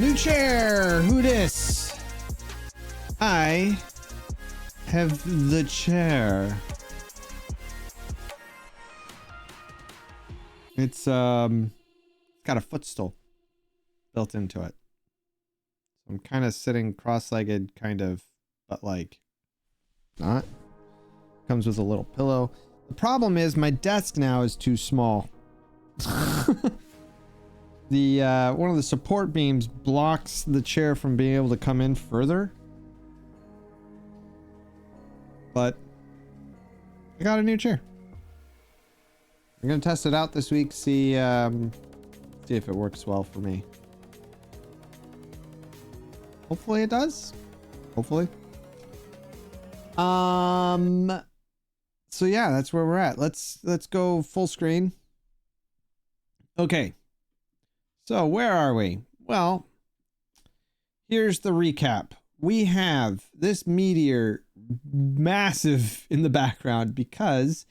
New chair! Who dis? I have the chair. It's got a footstool built into it. So I'm kind of sitting cross-legged, kind of, but like not. Comes with a little pillow. The problem is my desk now is too small. The one of the support beams blocks the chair from being able to come in further. But I got a new chair. I'm gonna test it out this week, see if it works well for me. Hopefully it does. Hopefully. So yeah, that's where we're at. Let's go full screen. Okay. So where are we? Well, here's the recap. We have this meteor massive in the background because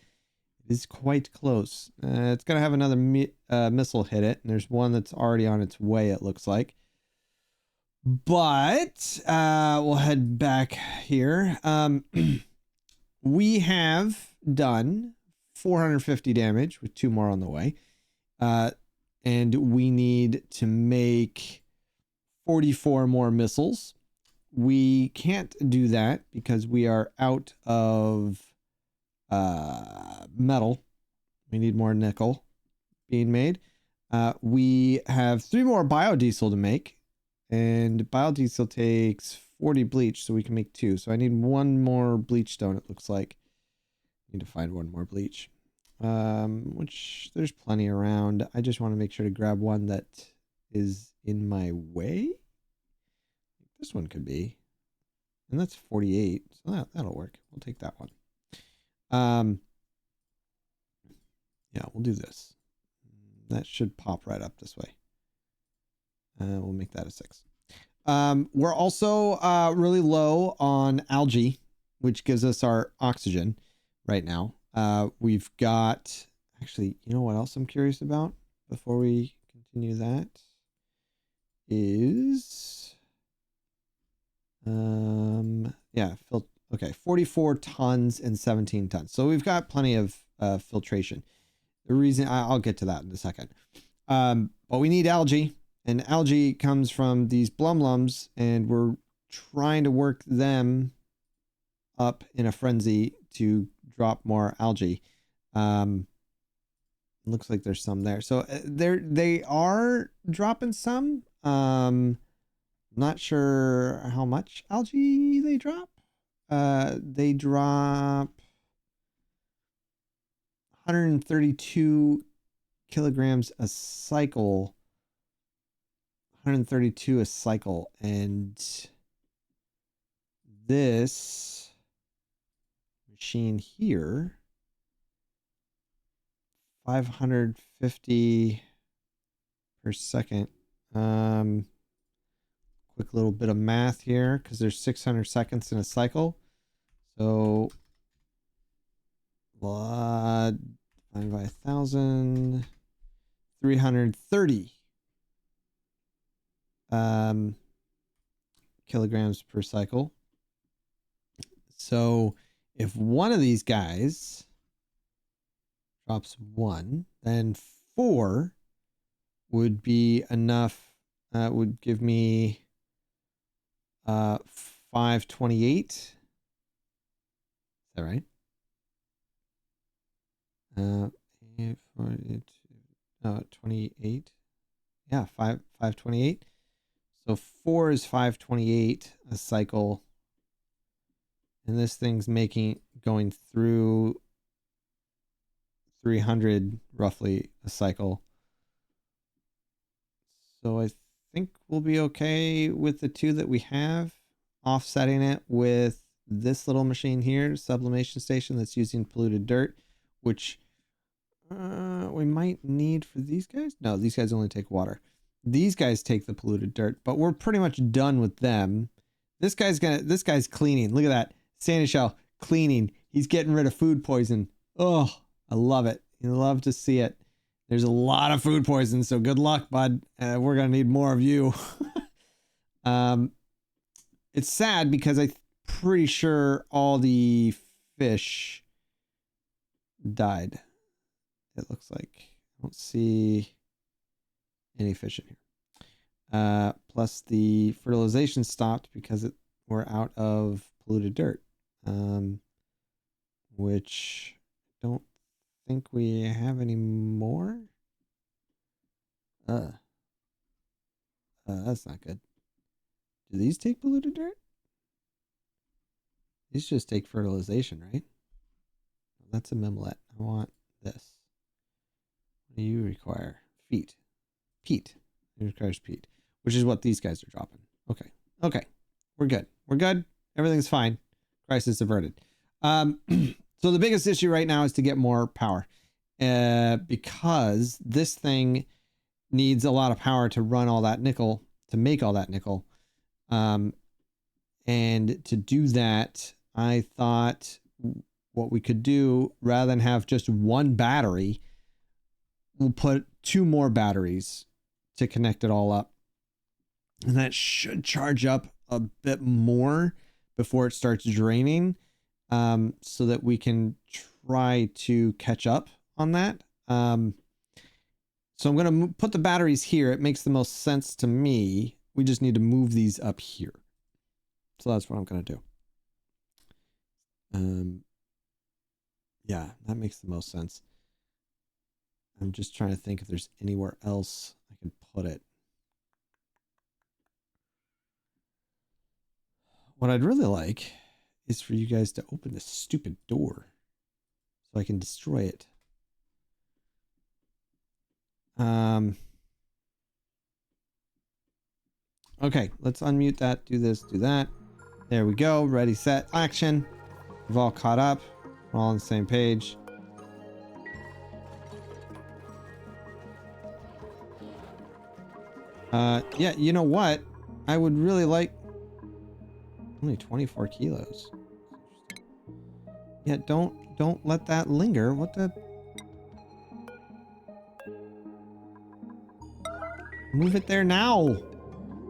it is quite close. It's going to have another missile hit it, and there's one that's already on its way, it looks like. But we'll head back here. We have done 450 damage with 2 more on the way. And we need to make 44 more missiles. We can't do that because we are out of metal. We need more nickel being made. We have 3 more biodiesel to make, and biodiesel takes 40 bleach, so we can make 2. So I need 1 more bleach stone, it looks like. Need to find 1 more bleach. Which there's plenty around. I just want to make sure to grab one that is in my way. This one could be. And that's 48. So that'll work. We'll take that one. Yeah, we'll do this. That should pop right up this way. We'll make that a 6. We're also really low on algae, which gives us our oxygen right now. We've got, actually, you know what else I'm curious about before we continue that is, yeah, okay, 44 tons and 17 tons. So we've got plenty of filtration. The reason, I'll get to that in a second. But we need algae, and algae comes from these blumlums, and we're trying to work them up in a frenzy to drop more algae. Looks like there's some there. So they are dropping some. Not sure how much algae they drop. They drop 132 kilograms a cycle. 132 a cycle, and this machine here, 550 per second. Quick little bit of math here, because there's 600 seconds in a cycle. So divided by 1,000, 330 kilograms per cycle. So if one of these guys drops 1, then 4 would be enough. Would give me 528. Is that right? 28. Yeah, 528. So 4 is 528 a cycle. And this thing's going through 300 roughly a cycle. So I think we'll be okay with the 2 that we have, offsetting it with this little machine here, sublimation station, that's using polluted dirt, which we might need for these guys. No, these guys only take water. These guys take the polluted dirt, but we're pretty much done with them. This guy's cleaning. Look at that. Sandy shell cleaning. He's getting rid of food poison. Oh, I love it. You love to see it. There's a lot of food poison, so good luck, bud. We're gonna need more of you. It's sad because I'm pretty sure all the fish died. It looks like I don't see any fish in here. Plus the fertilization stopped because we're out of polluted dirt. Which I don't think we have any more. That's not good. Do these take polluted dirt? These just take fertilization, right? That's a mimlet. I want this. What do you require? Peat. It requires peat, which is what these guys are dropping. Okay. We're good. Everything's fine. Crisis averted. So the biggest issue right now is to get more power. Because this thing needs a lot of power to run all that nickel, to make all that nickel. And to do that, I thought what we could do, rather than have just one battery, we'll put 2 more batteries to connect it all up. And that should charge up a bit more before it starts draining, so that we can try to catch up on that. So I'm going to put the batteries here. It makes the most sense to me. We just need to move these up here. So that's what I'm going to do. Yeah, that makes the most sense. I'm just trying to think if there's anywhere else I can put it. What I'd really like is for you guys to open this stupid door so I can destroy it. Okay, let's unmute that, do this, do that. There we go. Ready, set, action. We've all caught up. We're all on the same page. Yeah, you know what? I would really like... Only 24 kilos. Yeah, don't let that linger. What the... Move it there now.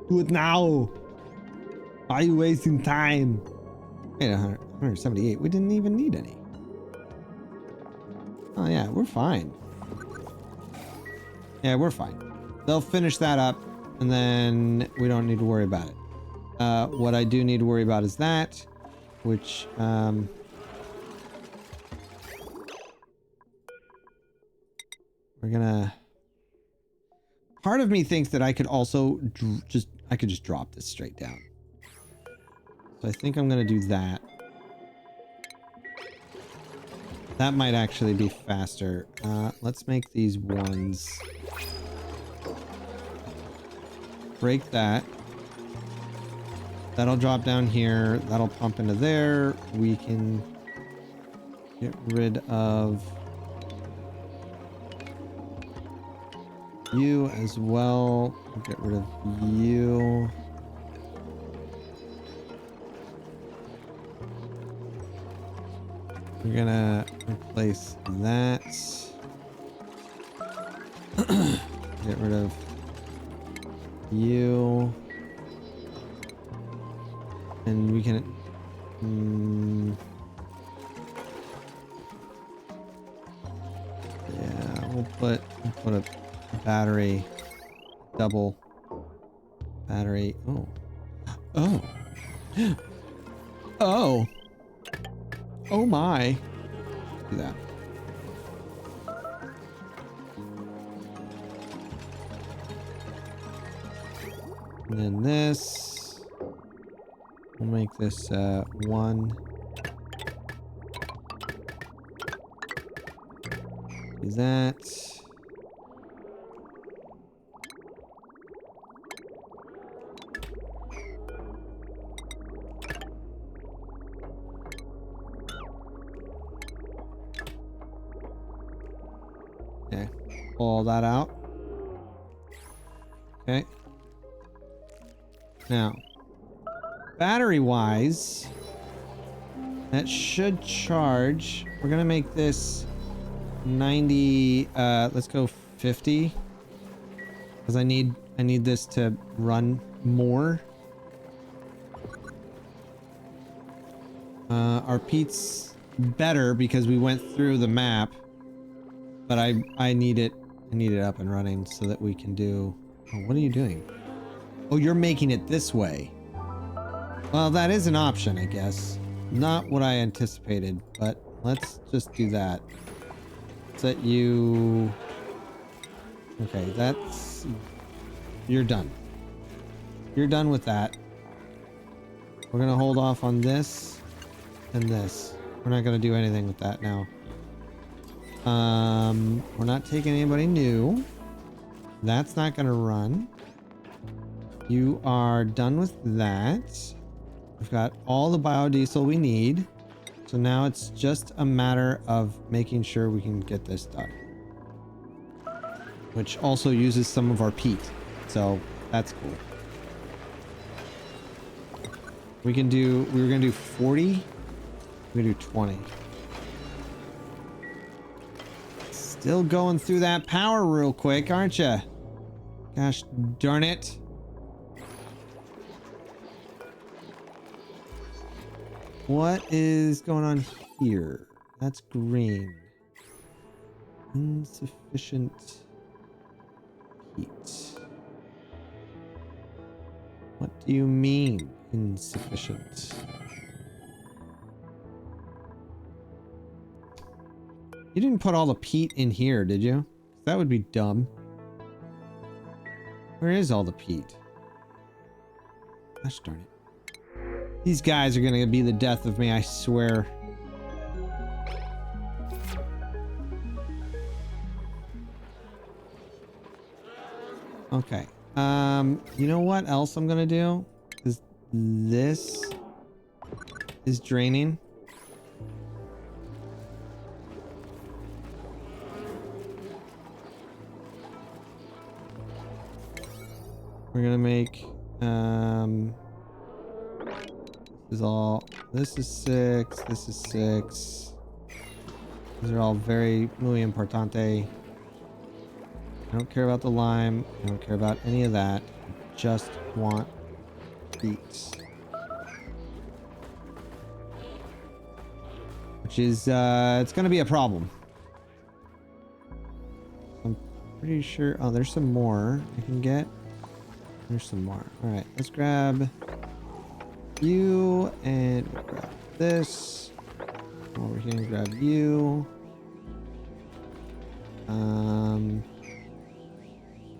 Do it now. Why are you wasting time? Wait, 178. We didn't even need any. Oh yeah, we're fine. Yeah, we're fine. They'll finish that up, and then we don't need to worry about it. What I do need to worry about is that, which we're gonna... Part of me thinks that I could also just drop this straight down. So I think I'm gonna do that. That might actually be faster. Let's make these ones. Break that. That'll drop down here. That'll pump into there. We can get rid of you as well. Get rid of you. We're gonna replace that. Get rid of you. And we can... yeah, we'll put a battery. Double battery. Oh. Oh. Oh. Oh my. Do that. And then this. We'll make this 1. Do that. Okay, pull all that out. Okay. Now, battery-wise, that should charge. We're gonna make this 90. Let's go 50, because I need this to run more. Our peat's better because we went through the map, but I need it up and running so that we can do. Oh, what are you doing? Oh, you're making it this way. Well, that is an option, I guess. Not what I anticipated, but let's just do that. Set you. Okay, that's. You're done. You're done with that. We're gonna hold off on this and this. We're not gonna do anything with that now. We're not taking anybody new. That's not gonna run. You are done with that. We've got all the biodiesel we need. So now it's just a matter of making sure we can get this done. Which also uses some of our peat. So that's cool. We were gonna do 40. We're gonna do 20. Still going through that power real quick, aren't you? Gosh darn it. What is going on here? That's green. Insufficient heat. What do you mean, insufficient? You didn't put all the peat in here, did you? That would be dumb. Where is all the peat? Gosh darn it. These guys are gonna be the death of me, I swear. Okay. You know what else I'm gonna do? Is this is draining. We're gonna make this is 6, this is 6. These are all very muy importante. I don't care about the lime. I don't care about any of that. I just want beets. Which is, it's gonna be a problem. I'm pretty sure, oh, there's some more I can get. There's some more. Alright, let's grab you and we'll grab this. Over here and grab you.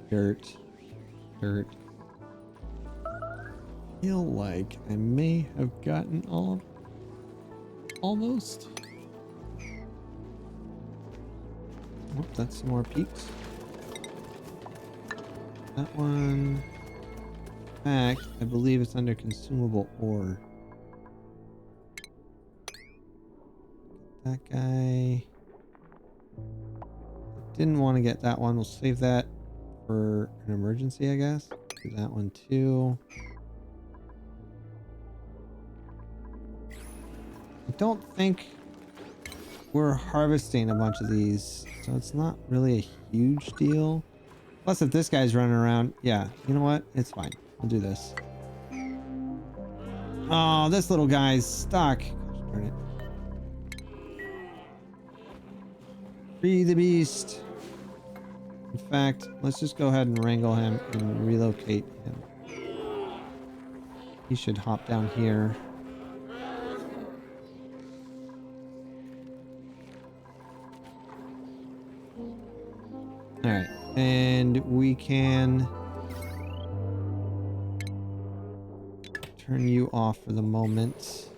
Dirt. Feel like I may have gotten all almost. Oh, that's some more peaks. That one. In fact, I believe it's under consumable ore. That guy. Didn't want to get that one. We'll save that for an emergency, I guess. Do that one too. I don't think we're harvesting a bunch of these, so it's not really a huge deal. Plus, if this guy's running around, yeah, you know what? It's fine. We'll do this. Oh, this little guy's stuck. Gosh darn it. Free the beast. In fact, let's just go ahead and wrangle him and relocate him. He should hop down here. Alright, and we can turn you off for the moment.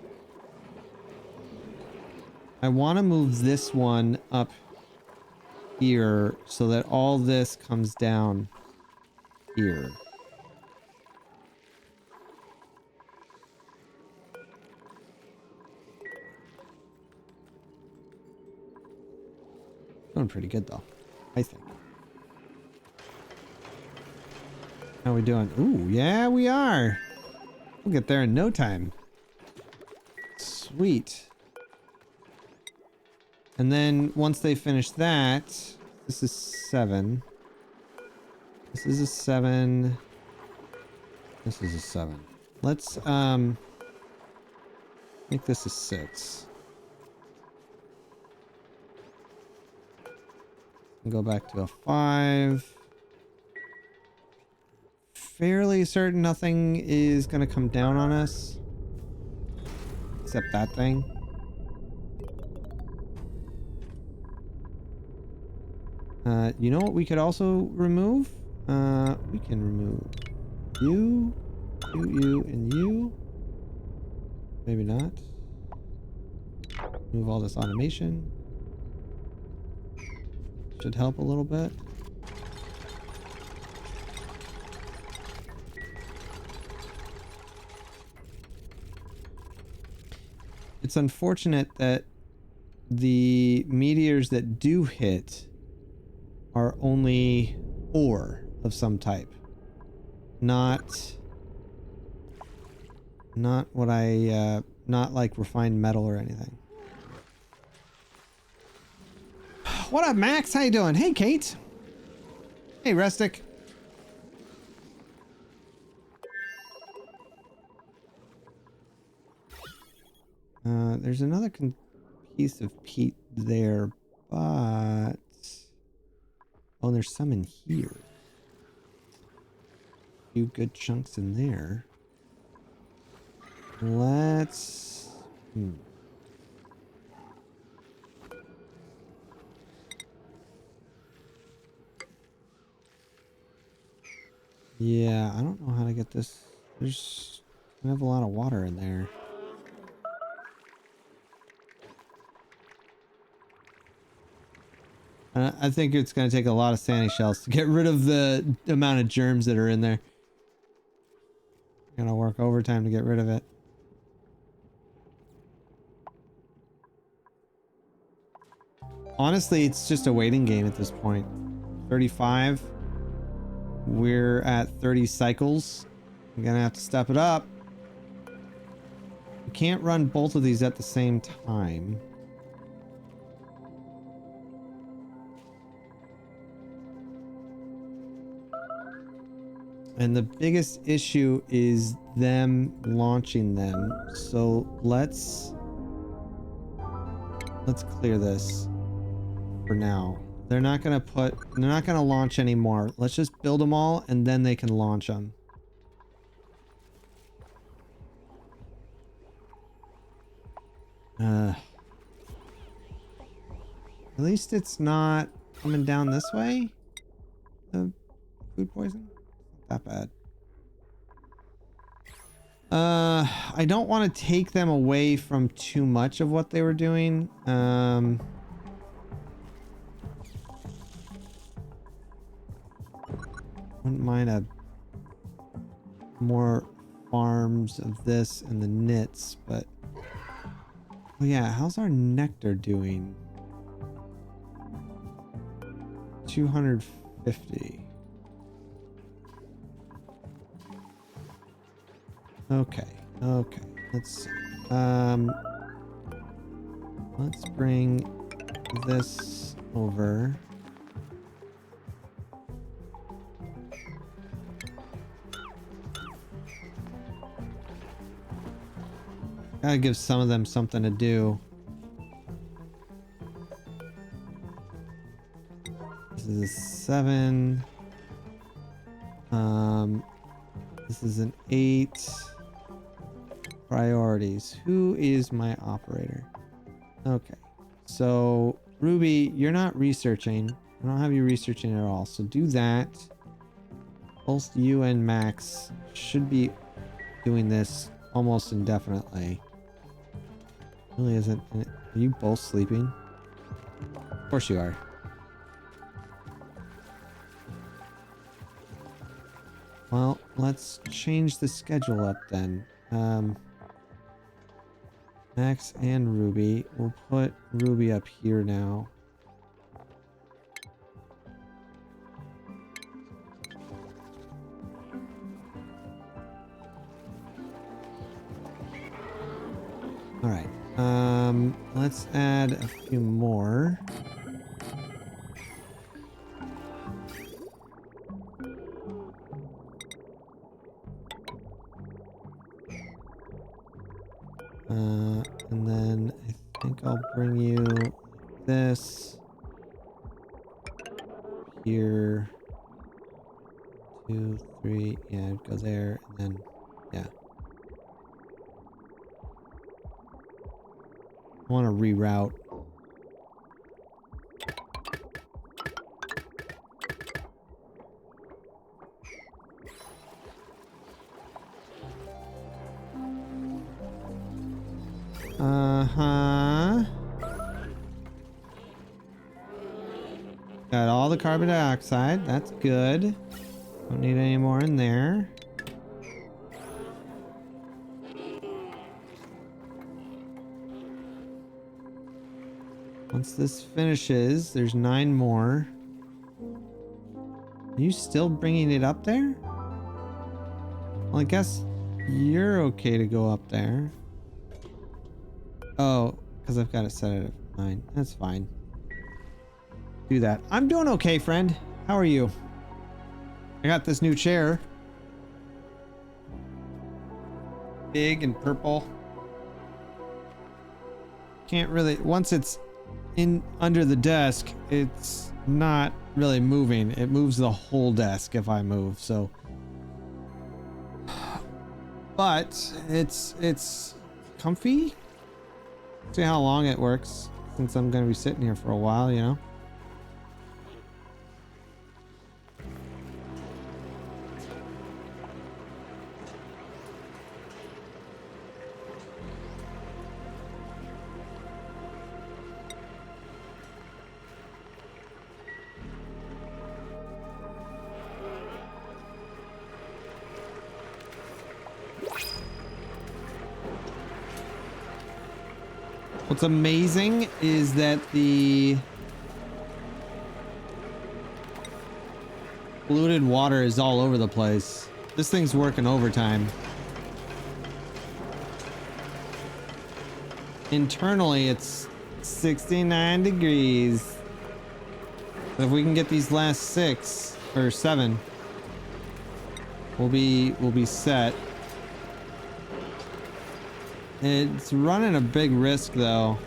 I want to move this one up here so that all this comes down here. Doing pretty good though, I think. How are we doing? Ooh, yeah, we are. We'll get there in no time. Sweet. And then once they finish that, this is 7. This is a 7. This is a 7. Let's Make this a 6. Go back to a 5. Fairly certain nothing is going to come down on us. Except that thing. You know what we could also remove? We can remove you, and you. Maybe not. Move all this automation. Should help a little bit. It's unfortunate that the meteors that do hit are only ore of some type. Not what not like refined metal or anything. What up, Max? How you doing? Hey, Kate. Hey, Rustic. There's another piece of peat there, but... Oh, there's some in here. A few good chunks in there. Let's... Yeah, I don't know how to get this. There's... I have a lot of water in there. I think it's going to take a lot of sandy shells to get rid of the amount of germs that are in there. Gonna work overtime to get rid of it. Honestly, it's just a waiting game at this point. 35. We're at 30 cycles. I'm gonna have to step it up. We can't run both of these at the same time. And the biggest issue is them launching them. So let's clear this for now. They're not gonna launch anymore. Let's just build them all and then they can launch them. At least it's not coming down this way. The food poison? Not that bad. I don't want to take them away from too much of what they were doing. Wouldn't mind a more farms of this and the knits, but oh yeah, how's our nectar doing? 250. Okay, let's see. Let's bring this over. Gotta give some of them something to do. This is a 7. This is an 8. Priorities. Who is my operator? Okay. So, Ruby, you're not researching. I don't have you researching at all. So do that. Both you and Max should be doing this almost indefinitely. Really isn't. Are you both sleeping? Of course you are. Well, let's change the schedule up then. Max and Ruby. We'll put Ruby up here now. All right. Let's add a few more. And then I think I'll bring you this here. 2, 3. Yeah, go there. And then, yeah. I want to reroute. Uh-huh. Got all the carbon dioxide. That's good. Don't need any more in there. Once this finishes, there's 9 more. Are you still bringing it up there? Well, I guess you're okay to go up there. Oh, because I've got it set at 9. That's fine. Do that. I'm doing okay, friend. How are you? I got this new chair. Big and purple. Can't really... Once it's in under the desk, it's not really moving. It moves the whole desk if I move, so... But it's comfy. See how long it works, since I'm going to be sitting here for a while, you know? What's amazing is that the polluted water is all over the place. This thing's working overtime. Internally, it's 69 degrees. But if we can get these last 6 or 7, we'll be set. It's running a big risk though.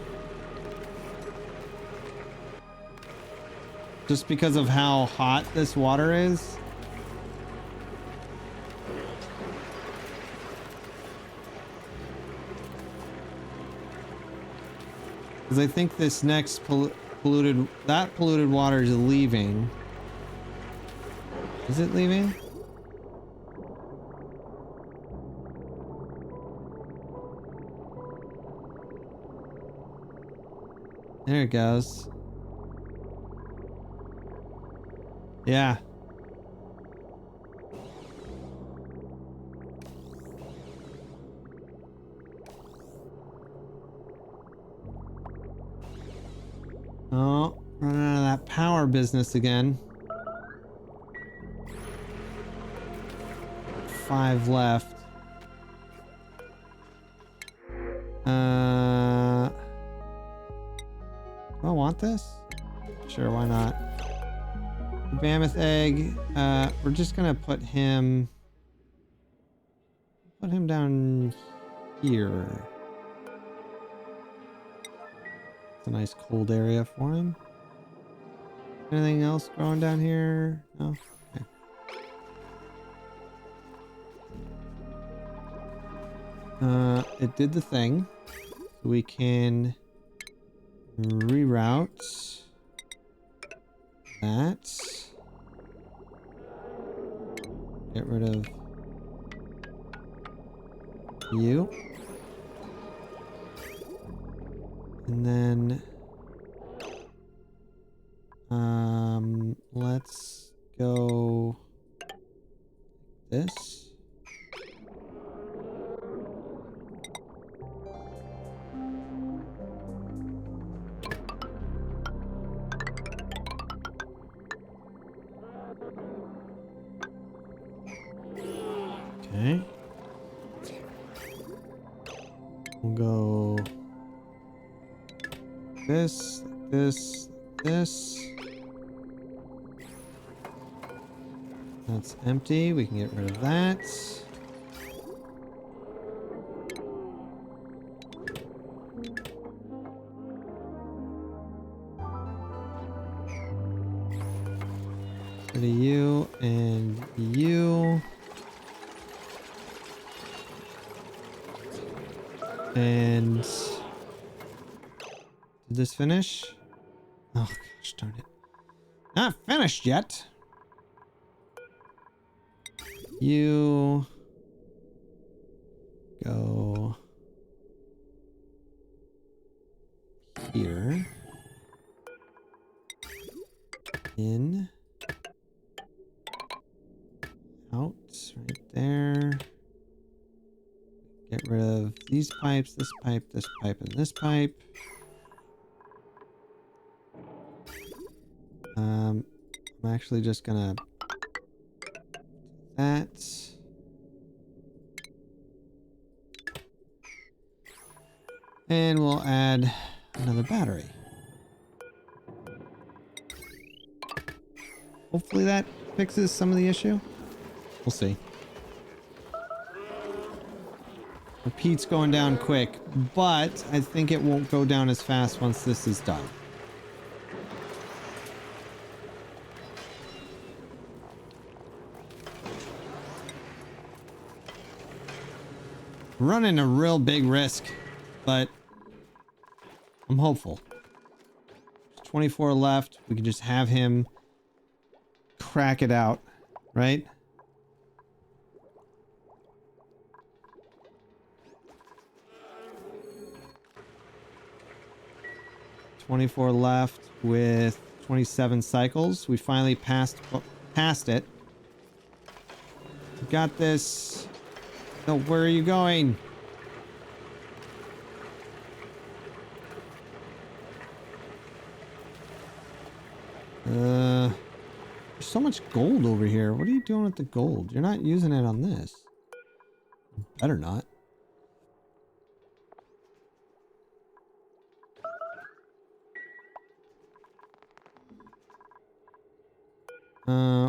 Just because of how hot this water is. Because I think this next polluted water is leaving. Is it leaving? There it goes. Yeah. Oh, running out of that power business again. 5 left. Do I want this? Sure, why not? The mammoth egg. We're just gonna put him down here. It's a nice cold area for him. Anything else growing down here? No? Okay. It did the thing. So we can reroute that. Get rid of you. And then let's go this. Okay. We'll go this. That's empty. We can get rid of that. rid of you and you. And did this finish? Oh gosh, darn it. Not finished yet. You go here. In. Out. Right there. Get rid of these pipes, this pipe, and this pipe. I'm actually just gonna do that. And we'll add another battery. Hopefully that fixes some of the issue. We'll see. The peat's going down quick, but I think it won't go down as fast once this is done. Running a real big risk, but I'm hopeful. There's 24 left. We can just have him crack it out, right? $24 left with 27 cycles. We finally passed it. We got this. No, where are you going? There's so much gold over here. What are you doing with the gold? You're not using it on this. Better not.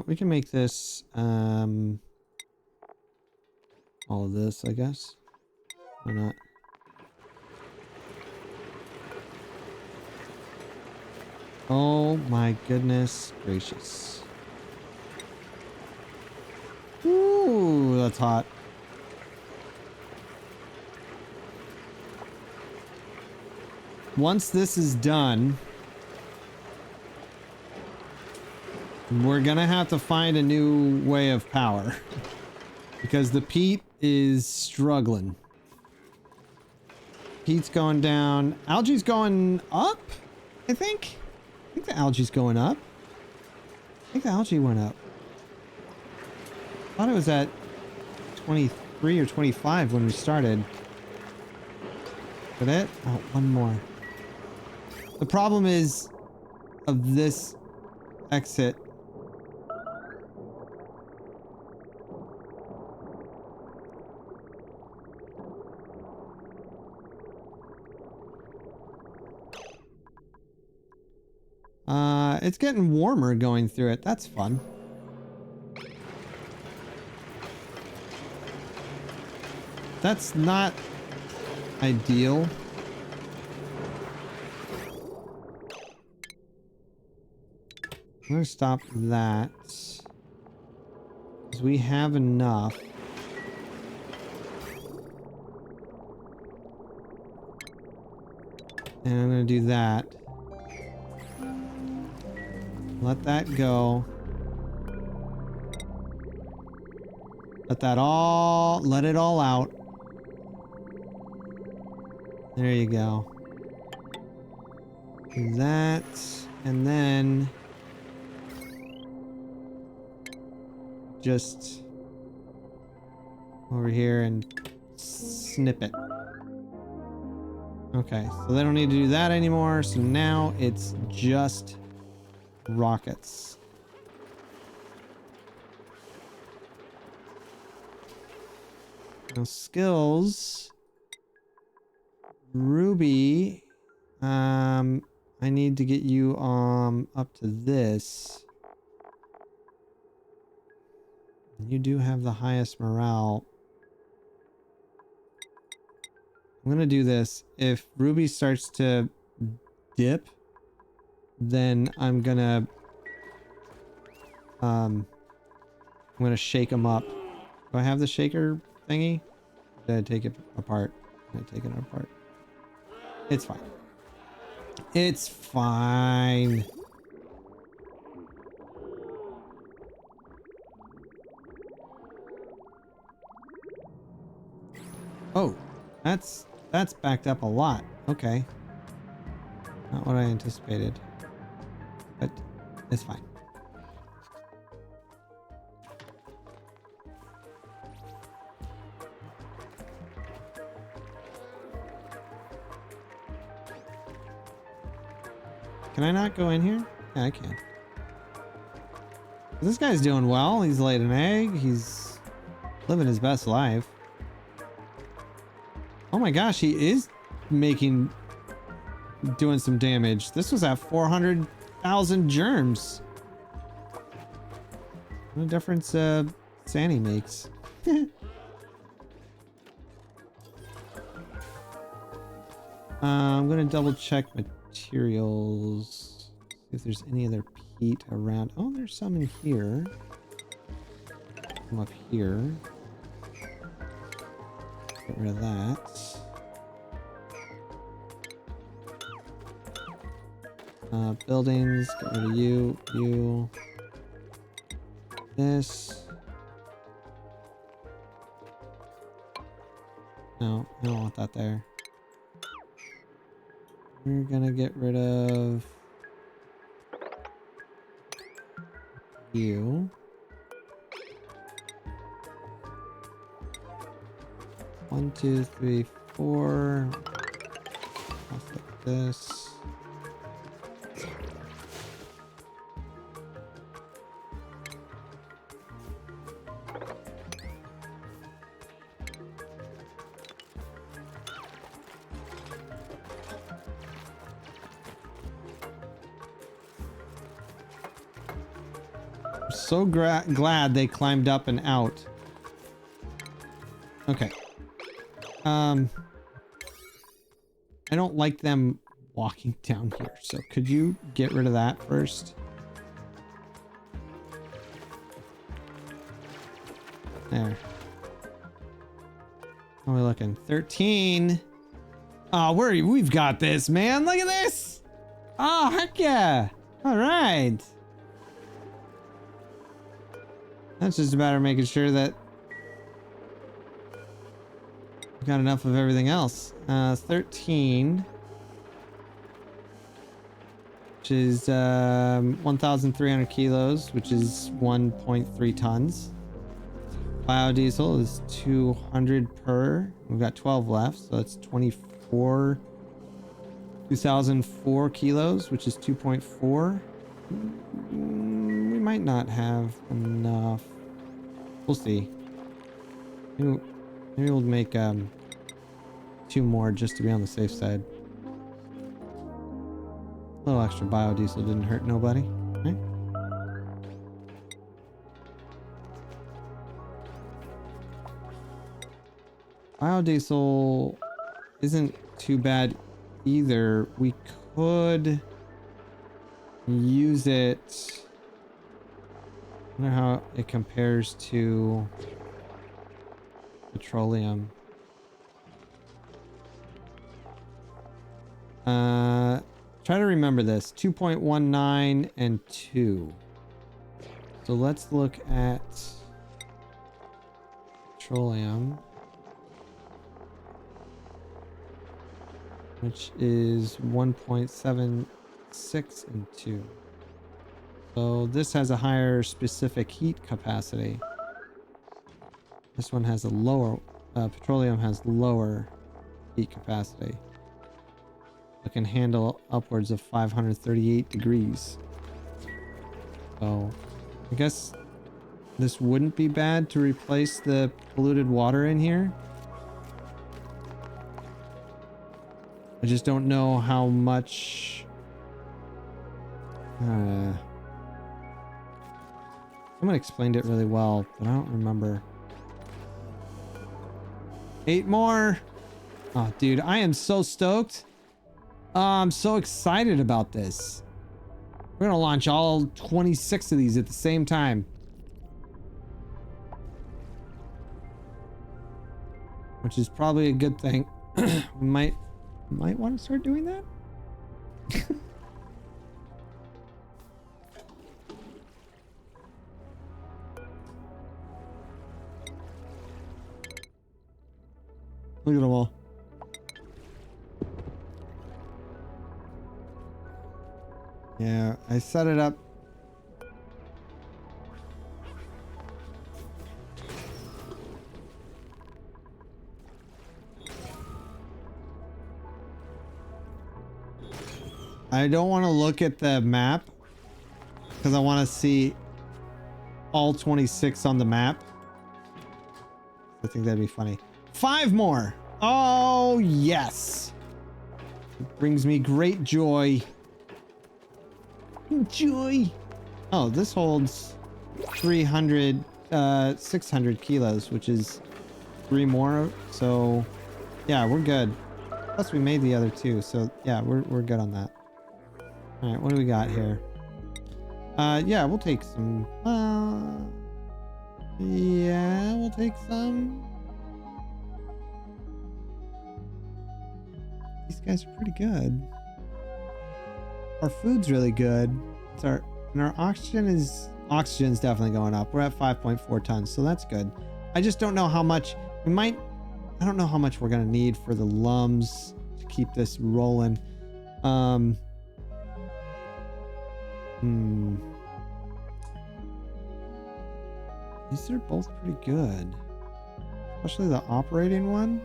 We can make this, all of this, I guess. Why not? Oh my goodness gracious. Ooh, that's hot. Once this is done, we're gonna have to find a new way of power because the peat is struggling. Peat's going down. Algae's going up, I think. I think the algae's going up. I think the algae went up. I thought it was at 23 or 25 when we started. Is that it? Oh, one more. The problem is of this exit. It's getting warmer going through it. That's fun. That's not ideal. I'm gonna stop that. Because we have enough. And I'm gonna do that. Let that go. Let it all out. There you go. Do that, and then just over here and snip it. Okay, so they don't need to do that anymore, so now it's just rockets. Now skills. Ruby. I need to get you up to this. You do have the highest morale. I'm gonna do this. If Ruby starts to dip, then I'm gonna I'm gonna shake them up. Do I have the shaker thingy? Did I take it apart? Did I take it apart? It's fine. It's fine. Oh, that's backed up a lot. Okay. Not what I anticipated. But it's fine. Can I not go in here? Yeah, I can. This guy's doing well. He's laid an egg. He's living his best life. Oh my gosh, he is doing some damage. This was at 400,000 germs. What a difference Sandy makes. I'm gonna double check materials. See if there's any other peat around. Oh, there's some in here. Come up here. Get rid of that. Buildings, get rid of you. This. No, I don't want that there. We're gonna get rid of you. 1, 2, 3, 4. I'll flip this. I'm so glad they climbed up and out. Okay. I don't like them walking down here, so could you get rid of that first? There. How are we looking? 13. Oh, we've got this, man. Look at this. Oh, heck yeah. All right. That's just a matter of making sure that we've got enough of everything else. 13. Which is 1,300 kilos, which is 1.3 tons. Biodiesel is 200 per. We've got 12 left, so that's 24. 2,004 kilos, which is 2.4. We might not have enough. We'll see. Maybe we'll make 2 more just to be on the safe side. A little extra biodiesel didn't hurt nobody, right? Biodiesel isn't too bad either. We could use it. I wonder how it compares to petroleum. Try to remember this. 2.19 and 2. So let's look at petroleum, which is 1.76 and 2. So this has a higher specific heat capacity. This one has a lower, petroleum has lower heat capacity. It can handle upwards of 538 degrees. So I guess this wouldn't be bad to replace the polluted water in here. I just don't know how much. Someone explained it really well, but I don't remember. 8 more. Oh, dude, I am so stoked. I'm so excited about this. We're gonna launch all 26 of these at the same time. Which is probably a good thing. We might want to start doing that. Look at them all. Yeah, I set it up. I don't want to look at the map because I want to see all 26 on the map. I think that'd be funny. 5 more. Oh, yes. It brings me great joy. Joy. Oh, this holds 300, 600 kilos, which is 3 more. So, yeah, we're good. Plus, we made the other 2. So, yeah, we're good on that. All right, what do we got here? Yeah, we'll take some. Yeah, we'll take some. These guys are pretty good. Our food's really good. And our oxygen's definitely going up. We're at 5.4 tons, so that's good. I just don't know how much I don't know how much we're gonna need for the lums to keep this rolling. These are both pretty good. Especially the operating one.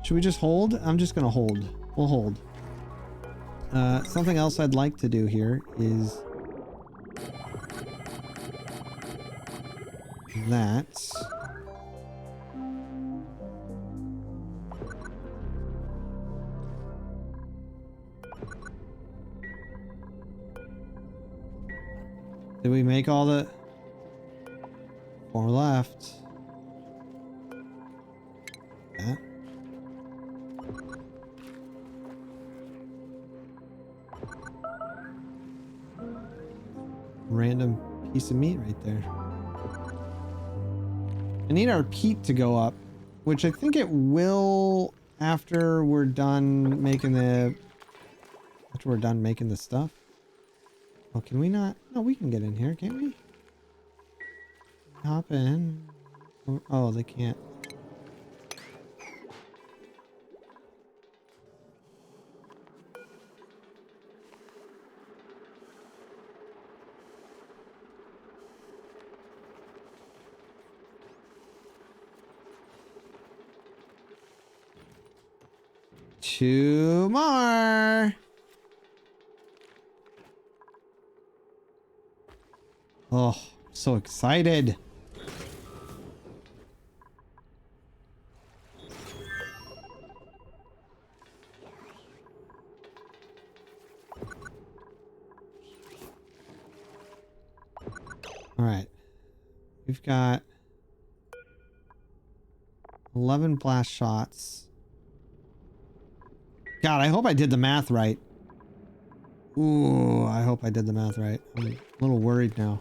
Should we just hold? I'm just gonna hold. We'll hold. Something else I'd like to do here is that. Did we make all the 4 left? That. Random piece of meat right there. I need our peat to go up, which I think it will after we're done making the stuff. Oh, can we not? No, we can get in here, can't we? Hop in. Oh, they can't. Two more. Oh, so excited. All right. We've got 11 blast shots. God, I hope I did the math right. Ooh, I hope I did the math right. I'm a little worried now.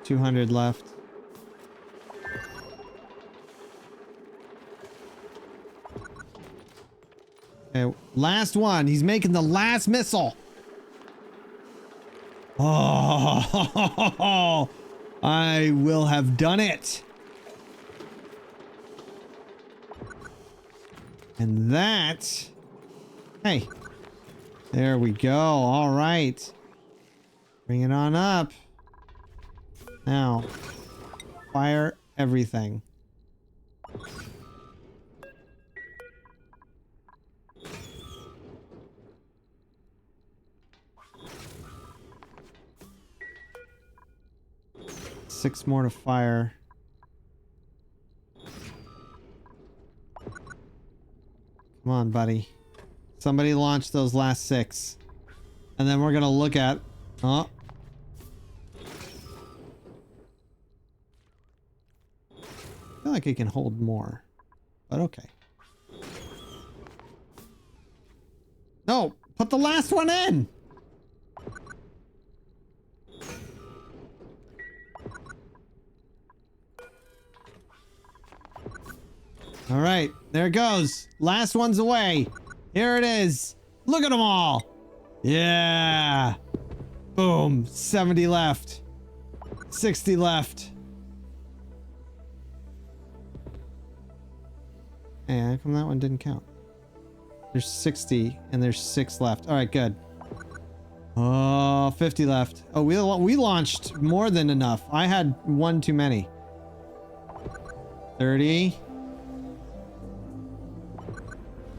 $200 left. Okay, last one. He's making the last missile. Oh, I will have done it. And that... Hey. There we go. All right. Bring it on up. Now, fire everything. Six more to fire. Come on, buddy. Somebody launch those last 6. And then we're gonna look at... Oh. I feel like it can hold more. but okay. No, put the last one in. All right, there it goes. Last one's away. Here it is. Look at them all. Yeah. Boom. 70 left. 60 left. Hey, how come that one didn't count? There's 60 and there's 6 left. All right, good. Oh, 50 left. Oh, we launched more than enough. I had one too many. 30.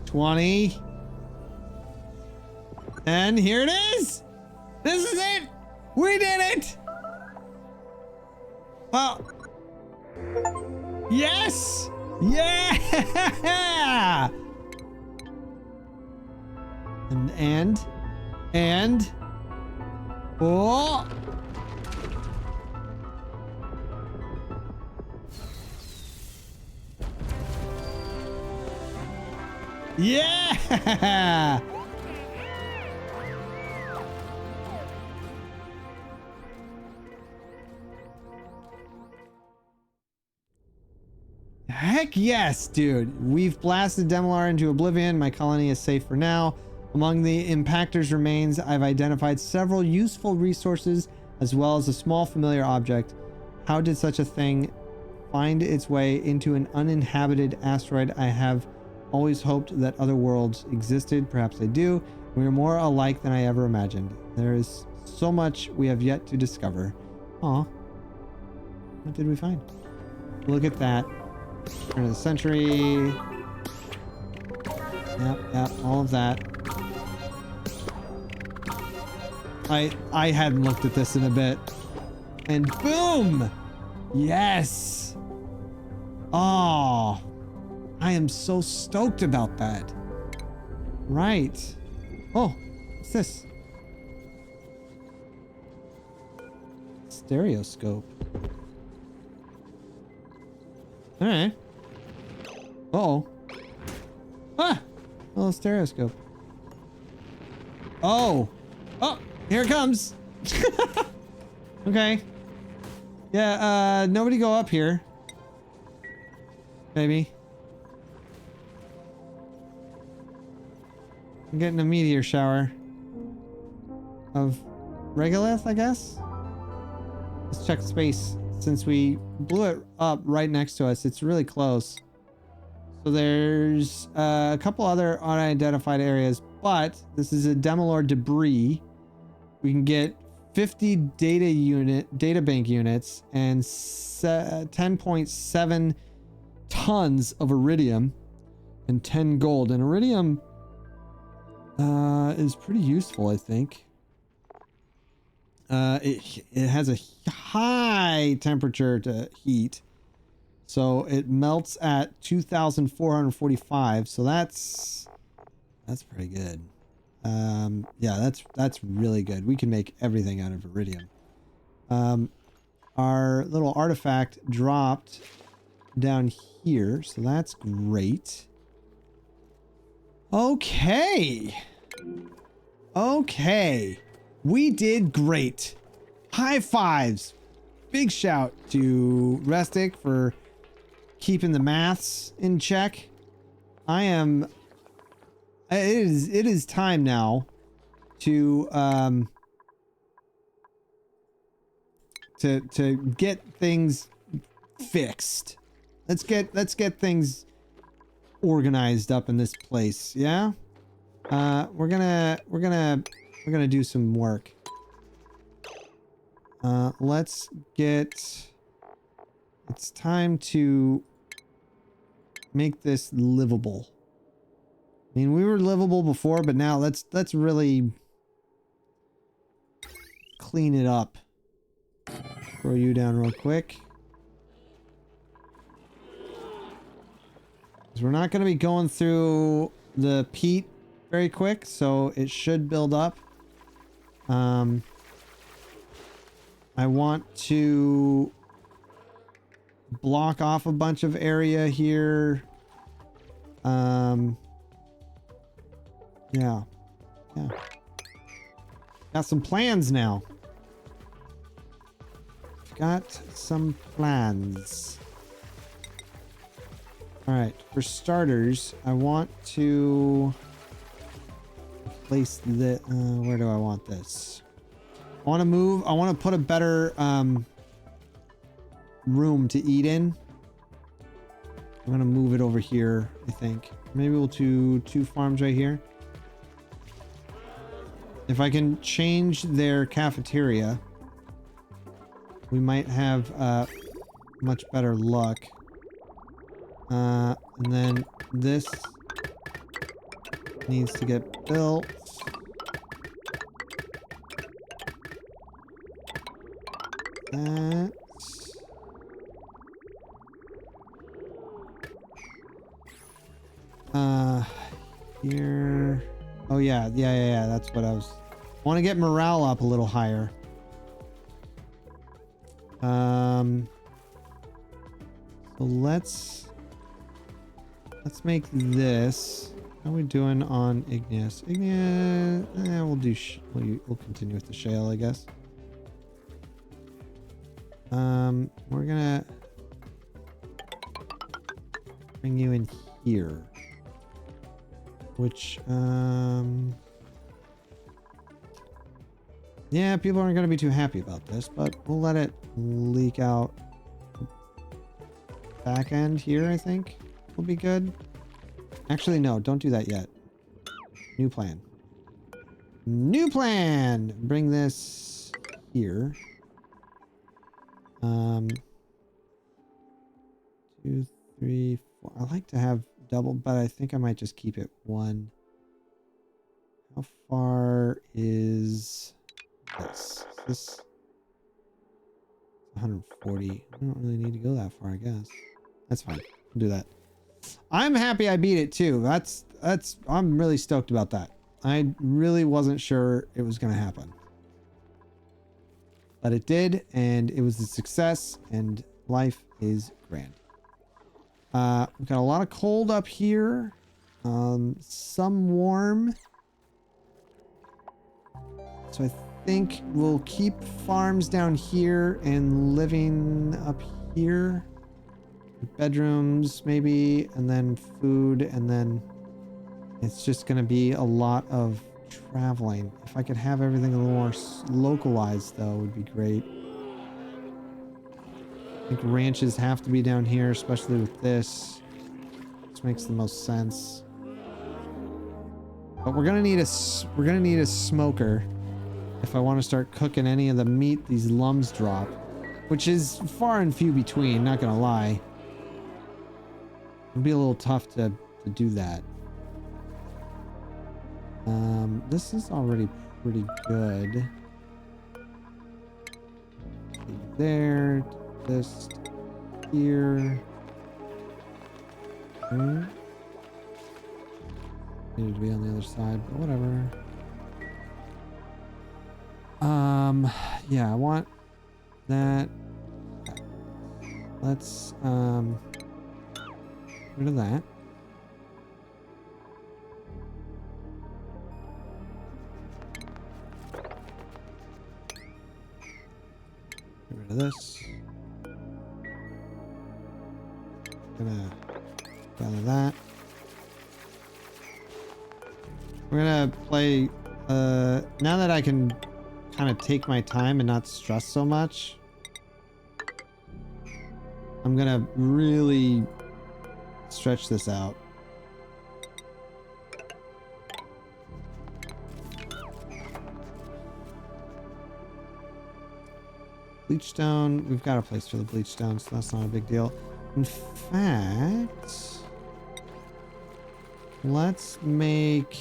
20. And here it is. This is it. We did it. Well, yes. Yeah. And oh. Yeah. Heck yes, dude. We've blasted Demolar into oblivion. My colony is safe for now. Among the impactor's remains, I've identified several useful resources as well as a small familiar object. How did such a thing find its way into an uninhabited asteroid? I have always hoped that other worlds existed. Perhaps they do. We are more alike than I ever imagined. There is so much we have yet to discover. Aw. What did we find? Look at that. Turn of the century. Yep, all of that. I hadn't looked at this in a bit. And boom! Yes! Oh, I am so stoked about that. Right. Oh, what's this? Stereoscope. All right. Uh-oh. Ah! A little stereoscope. Oh! Oh! Here it comes! Okay. Yeah, nobody go up here. Maybe. I'm getting a meteor shower. Of regolith, I guess? Let's check space. Since we blew it up right next to us, it's really close. So there's a couple other unidentified areas, but this is a Demolar debris. We can get 50 data bank units and 10.7 tons of iridium and 10 gold. And iridium is pretty useful, I think. It has a high temperature to heat, so it melts at 2,445. So that's pretty good. Yeah, that's really good. We can make everything out of iridium. Our little artifact dropped down here, so that's great. Okay. We did great. High fives. Big shout to Restic for keeping the maths in check. It is time now to get things fixed. Let's get things organized up in this place. Yeah. We're gonna do some work. It's time to make this livable. I mean, we were livable before, but now let's really clean it up. Throw you down real quick. Because we're not going to be going through the peat very quick, so it should build up. I want to block off a bunch of area here. Yeah. Yeah. Got some plans now. Got some plans. Alright, for starters, I want to place the... where do I want this? I want to move... I want to put a better room to eat in. I'm going to move it over here, I think. Maybe we'll do 2 farms right here. If I can change their cafeteria, we might have much better luck. And then this needs to get built. That. Here. Oh yeah, that's what I was. I want to get morale up a little higher. So let's make this. How are we doing on igneous? Igneous. We'll do. We'll continue with the shale, I guess. We're gonna bring you in here. Which, yeah, people aren't going to be too happy about this, but we'll let it leak out. Back end here, I think, will be good. Actually, no, don't do that yet. New plan. New plan! Bring this here. 2, 3, 4. I like to have double, but I think I might just keep it 1. How far is this? Is this 140? I don't really need to go that far, I guess. That's fine. We'll do that. I'm happy I beat it too. I'm really stoked about that. I really wasn't sure it was going to happen. But it did, and it was a success, and life is grand. We've got a lot of cold up here. Some warm. So I think we'll keep farms down here and living up here. Bedrooms, maybe, and then food, and then it's just going to be a lot of traveling. If I could have everything a little more localized, though, would be great. I think ranches have to be down here, especially with this. This makes the most sense. But we're gonna need a smoker if I want to start cooking any of the meat these lums drop, which is far and few between. Not gonna lie, it'll be a little tough to do that. This is already pretty good. There. This here. Needed to be on the other side, but whatever. Yeah, I want that. Let's get rid of that. Get rid of this. Gonna gather that. We're gonna play now that I can kind of take my time and not stress so much. I'm gonna really stretch this out. Bleachstone, we've got a place for the bleachstone, so that's not a big deal. In fact, let's make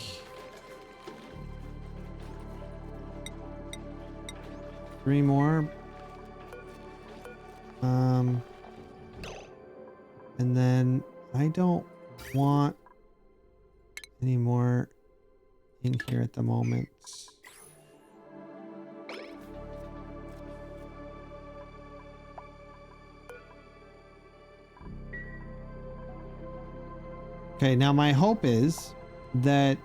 three more. And then I don't want any more in here at the moment. Okay, now my hope is that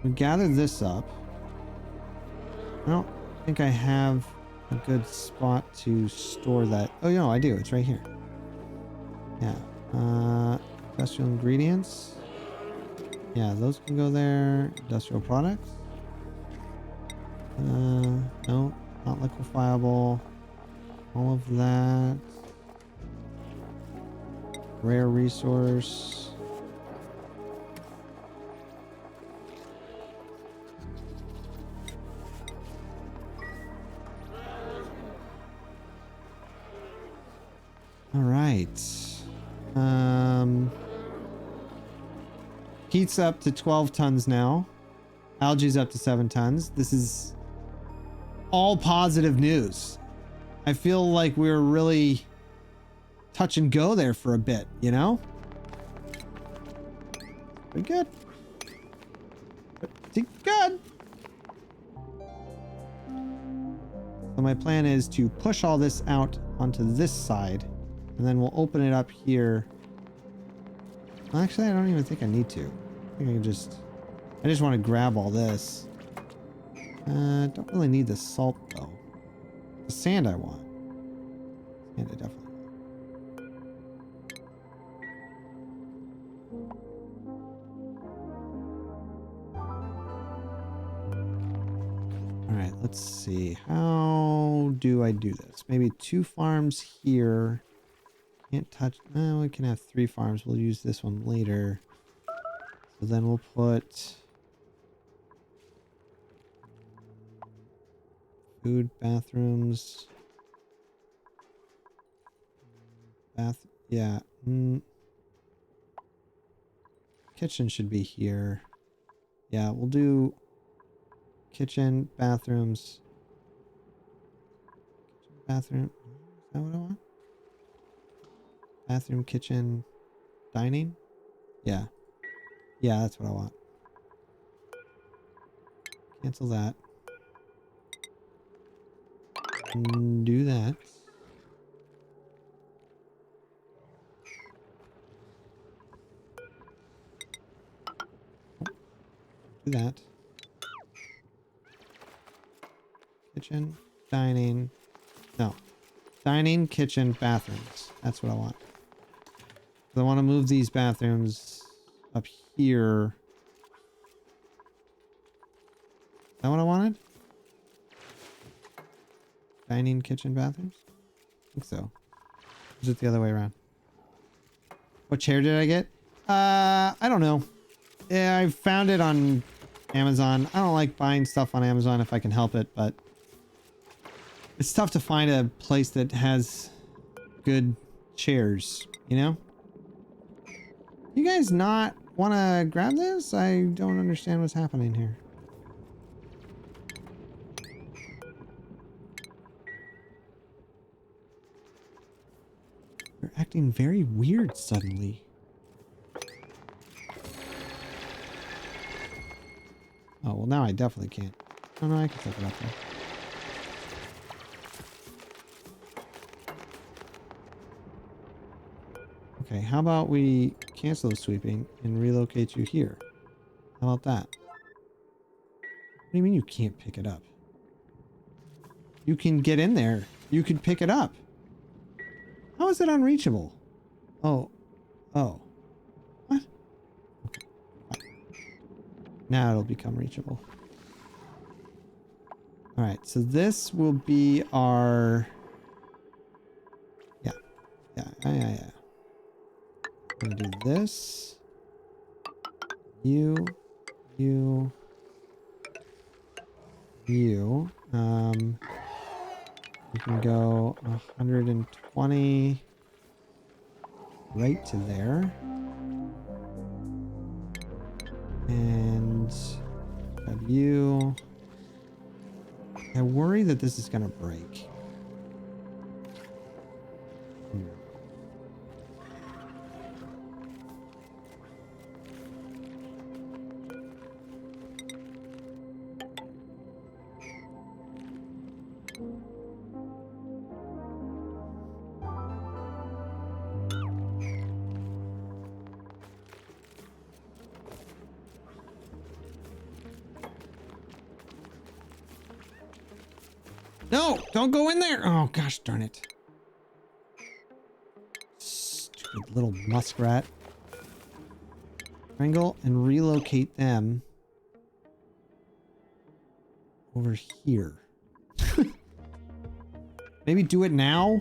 we gather this up. I don't think I have a good spot to store that. Oh, no, I do. It's right here. Yeah. Industrial ingredients. Yeah, those can go there. Industrial products. No, not liquefiable. All of that. Rare resource. All right. Heat's up to 12 tons now. Algae's up to 7 tons. This is all positive news. I feel like we're really touch and go there for a bit, you know? Pretty good. Pretty good. So my plan is to push all this out onto this side, and then we'll open it up here. Well, actually, I don't even think I need to. I think I can just... I just want to grab all this. Don't really need the salt, though. The sand I want. Sand I definitely want. Alright, let's see. How do I do this? Maybe 2 farms here. Can't touch... No, we can have 3 farms. We'll use this one later. So then we'll put... food, bathrooms... Yeah. Kitchen should be here. Yeah, we'll do... kitchen, bathrooms... bathroom... Is that what I want? Bathroom, kitchen, dining? Yeah. Yeah, that's what I want. Cancel that. Do that. Do that. Kitchen, dining. No. Dining, kitchen, bathrooms. That's what I want. I want to move these bathrooms up here. Is that what I wanted? Dining, kitchen, bathrooms? I think so. Or is it the other way around? What chair did I get? I don't know. Yeah, I found it on Amazon. I don't like buying stuff on Amazon if I can help it, but it's tough to find a place that has good chairs, you know? You guys not want to grab this? I don't understand what's happening here. They're acting very weird suddenly. Oh, well now I definitely can't. Oh no, I can take it up there. Okay, how about we cancel the sweeping and relocate you here? How about that? What do you mean you can't pick it up? You can get in there. You can pick it up. How is it unreachable? Oh. Oh. What? Okay. Now it'll become reachable. Alright, so this will be our... Yeah. Yeah. I'm gonna do this. You. You. You can go 120 right to there. And have you. I worry that this is gonna break. No, don't go in there. Oh, gosh darn it. Stupid little muskrat. Triangle and relocate them over here. Maybe do it now?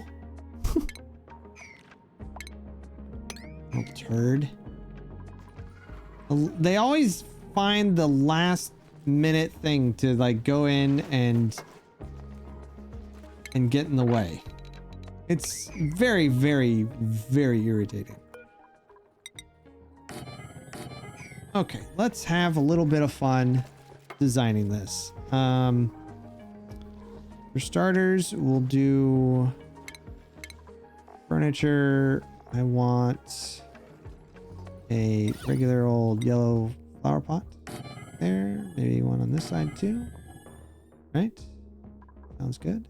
Oh, turd. They always find the last minute thing to like go in and get in the way. It's very, very, very irritating. Okay, let's have a little bit of fun designing this. For starters, we'll do furniture. I want a regular old yellow flower pot there. Maybe one on this side too. Right? Sounds good.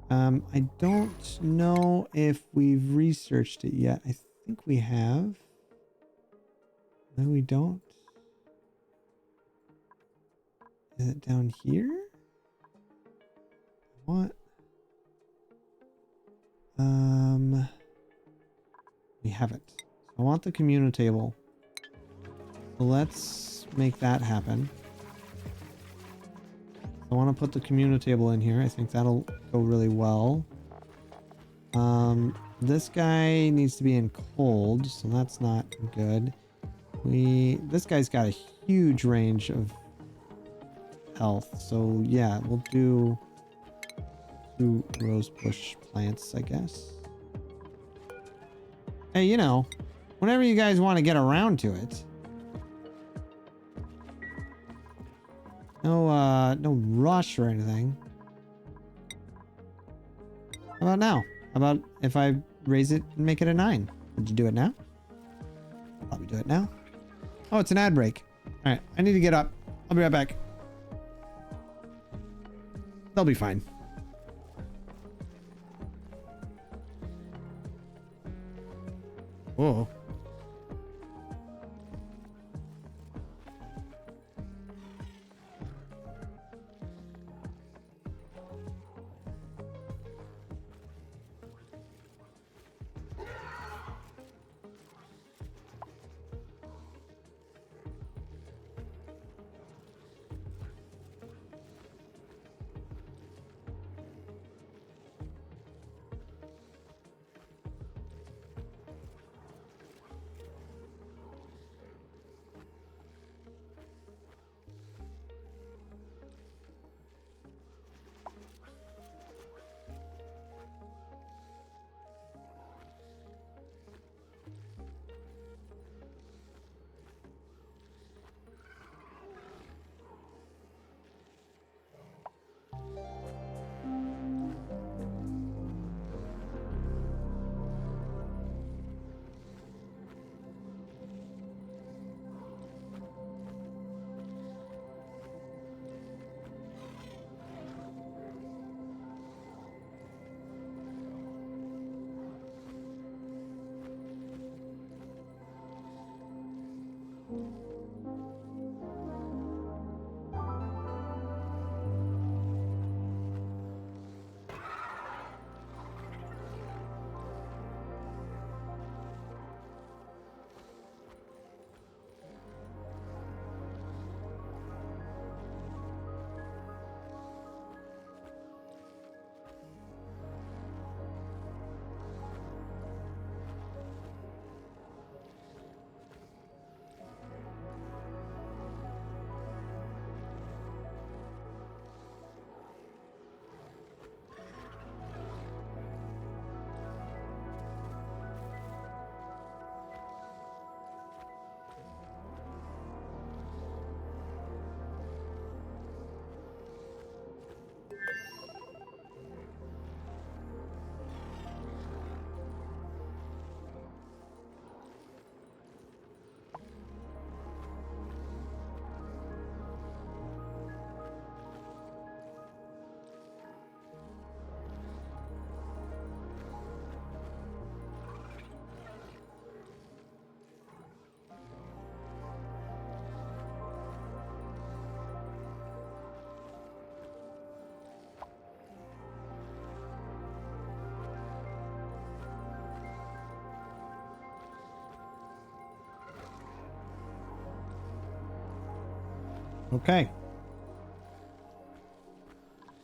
I don't know if we've researched it yet. I think we have. No, we don't. Is it down here? What? We haven't. I want the communal table. So let's make that happen. I want to put the communal table in here. I think that'll go really well. This guy needs to be in cold, so that's not good. This guy's got a huge range of health, so yeah, we'll do 2 rose bush plants, I guess. Hey, you know, whenever you guys want to get around to it. No rush or anything. How about now? How about if I raise it and make it a 9? Would you do it now? I'll probably do it now. Oh, it's an ad break. All right, I need to get up. I'll be right back. They'll be fine. Whoa. Okay.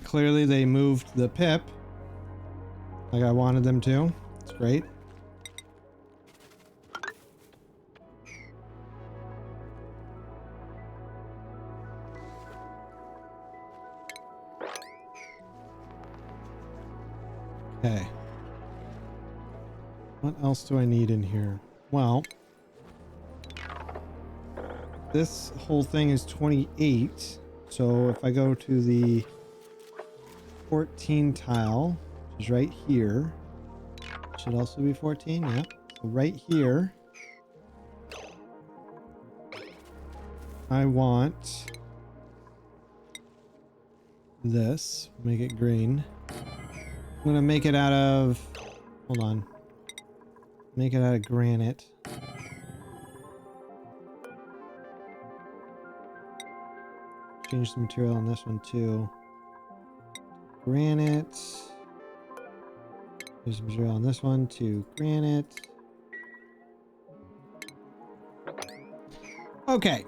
Clearly they moved the pip like I wanted them to. It's great. Okay. What else do I need in here? Well, this whole thing is 28. So if I go to the 14 tile, which is right here, should also be 14. Yeah. So right here, I want this. Make it green. I'm going to make it out of, hold on. Make it out of granite. Change the material on this one too. Granite. Change the material on this one to granite. Okay.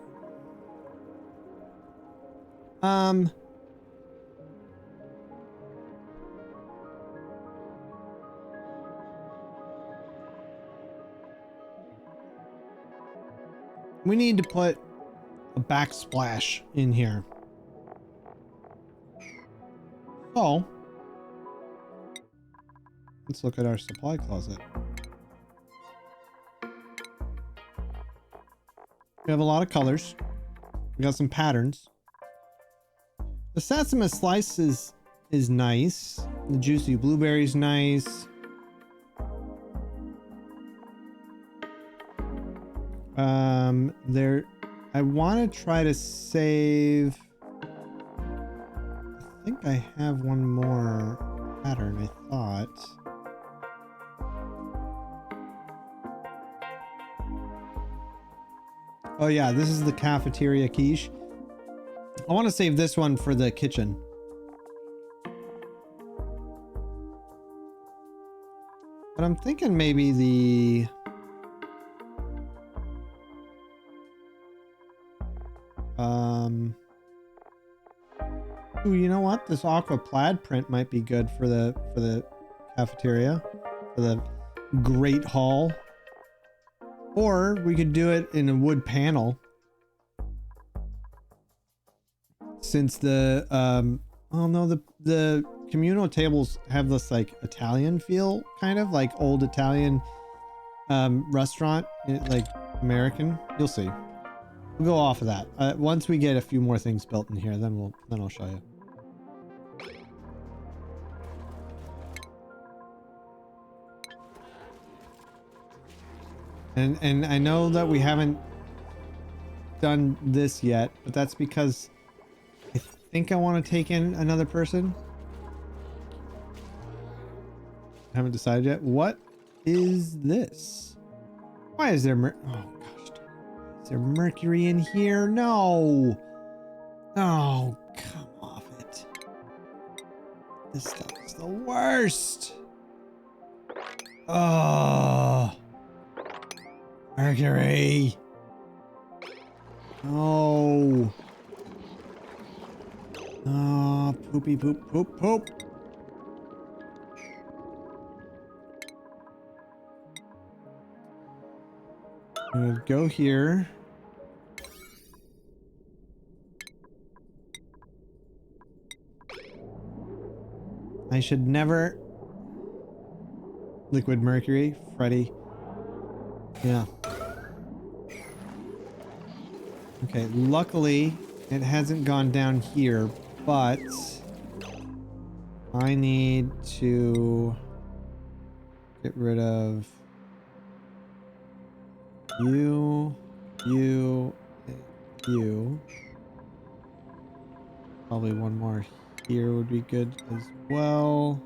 We need to put a backsplash in here. So, let's look at our supply closet. We have a lot of colors. We got some patterns. The Satsuma slice is nice. The juicy blueberry's nice. I want to try to save. I think I have one more pattern, I thought. Oh yeah, this is the cafeteria quiche. I want to save this one for the kitchen. But I'm thinking maybe the... Ooh, you know what? This aqua plaid print might be good for the cafeteria, for the great hall. Or we could do it in a wood panel. Since the oh no, the communal tables have this like Italian feel, kind of like old Italian restaurant, like American. You'll see. We'll go off of that. Once we get a few more things built in here, then I'll show you. And I know that we haven't done this yet, but that's because I think I want to take in another person. I haven't decided yet. What is this? Why is there oh gosh, is there mercury in here? No. Oh, come off it. This stuff is the worst. Oh. Mercury. Oh. Oh, poopy poop poop poop. I'm gonna go here. I should never... Liquid mercury, Freddy. Yeah. Okay, luckily it hasn't gone down here, but I need to get rid of you. Probably one more here would be good as well.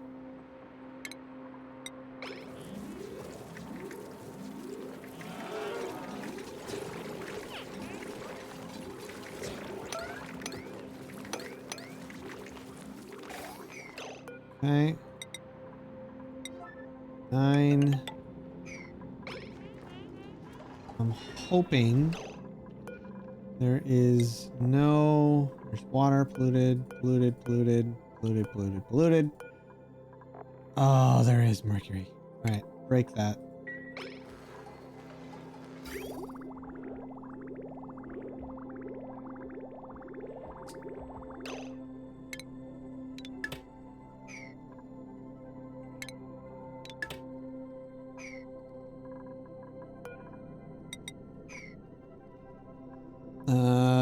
Okay. 9. I'm hoping There is no... There's water, polluted, polluted, polluted, polluted, polluted, polluted. Oh, there is mercury. All right, break that.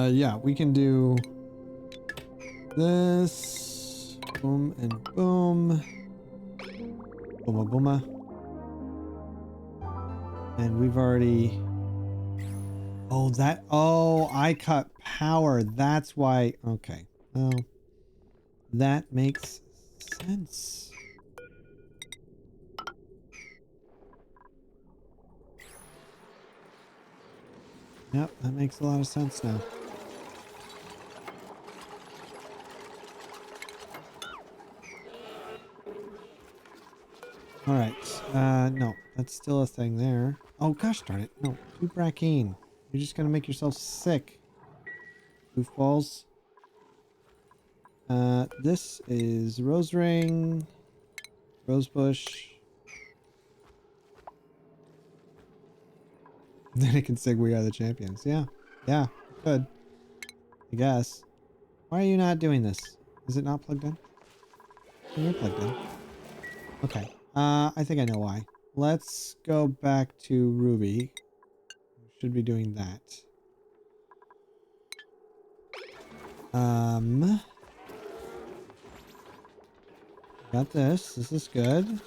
Yeah, we can do this. Boom and boom. Booma booma. And we've already... Oh, that... Oh, I cut power. That's why... Okay. Well, that makes sense. Yep, that makes a lot of sense now. All right. No, that's still a thing there. Oh, gosh darn it. No, too brackine. You're just going to make yourself sick. Goofballs. This is rose ring, rose bush. Then it can sing "We Are the Champions." Yeah, yeah, good. I guess. Why are you not doing this? Is it not plugged in? Oh, you're plugged in. Okay. I think I know why. Let's go back to Ruby. Should be doing that. Got this. This is good.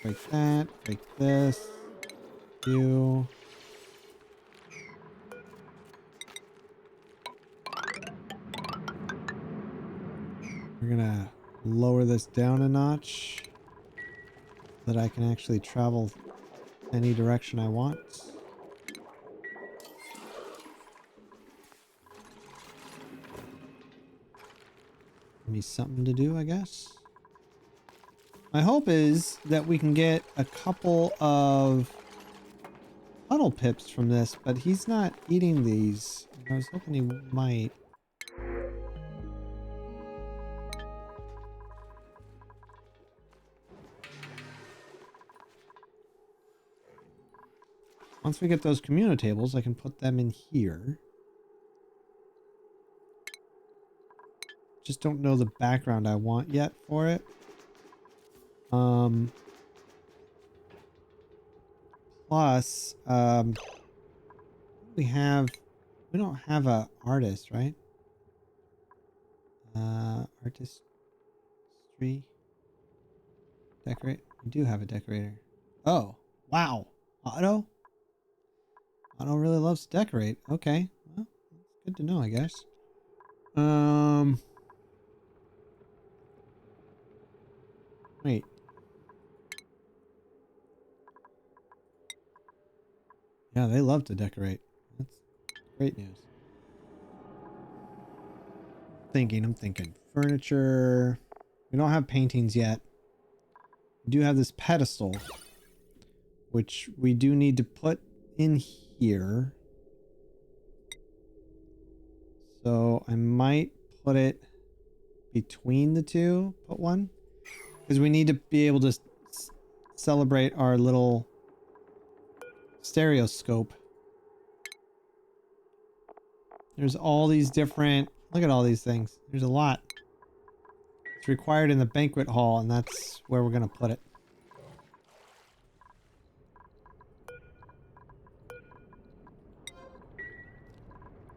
Break that. Break this. You. We're gonna lower this down a notch so that I can actually travel any direction I want. Give me something to do, I guess. My hope is that we can get a couple of puddle pips from this, but he's not eating these. I was hoping he might. Once we get those communitables, I can put them in here. Just don't know the background I want yet for it. Plus, we don't have a artist, right? Artistry. Decorate. We do have a decorator. Oh, wow. Otto really loves to decorate. Okay. Well, that's good to know, I guess. Wait. Yeah, they love to decorate. That's great news. I'm thinking. Furniture. We don't have paintings yet. We do have this pedestal, which we do need to put in here. So I might put it between the two. Put one. Because we need to be able to celebrate our little stereoscope. There's all these different... Look at all these things. There's a lot. It's required in the banquet hall, and that's where we're going to put it.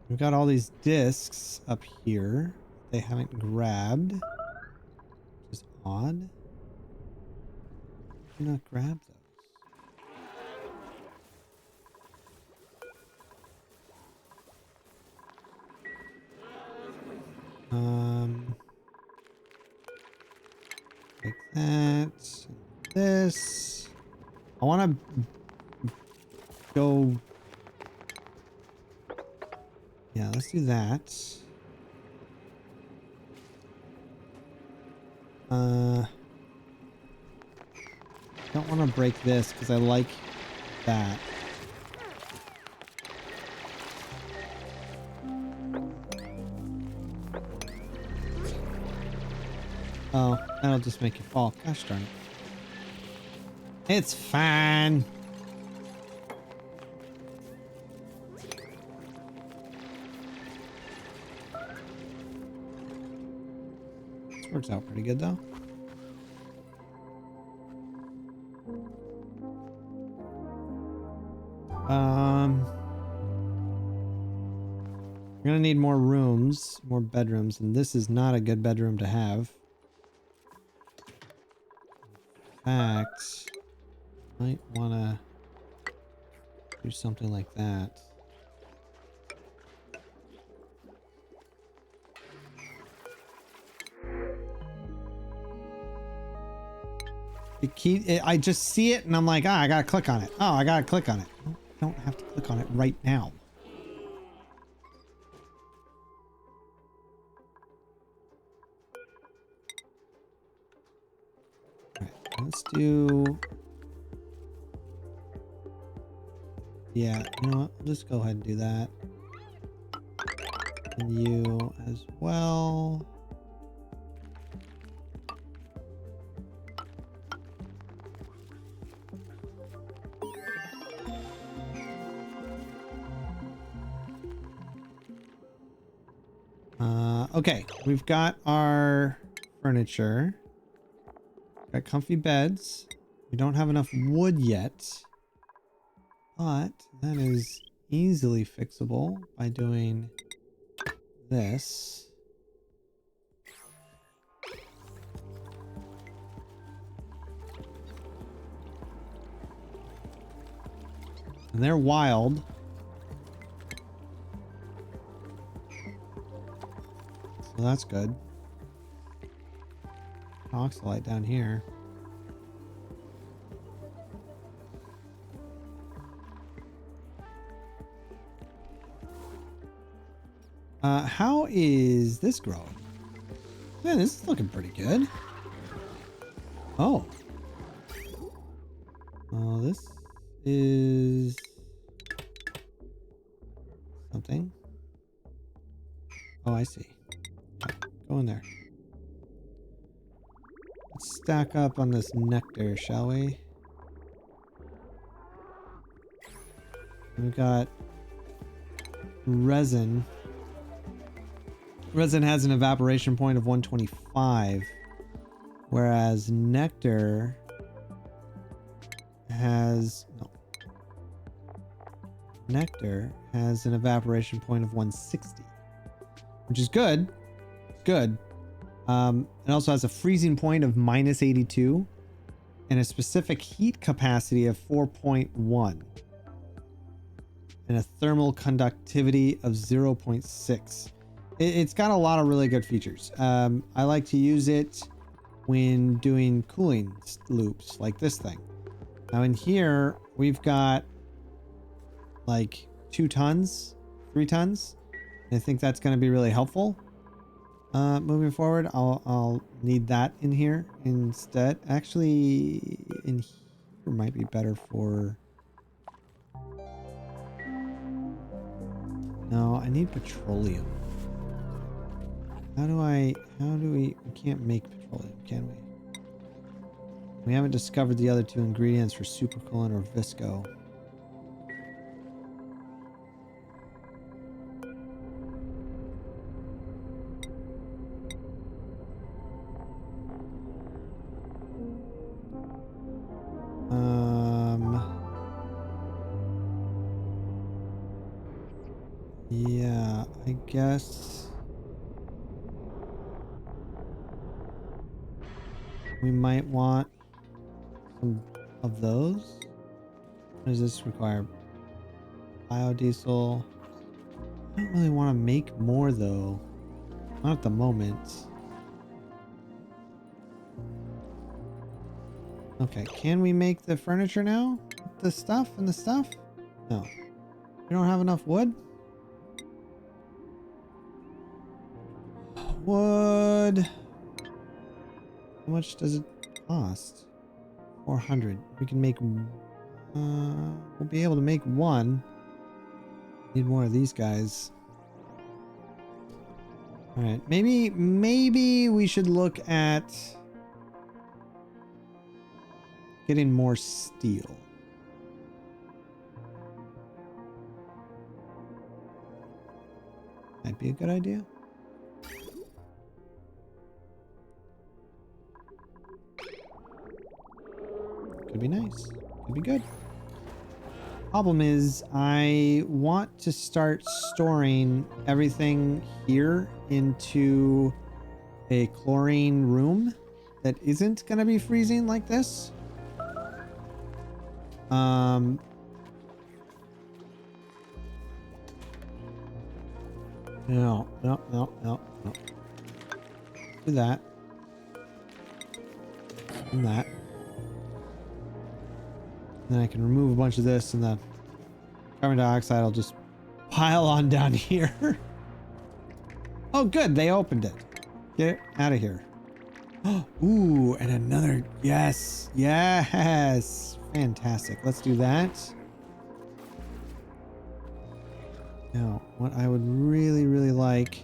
We've got all these discs up here. They haven't grabbed. Which is odd. Do not grab those. Like that. This. I want to go... Yeah, let's do that. Don't want to break this because I like that. Oh, that'll just make you fall. Gosh darn it. It's fine. This works out pretty good though. We're gonna need more rooms, more bedrooms, and this is not a good bedroom to have. In fact, might wanna do something like that. The key, I just see it and I'm like, I gotta click on it. Oh, I gotta click on it. I don't have to click on it right now. Alright, let's do... Yeah, you know what? I'll just go ahead and do that. And you as well. Okay, we've got our furniture. Got comfy beds. We don't have enough wood yet, but that is easily fixable by doing this. And they're wild. So that's good. Oxalite down here. How is this growing? Man, this is looking pretty good. Oh. Oh, this is something. Oh, I see. Okay, go in there. Let's stack up on this nectar, shall we? We've got resin. Resin has an evaporation point of 125, whereas nectar has nectar has an evaporation point of 160, which is good. Good. It also has a freezing point of -82 and a specific heat capacity of 4.1 and a thermal conductivity of 0.6. It's got a lot of really good features. I like to use it when doing cooling loops like this thing. Now in here, we've got like 2 tons, 3 tons. And I think that's going to be really helpful. Moving forward, I'll need that in here instead. Actually, in here might be better for... No, I need petroleum. How do we can't make petroleum, can we? We haven't discovered the other 2 ingredients for supercoolant or visco. Yeah, I guess we might want some of those. What does this require? Biodiesel. I don't really want to make more though. Not at the moment. Okay, can we make the furniture now? The stuff and the stuff? No. We don't have enough wood? Wood. How much does it cost? 400. We can make... we'll be able to make 1. Need more of these guys. All right, maybe we should look at getting more steel. Might be a good idea. Could be nice. Could be good. Problem is, I want to start storing everything here into a chlorine room that isn't going to be freezing like this. No. Do that. And that. Then I can remove a bunch of this and the carbon dioxide will just pile on down here. Oh, good. They opened it. Get it out of here. Ooh, and another. Yes. Yes. Fantastic. Let's do that. Now, what I would really, really like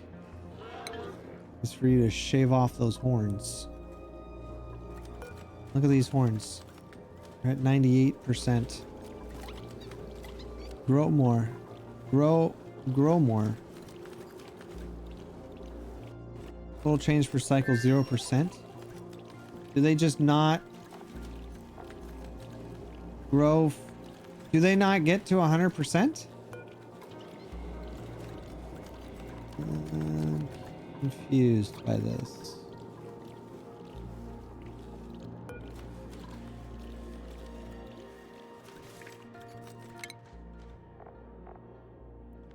is for you to shave off those horns. Look at these horns. They're at 98%. Grow more. Grow more. Total change per cycle 0%. Do they just not grow? Do they not get to 100%? I'm confused by this.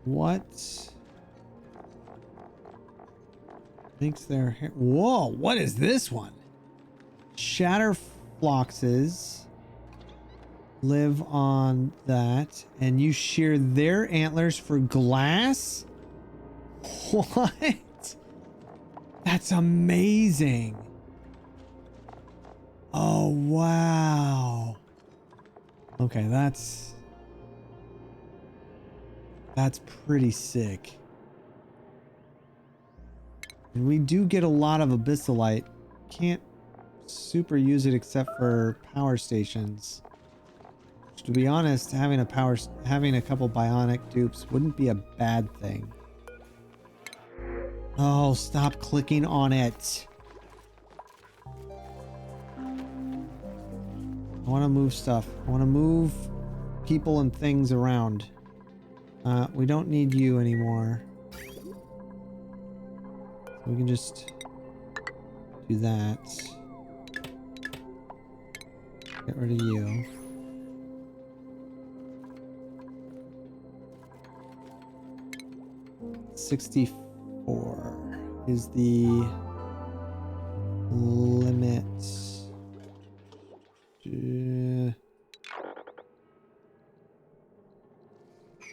What makes their hair? Whoa, what is this one? Shatterfloxes live on that, and you shear their antlers for glass? What? That's amazing. Oh, wow. Okay, that's pretty sick. And we do get a lot of abyssalite. Can't super use it except for power stations. Which, to be honest, having a couple bionic dupes wouldn't be a bad thing. Oh, stop clicking on it. I want to move stuff. I want to move people and things around. We don't need you anymore. So we can just do that. Get rid of you. $64 is the limit.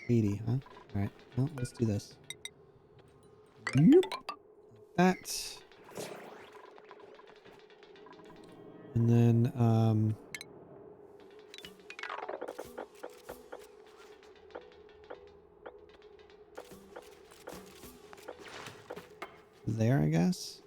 80, huh? Alright, well, let's do this. Yep. That. And then, there, I guess.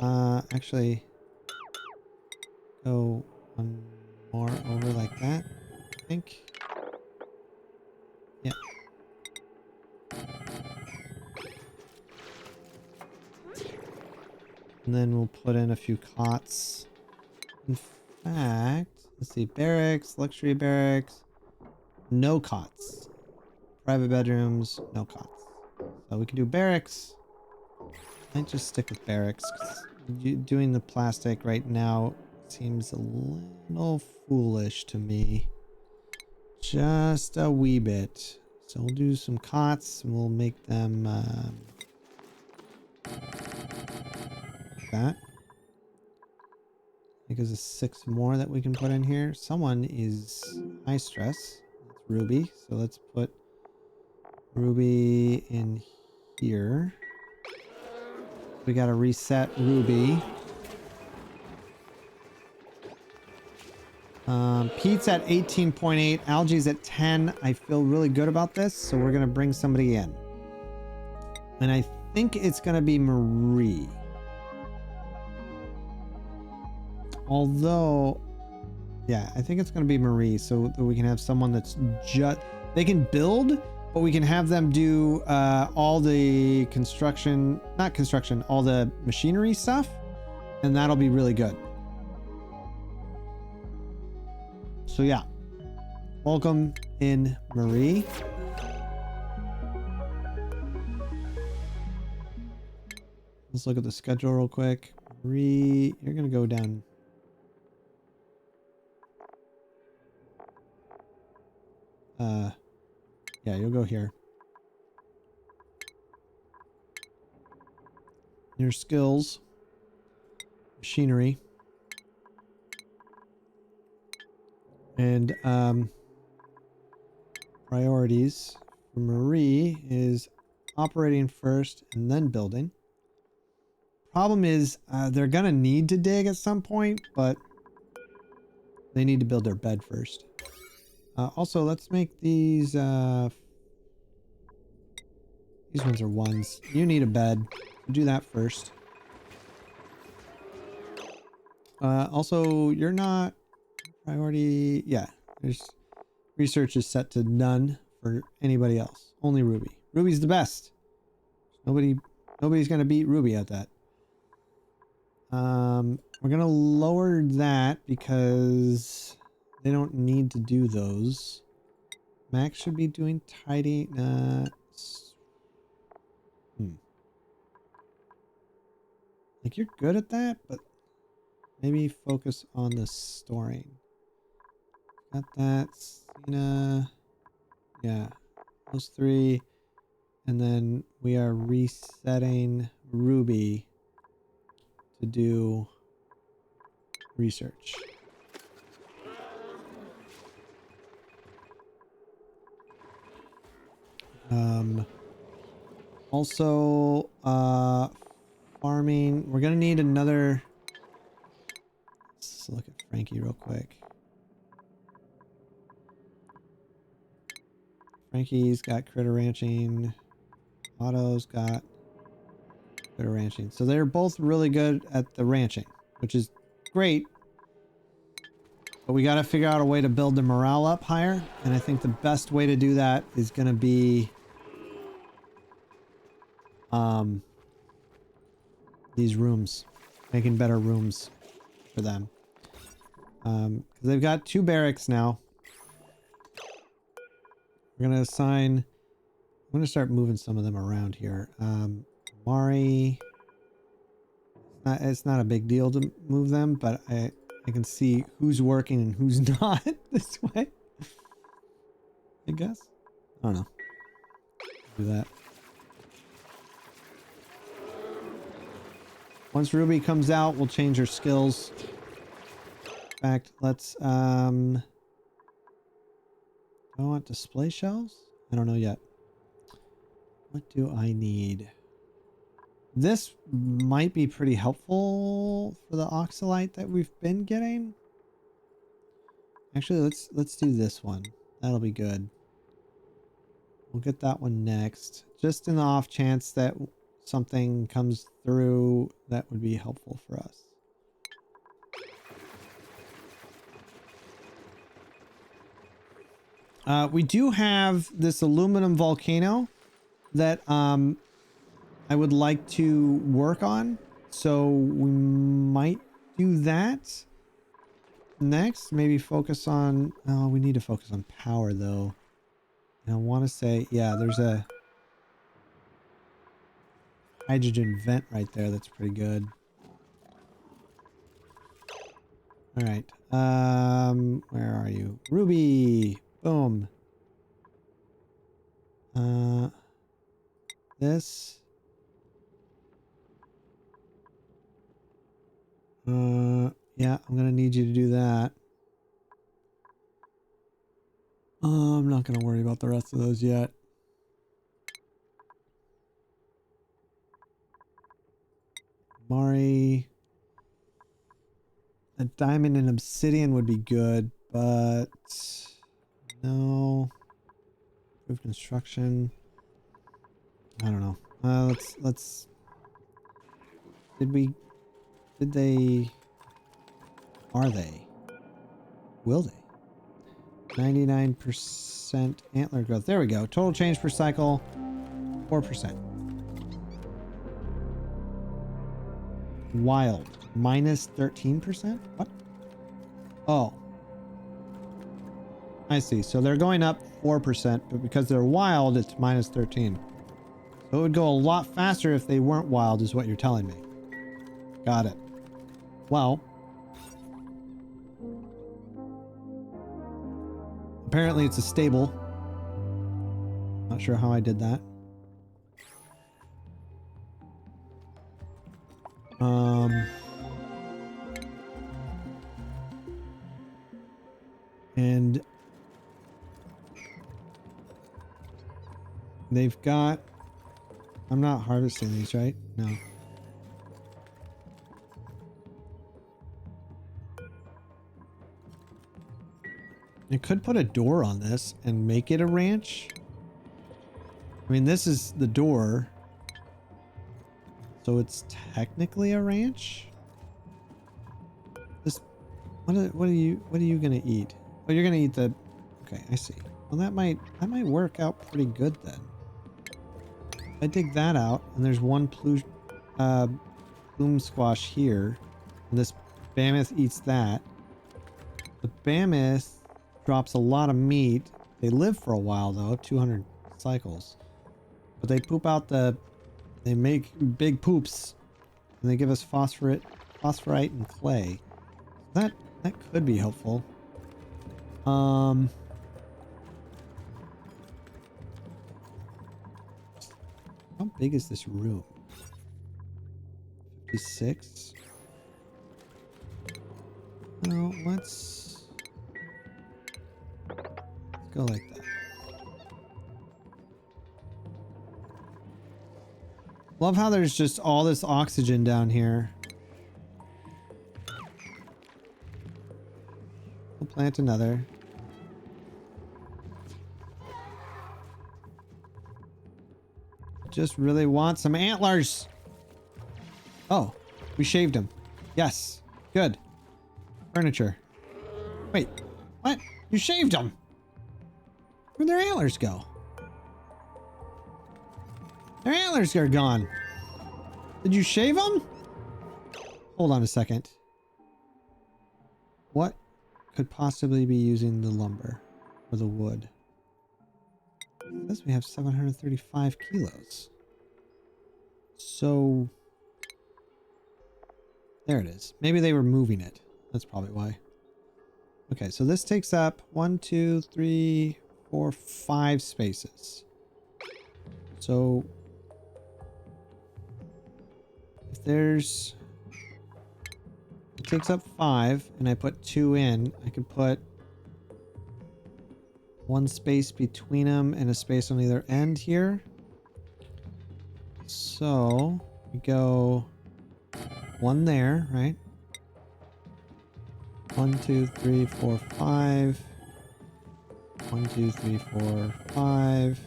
Oh, actually, go one more over like that, I think. Yeah. And then we'll put in a few cots. In fact, let's see, barracks, luxury barracks, no cots. Private bedrooms, no cots. So we can do barracks. I might just stick with barracks, 'cause doing the plastic right now seems a little foolish to me. Just a wee bit. So we'll do some cots and we'll make them that. I think there's 6 more that we can put in here. Someone is high stress. That's Ruby. So let's put Ruby in here. We gotta reset Ruby. Pete's at 18.8. Algae's at 10. I feel really good about this, so we're going to bring somebody in. And I think it's going to be Marie. Although, yeah, I think it's going to be Marie, so that we can have someone that's just... They can build, but we can have them do all the construction... Not construction, all the machinery stuff. And that'll be really good. So yeah. Welcome in, Marie. Let's look at the schedule real quick. Marie, you're going to go down... yeah, you'll go here. Your skills, machinery, and priorities for Marie is operating first and then building. Problem is, they're gonna need to dig at some point, but they need to build their bed first. Also, let's make these ones are ones. You need a bed. Do that first. Also, you're not priority. Yeah, there's research is set to none for anybody else. Only Ruby. Ruby's the best. Nobody's gonna beat Ruby at that. We're gonna lower that because they don't need to do those. Max should be doing tidy. Like, you're good at that, but maybe focus on the storing. Got that. Cena. Yeah. Those three. And then we are resetting Ruby to do research. Also, farming. We're gonna need another. Let's look at Frankie real quick. Frankie's got critter ranching. Otto's got critter ranching. So they're both really good at the ranching, which is great. But we got to figure out a way to build the morale up higher. And I think the best way to do that is going to be these rooms, making better rooms for them. Because they've got 2 barracks now. We're going to assign... I'm going to start moving some of them around here. Mari... It's not a big deal to move them, but I can see who's working and who's not this way. I guess. I don't know. Do that. Once Ruby comes out, we'll change her skills. In fact, let's do I want display shelves? I don't know yet. What do I need? This might be pretty helpful for the oxalite that we've been getting. Actually, let's do this one. That'll be good. We'll get that one next. Just in the off chance that something comes through that would be helpful for us. We do have this aluminum volcano that I would like to work on. So we might do that next. Maybe focus on... Oh, we need to focus on power though. And I want to say, yeah, there's a hydrogen vent right there. That's pretty good. All right. Where are you? Ruby. Boom. This. Yeah, I'm gonna need you to do that. I'm not gonna worry about the rest of those yet. Mari. A diamond and obsidian would be good. but no. Improve construction. I don't know. Let's. Did they? Are they? Will they? 99% antler growth. There we go. Total change per cycle, 4%. Wild, minus 13%? What? Oh. I see. So they're going up 4%, but because they're wild, it's minus 13. So it would go a lot faster if they weren't wild, is what you're telling me. Got it. Well, apparently it's a stable. Not sure how I did that. And they've got... I'm not harvesting these, right? No. I could put a door on this and make it a ranch. I mean, this is the door. So it's technically a ranch. This, what are you gonna eat? Oh, you're gonna eat the... Okay, I see. Well, that might work out pretty good then. I dig that out, and there's one plume squash here, and this mammoth eats that. The mammoth drops a lot of meat. They live for a while though, 200 cycles, but they poop out they make big poops, and they give us phosphorite and clay. That could be helpful. How big is this room? 56? Well, let's go like that. Love how there's just all this oxygen down here. We'll plant another. Just really want some antlers. Oh, we shaved them. Yes, good. Furniture. Wait, what? You shaved them? Where'd their antlers go? Their antlers are gone. Did you shave them? Hold on a second. What could possibly be using the lumber or the wood? It says we have 735 kilos. So there it is. Maybe they were moving it. That's probably why. Okay, so this takes up 1, 2, 3, 4, 5 spaces. So if there's... It takes up 5, and I put 2 in. I could put 1 space between them and a space on either end here. So we go 1 there, right? 1, 2, 3, 4, 5. 1, 2, 3, 4, 5.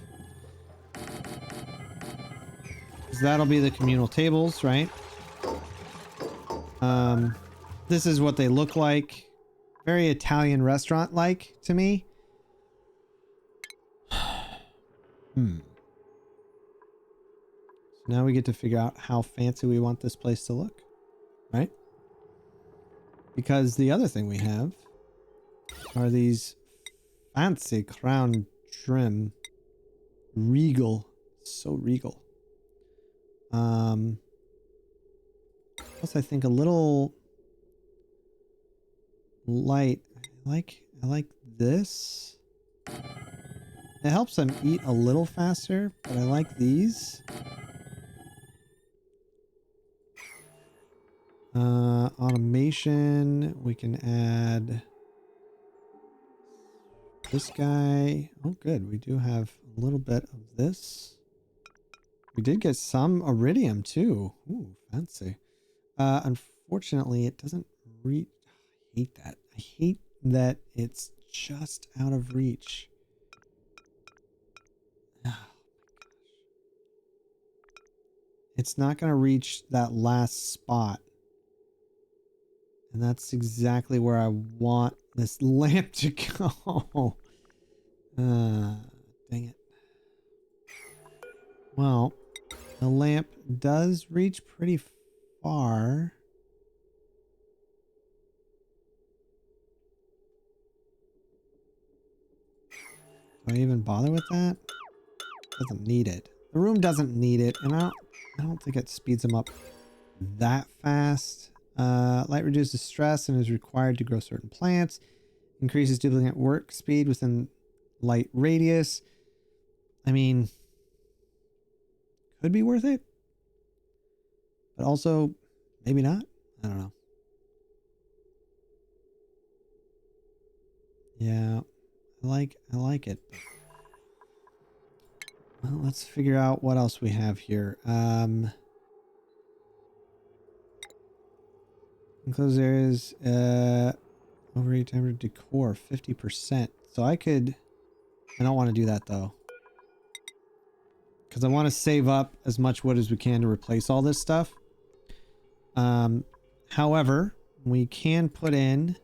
So that'll be the communal tables, right? This is what they look like. Very Italian restaurant-like to me. So now we get to figure out how fancy we want this place to look, right? Because the other thing we have are these fancy crown trim. Regal. So regal. Plus I think a little light. I like this. It helps them eat a little faster, but I like these. Automation. We can add this guy. Oh, good. We do have a little bit of this. We did get some iridium too. Ooh, fancy. Unfortunately, it doesn't I hate that. I hate that it's just out of reach. It's not going to reach that last spot. And that's exactly where I want this lamp to go. Dang it. Well, the lamp does reach pretty far. Do I even bother with that? Doesn't need it. The room doesn't need it, and I don't think it speeds them up that fast. Light reduces stress and is required to grow certain plants. Increases duplicate work speed within light radius. I mean, could be worth it, but also maybe not. I don't know. Yeah, I like it. Well, let's figure out what else we have here. Enclosed areas, overheat temperature decor 50%. So I don't want to do that though, because I want to save up as much wood as we can to replace all this stuff. However, we can put in,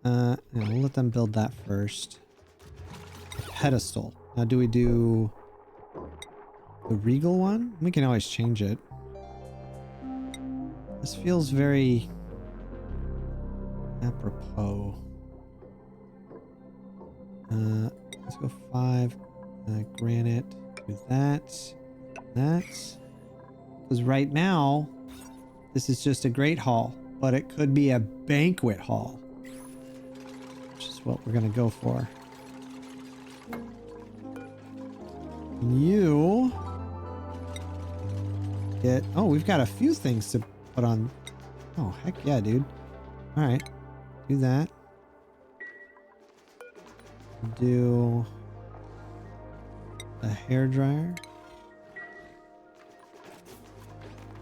we'll let them build that first. A pedestal. Now, do we do the regal one? We can always change it. This feels very apropos. Let's go 5. Granite. Do that. Because right now, this is just a great hall, but it could be a banquet hall, which is what we're going to go for. You get... Oh, we've got a few things to put on. Oh, heck yeah, dude. All right. Do that. Do a hair dryer.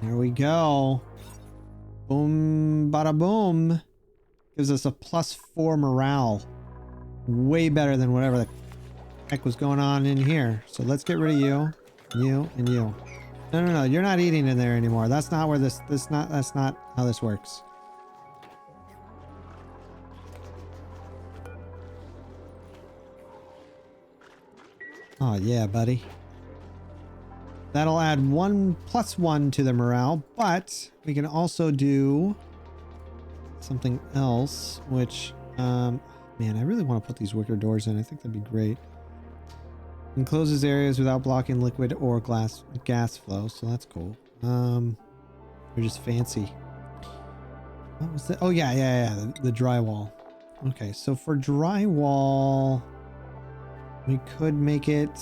There we go. Boom, bada boom. Gives us a +4 morale. Way better than whatever the heck was going on in here. So let's get rid of you, and you. No. You're not eating in there anymore. That's not where that's not how this works. Oh yeah, buddy. That'll add +1 to the morale, but we can also do something else, which, man, I really want to put these wicker doors in. I think that'd be great. Encloses areas without blocking liquid or gas flow, so that's cool. They're just fancy. What was that? Oh yeah, the drywall. Okay, so for drywall, we could make it...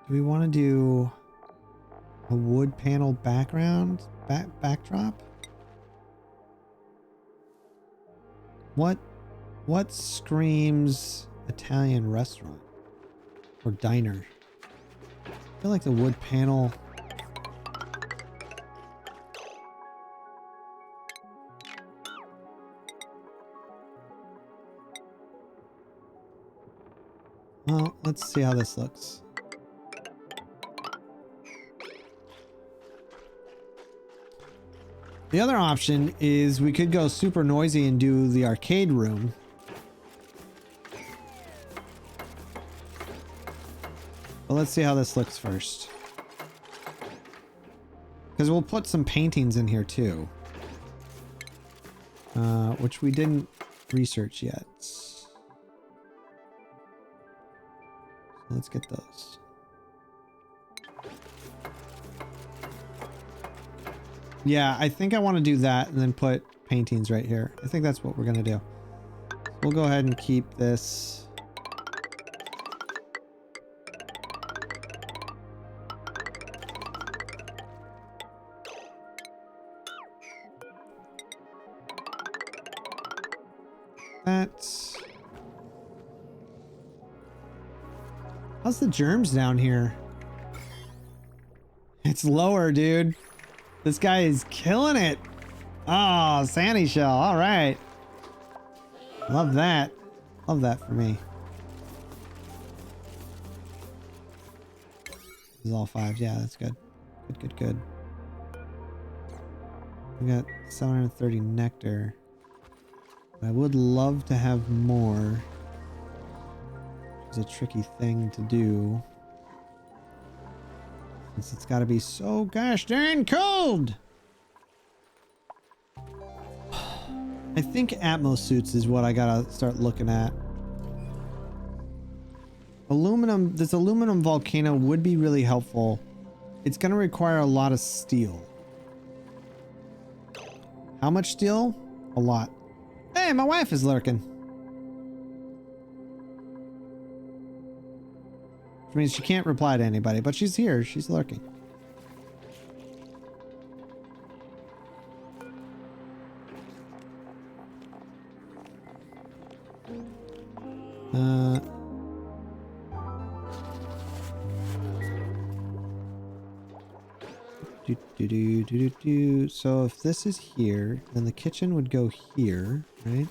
Do we want to do a wood panel background? Backdrop? What screams Italian restaurant? Or diner? I feel like the wood panel... Well, let's see how this looks. The other option is we could go super noisy and do the arcade room. But let's see how this looks first. Because we'll put some paintings in here too. Which we didn't research yet. So let's get those. Yeah, I think I want to do that and then put paintings right here. I think that's what we're going to do. We'll go ahead and keep this. That's... How's the germs down here? It's lower, dude. This guy is killing it. Oh, sandy shell. All right. Love that. Love that for me. This is all 5s. Yeah, that's good. Good. We got 730 nectar. I would love to have more. It's a tricky thing to do. Since it's got to be so gosh darn cold. I think Atmos suits is what I gotta start looking at. Aluminum, this aluminum volcano would be really helpful. It's gonna require a lot of steel. How much steel? A lot. Hey, my wife is lurking. Which means she can't reply to anybody, but she's here. She's lurking. So if this is here, then the kitchen would go here, right?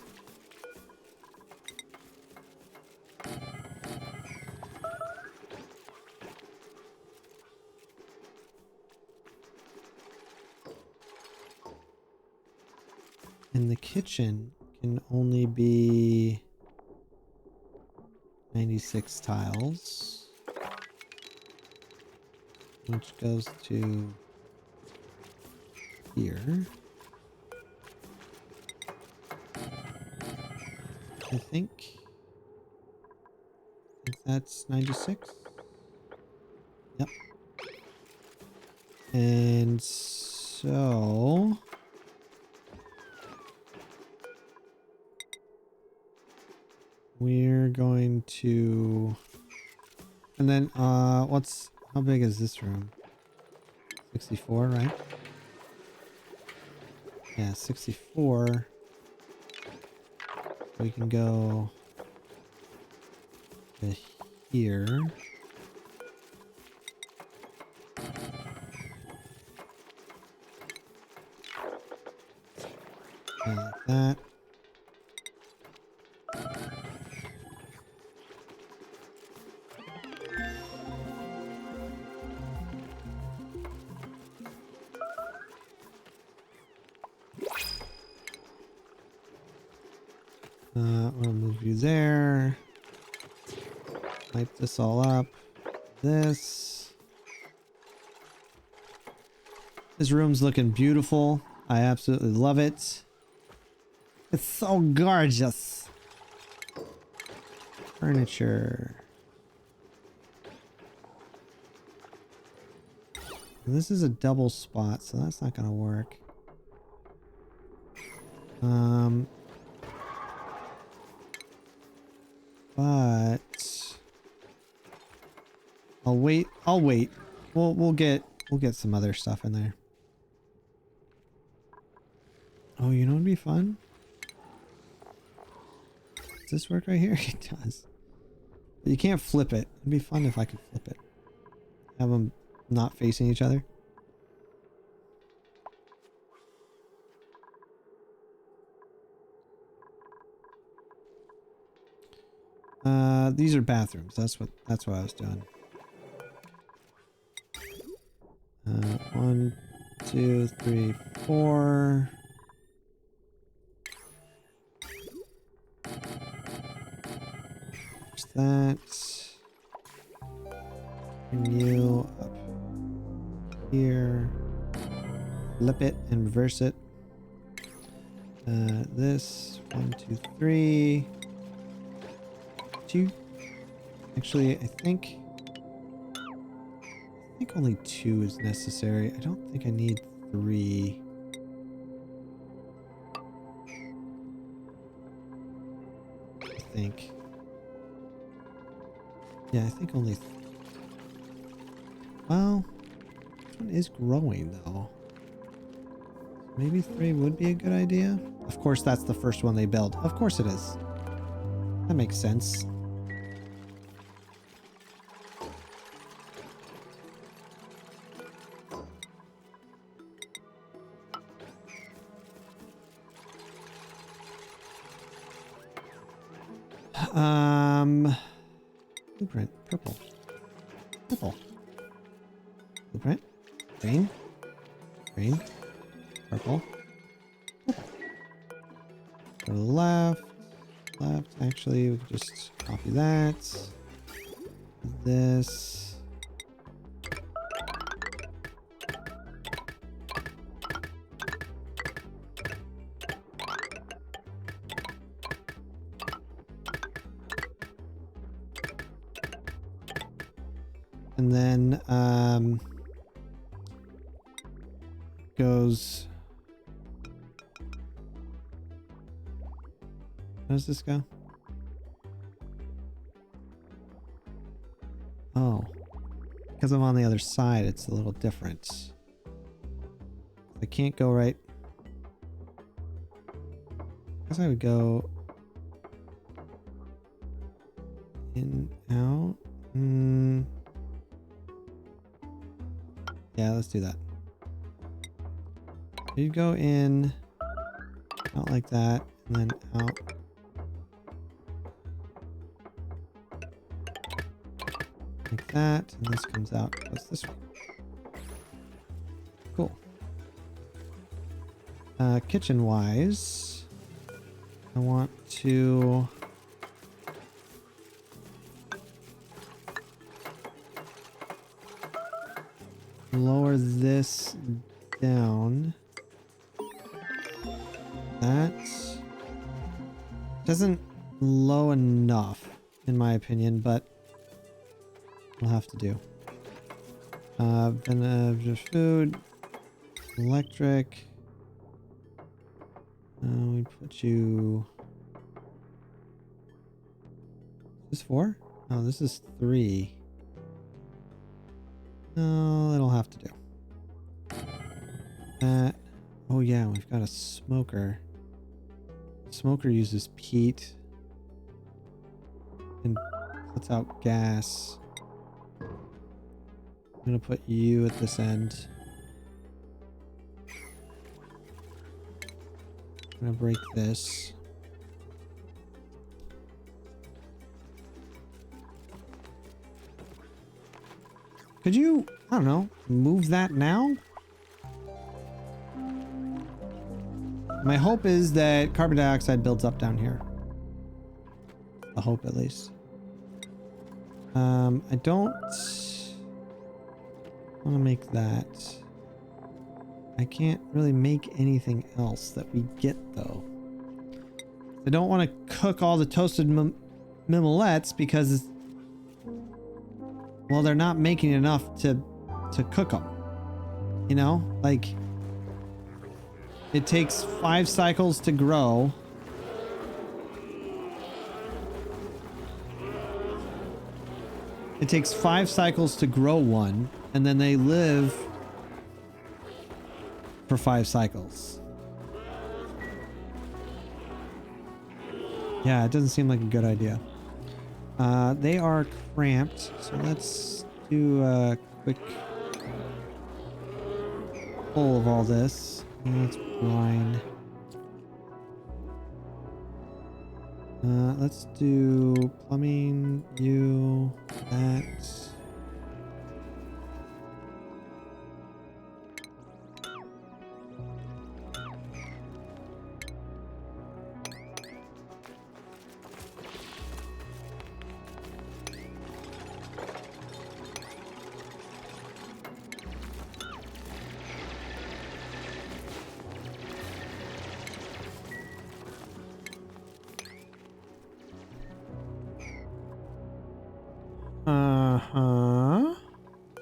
And the kitchen can only be 96 tiles, which goes to here. I think that's 96. Yep. And so we're going to, and then how big is this room? 64, right? Yeah, 64. We can go to here. Like that. We'll move you there. Light this all up. This room's looking beautiful. I absolutely love it. It's so gorgeous. Furniture. And this is a double spot, so that's not gonna work. But I'll wait. We'll get some other stuff in there. Oh, you know what'd be fun? Does this work right here? It does. But you can't flip it. It'd be fun if I could flip it. Have them not facing each other. These are bathrooms. That's what I was doing. 1, 2, 3, 4. There's that. Bring you up here. Flip it and reverse it. This 1, 2, 3. 2. Actually, I think only 2 is necessary. I don't think I need 3. I think. Yeah, I think only. Well, this one is growing though. Maybe 3 would be a good idea. Of course, that's the first one they build. Of course it is. That makes sense. Blueprint. Purple. Purple. Blueprint. Green. Green. Purple. Purple. Go to the left. Left. Actually, we can just copy that. This. And then goes. How does this go? Oh, because I'm on the other side, it's a little different. I can't go right. I guess I would go in, out. Yeah, let's do that. You go in, out like that, and then out. Like that, and this comes out, goes this way. Cool. Kitchen wise, I want to lower this down. That doesn't low enough, in my opinion, but we'll have to do. Then just food, electric. We put you. Is this 4? No, this is 3. No, it'll have to do. Oh yeah, we've got a smoker. Smoker uses peat and puts out gas. I'm gonna put you at this end. I'm gonna break this. Could you, I don't know, move that now? My hope is that carbon dioxide builds up down here. The hope, at least. I don't want to make that. I can't really make anything else that we get, though. I don't want to cook all the toasted mimolets because, well, they're not making enough to cook them. You know, like it takes 5 cycles to grow. It takes 5 cycles to grow one, and then they live for 5 cycles. Yeah, it doesn't seem like a good idea. They are cramped, so let's do a quick pull of all this. Let's brine. Let's do plumbing, you, that.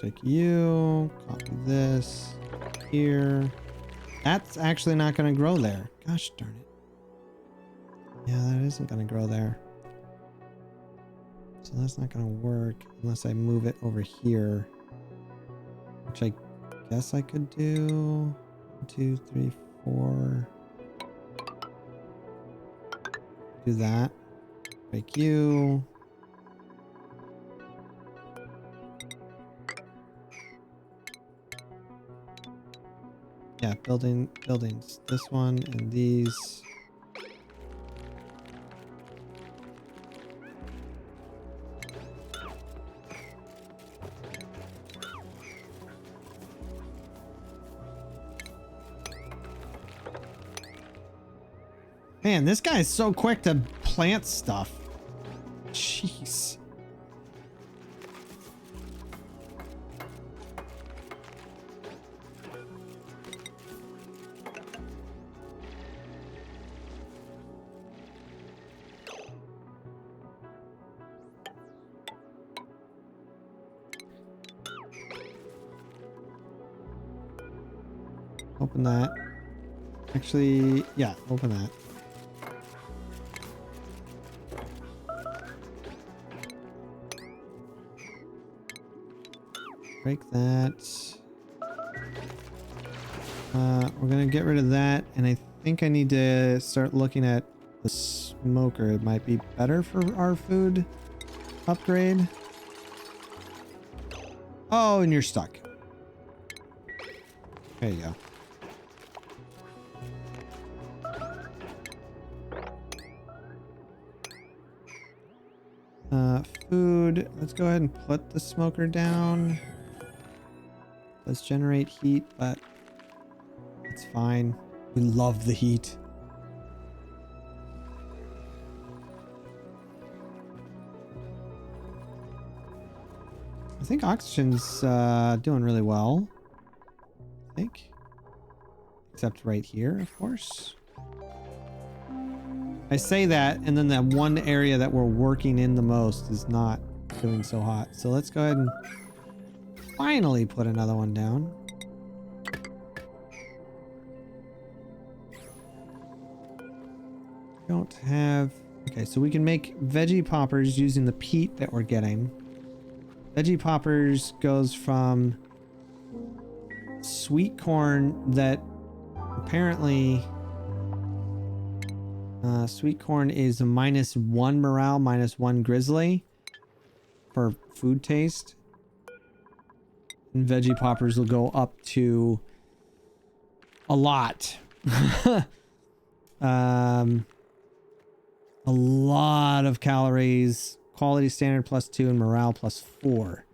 Take you, copy this here. That's actually not going to grow there. Gosh darn it. Yeah, that isn't going to grow there. So that's not going to work unless I move it over here. Which I guess I could do. 1, 2, 3, 4. Do that. Make you. Yeah, buildings. This one and these. Man, this guy is so quick to plant stuff. Jeez. Open that. Actually, yeah, open that. Break that. We're gonna get rid of that, and I think I need to start looking at the smoker. It might be better for our food upgrade. Oh, and you're stuck. There you go. Food. Let's go ahead and put the smoker down. Let's generate heat, but it's fine. We love the heat. I think oxygen's doing really well. I think. Except right here, of course. I say that, and then that one area that we're working in the most is not doing so hot. So let's go ahead and finally put another one down. Don't have... Okay, so we can make veggie poppers using the peat that we're getting. Veggie poppers goes from sweet corn that apparently... sweet corn is a -1 morale, -1 grizzly for food taste. And veggie poppers will go up to a lot. A lot of calories, quality standard +2 and morale +4.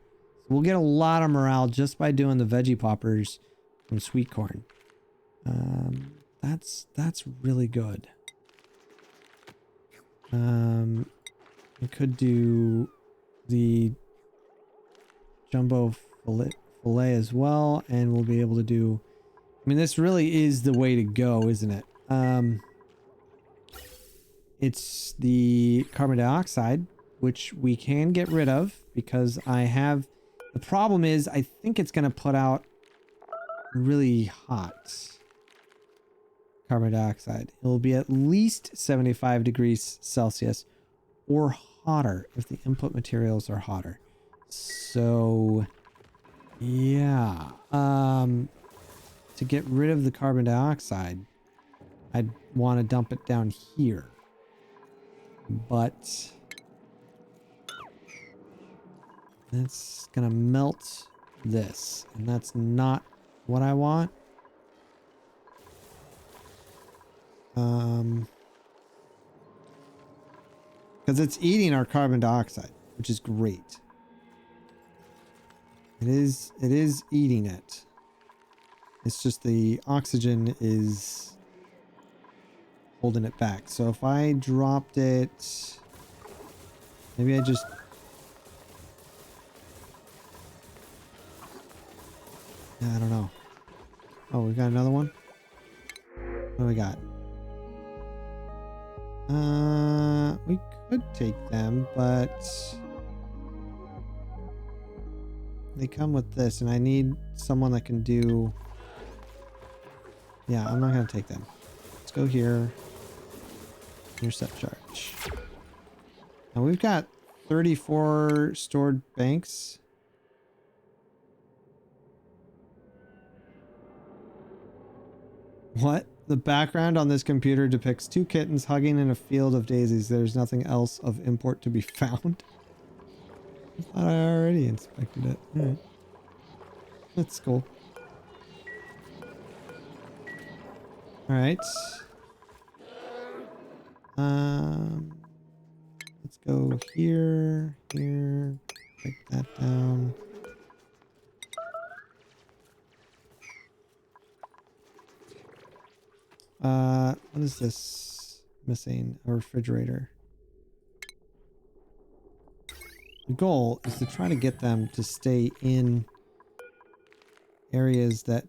So we'll get a lot of morale just by doing the veggie poppers from sweet corn. That's really good. We could do the jumbo fillet as well, and we'll be able to do... I mean, this really is the way to go, isn't it? It's the carbon dioxide, which we can get rid of because I have... The problem is, I think it's going to put out really hot carbon dioxide. It will be at least 75 degrees Celsius or hotter if the input materials are hotter. So, yeah. To get rid of the carbon dioxide, I'd want to dump it down here. But that's gonna melt this, and that's not what I want. Because it's eating our carbon dioxide, which is great. It is eating it. It's just the oxygen is holding it back. So if I dropped it, maybe I just... Yeah, I don't know. Oh, we got another one? What do we got? We could take them, but they come with this, and I need someone that can do... Yeah, I'm not gonna take them. Let's go here. Intercept charge. Now we've got 34 stored banks. What? The background on this computer depicts 2 kittens hugging in a field of daisies. There's nothing else of import to be found. I thought I already inspected it. Alright. That's cool. Alright. Let's go here, here, take that down. What is this? missing a refrigerator. The goal is to try to get them to stay in areas that,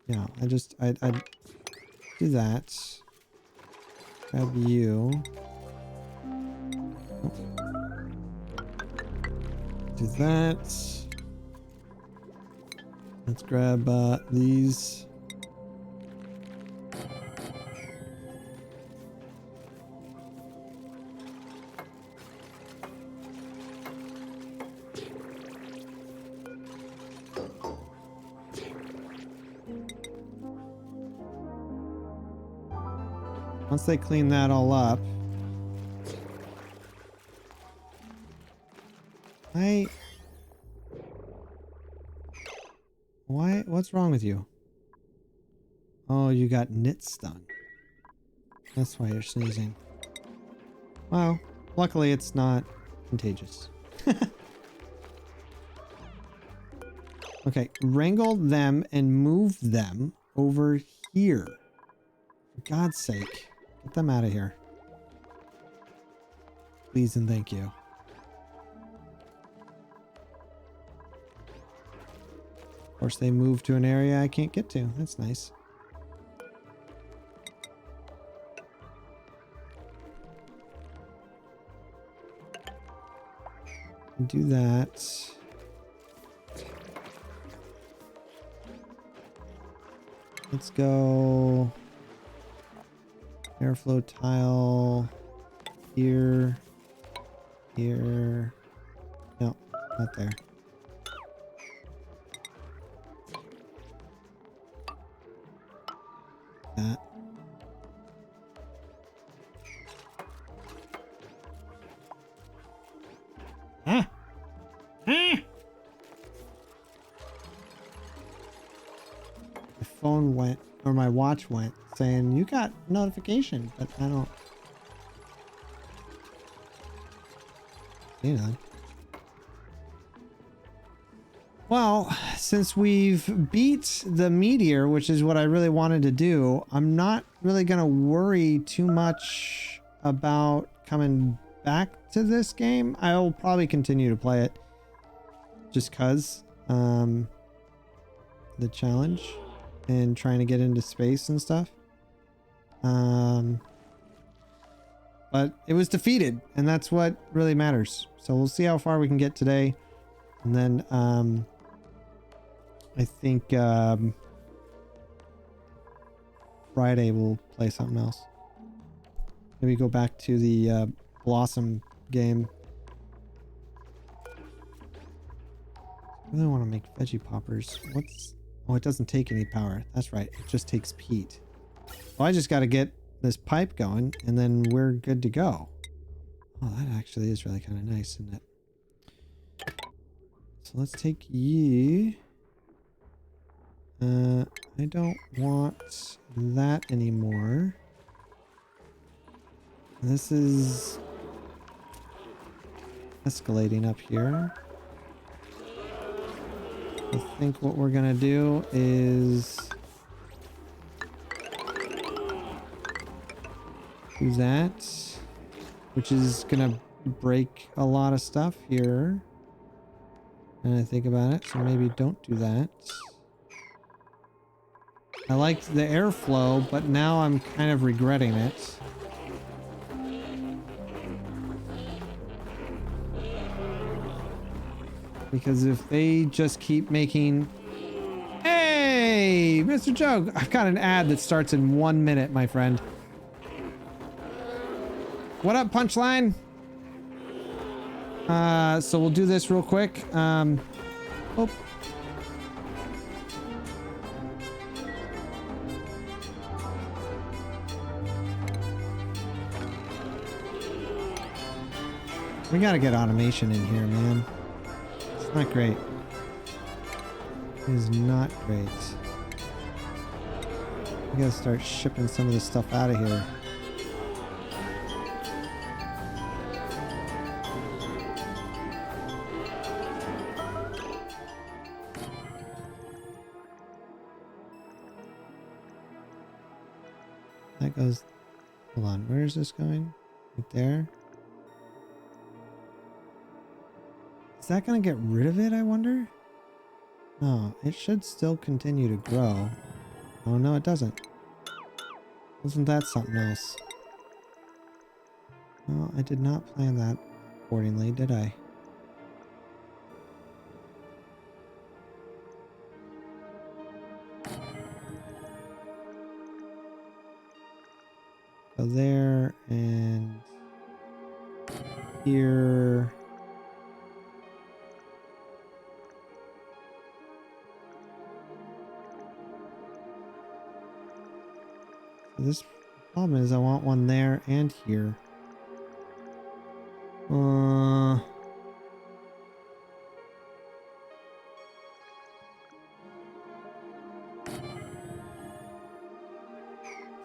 yeah, I'd do that. Grab you. Do that. Let's grab these. Once they clean that all up, why? What's wrong with you? Oh, you got knit stung. That's why you're sneezing. Well, luckily it's not contagious. Okay, wrangle them and move them over here. For God's sake, get them out of here. Please and thank you. Of course, they move to an area I can't get to. That's nice. Do that. Let's go airflow tile here, here. No, not there. That. Ah! Ah! My phone went, or my watch went, saying you got notification, but I don't. You know. Well, since we've beat the meteor, which is what I really wanted to do, I'm not really going to worry too much about coming back to this game. I will probably continue to play it just because the challenge and trying to get into space and stuff. But it was defeated, and that's what really matters. So we'll see how far we can get today. And then I think Friday we'll play something else. Maybe go back to the Blossom game. I really want to make veggie poppers. What's... Oh, it doesn't take any power. That's right. It just takes peat. Well, I just got to get this pipe going, and then we're good to go. Oh, that actually is really kind of nice, isn't it? So let's take you. I don't want that anymore. This is escalating up here. I think what we're gonna do is do that, which is gonna break a lot of stuff here. And I think about it, so maybe don't do that. I liked the airflow, but now I'm kind of regretting it. Because if they just keep making... Hey, Mr. Joe, I've got an ad that starts in 1 minute, my friend. What up, Punchline? So we'll do this real quick. Oh. We gotta get automation in here, man. It's not great. It is not great. We gotta start shipping some of this stuff out of here. That goes... Hold on, where is this going? Right there. Is that going to get rid of it, I wonder? No, it should still continue to grow. Oh, no, it doesn't. Wasn't that something else? Well, I did not plan that accordingly, did I? Go there and here. So this problem is I want one there and here.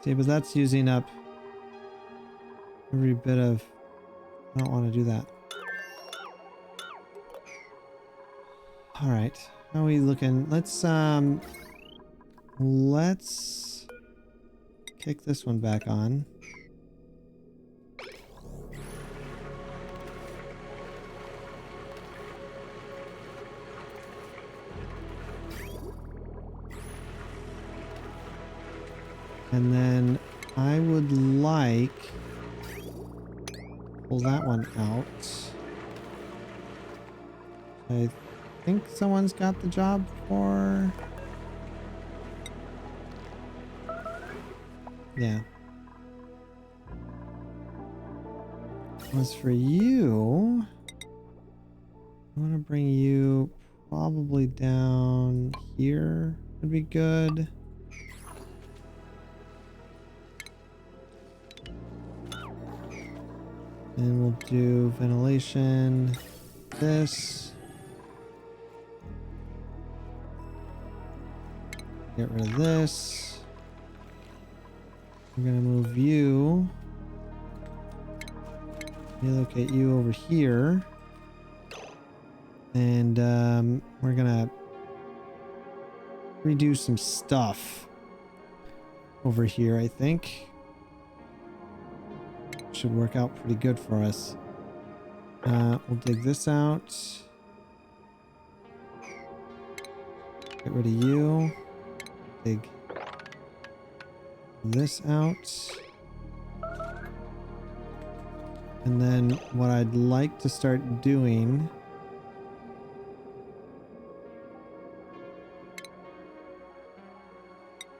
See, but that's using up every bit of... I don't want to do that. Alright. How are we looking? Let's kick this one back on. And then I would like... pull that one out. I think someone's got the job for... Yeah. As for you... I want to bring you probably down here would be good. And we'll do ventilation, this. Get rid of this. We're gonna move you. Relocate you over here. And we're gonna redo some stuff over here, I think. Should work out pretty good for us. We'll dig this out. Get rid of you. Dig this out. And then what I'd like to start doing...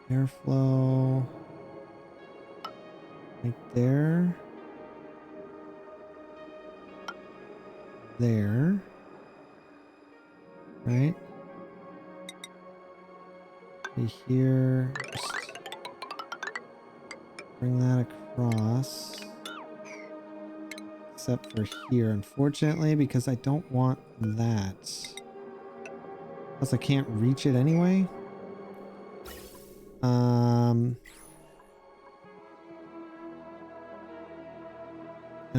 airflow... right there. There. Right? Be here. Just bring that across. Except for here, unfortunately, because I don't want that. Plus I can't reach it anyway. And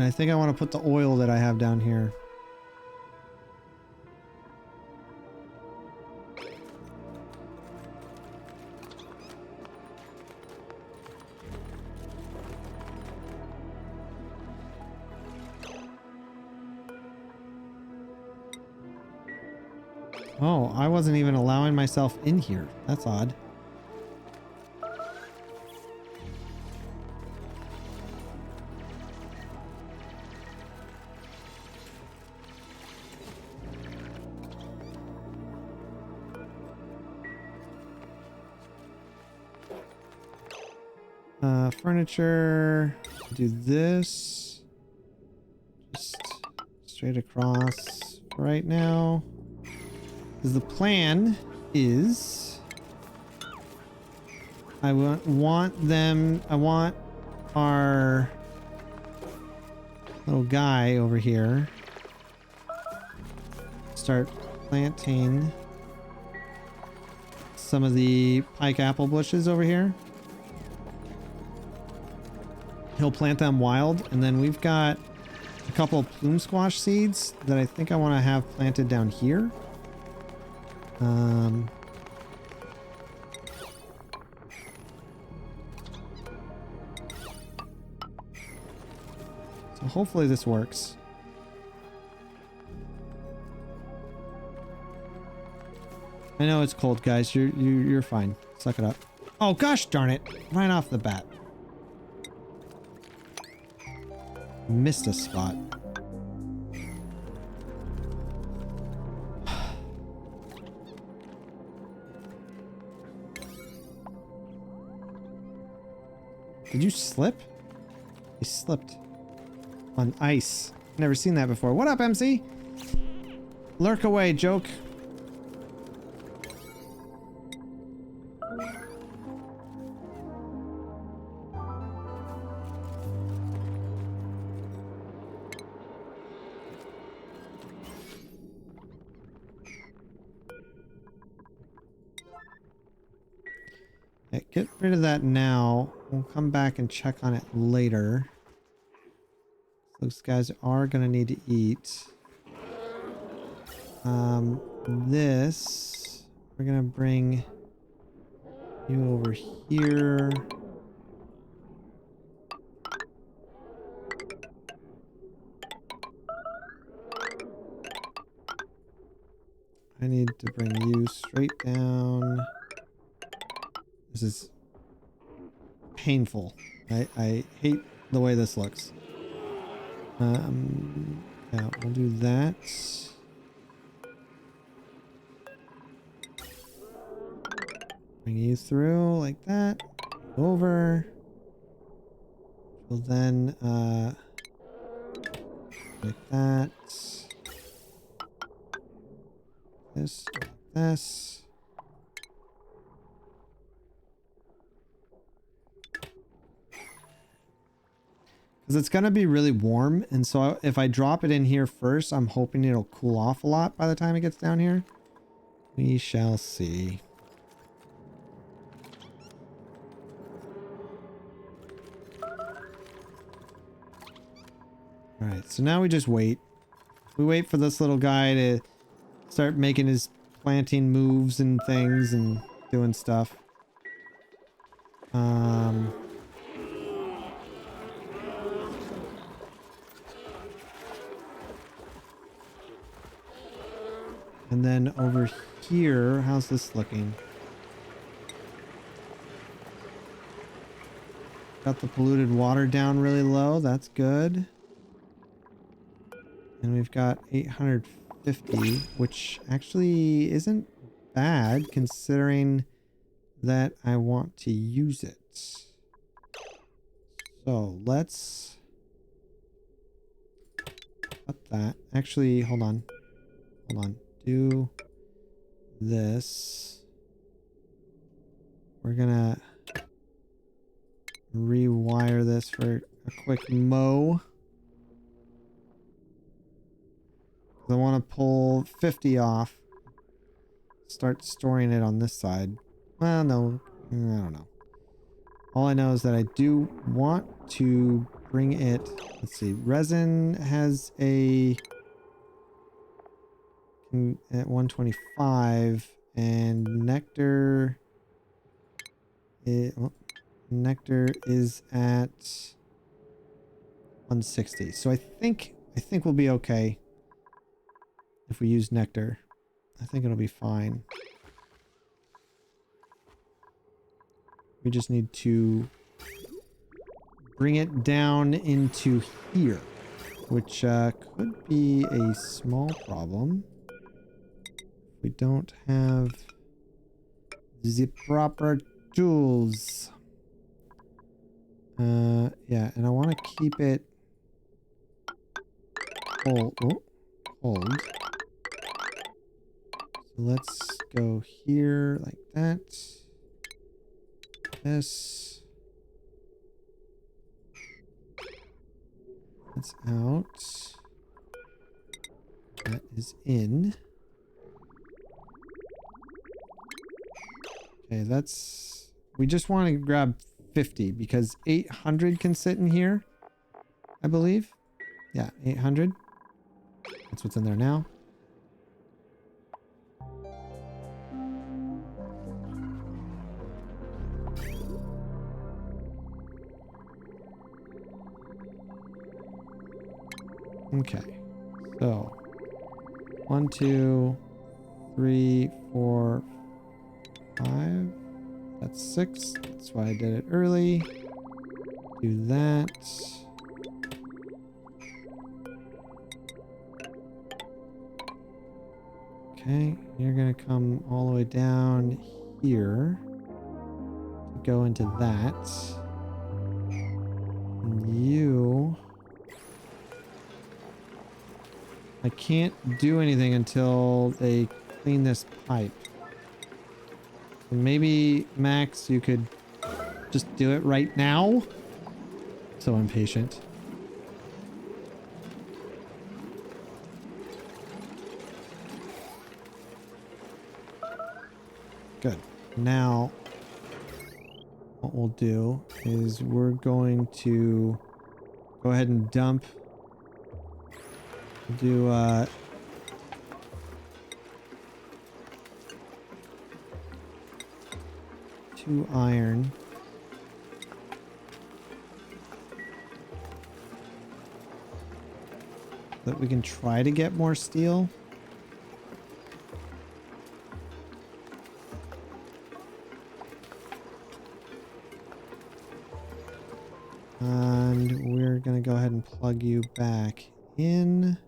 I think I want to put the oil that I have down here. Oh, I wasn't even allowing myself in here. That's odd. Furniture. Do this. Just straight across right now. Because the plan is... I want our little guy over here start planting some of the pike apple bushes over here. He'll plant them wild, and then we've got a couple of plume squash seeds that I think I want to have planted down here. hopefully this works. I know it's cold, guys. You're fine. Suck it up. Oh gosh darn it. Right off the bat. Missed a spot. Did you slip? You slipped on ice. Never seen that before. What up, MC? Lurk away, joke. Yeah, get rid of that now. We'll come back and check on it later. Those guys are gonna need to eat. This we're gonna bring you over here. I need to bring you straight down. This is painful. I hate the way this looks. Yeah, we'll do that. Bring you through like that. Over. We'll then, like that. This, like this. Because it's going to be really warm, and so if I drop it in here first, I'm hoping it'll cool off a lot by the time it gets down here. We shall see. Alright, so now we just wait. We wait for this little guy to start making his planting moves and things and doing stuff. And then over here, how's this looking? Got the polluted water down really low. That's good. And we've got 850, which actually isn't bad considering that I want to use it. So let's up that. Actually, hold on. Hold on. Do this. We're gonna rewire this for a quick mow. I want to pull 50 off. Start storing it on this side. Well, no, I don't know. All I know is that I do want to bring it. Let's see. Resin has a at 125, and nectar. Nectar is at 160. So I think we'll be okay if we use nectar. I think it'll be fine. We just need to bring it down into here, which could be a small problem. We don't have the proper tools. Yeah, and I want to keep it hold. Oh, hold. So let's go here like that. This. That's out. That is in. Okay, that's... We just want to grab 50 because 800 can sit in here, I believe. Yeah, 800. That's what's in there now. Okay. So 1, 2, 3, 4, 5. That's 6. That's why I did it early. Do that. Okay, you're gonna come all the way down here to go into that. And you... I can't do anything until they clean this pipe. So maybe, Max, you could just do it right now? So impatient. Good. Now, what we'll do is we're going to go ahead and dump. Do 2 iron. That we can try to get more steel. And we're gonna go ahead and plug you back in.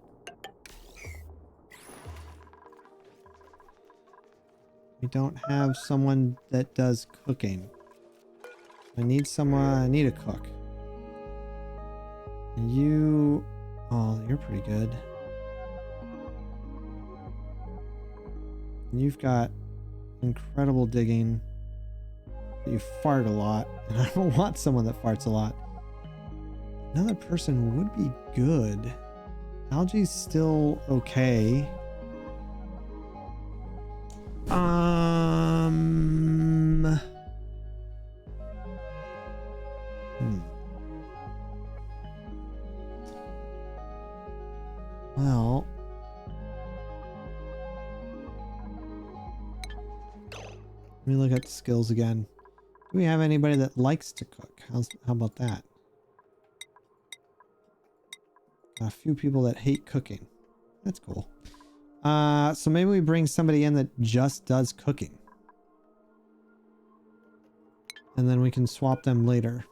We don't have someone that does cooking. I need someone, I need a cook. And you, oh, you're pretty good. And you've got incredible digging. You fart a lot, and I don't want someone that farts a lot. Another person would be good. Algae's still okay. Well, let me look at the skills again. Do we have anybody that likes to cook? How about that? A few people that hate cooking. That's cool. So maybe we bring somebody in that just does cooking. And then we can swap them later.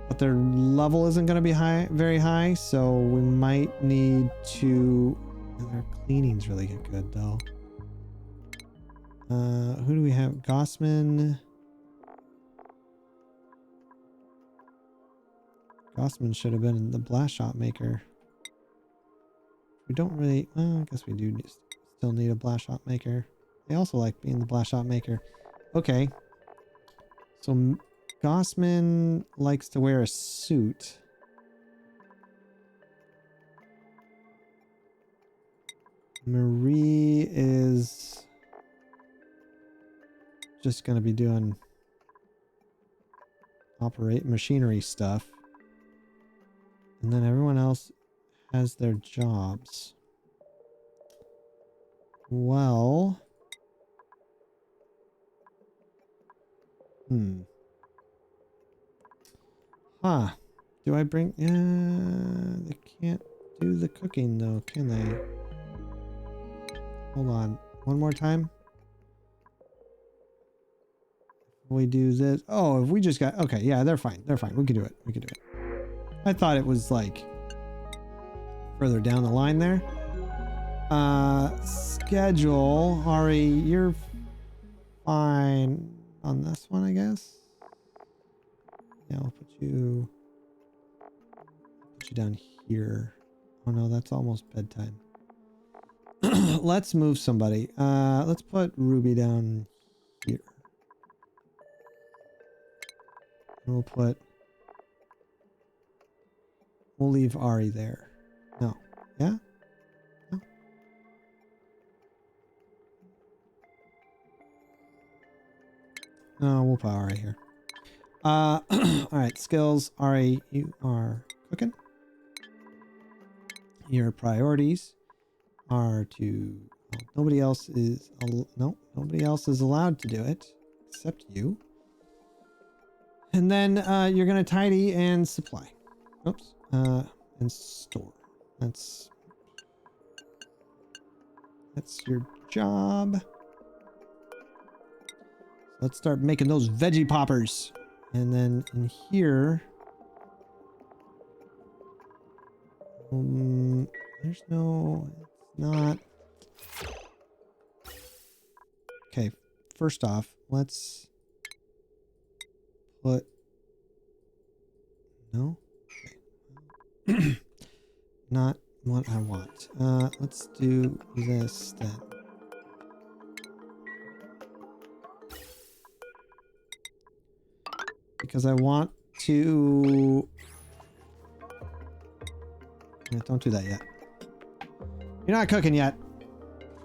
But their level isn't going to be very high, so we might need to... And their cleaning's really good, though. Who do we have? Gossman. Gossman should have been the blast shot maker. We don't really... Well, I guess we do still need a blast shot maker. They also like being the blast shot maker. Okay. So Gossman likes to wear a suit. Marie is just going to be doing machinery stuff. And then everyone else has their jobs. Well... Huh. Do I bring... they can't do the cooking though, can they? Hold on. One more time. We do this. Oh, if we just got... Okay, yeah, they're fine. They're fine. We can do it. We can do it. I thought it was like further down the line there. Schedule. Ari, you're fine on this one, I guess. Yeah, I'll put you down here. Oh no, that's almost bedtime. Let's move somebody. Let's put Ruby down here. And we'll leave Ari there. No. Yeah? No. No, we'll put Ari here. All right, skills. Ari, you are cooking. Your priorities are to... Well, nobody else is... No, nobody else is allowed to do it except you. And then you're going to tidy and supply. Oops. And store. That's your job. Let's start making those veggie poppers. And then in here, there's no, it's not. Okay, first off, let's put, no, okay. Not what I want. Let's do this then. Because I want to... Yeah, don't do that yet. You're not cooking yet.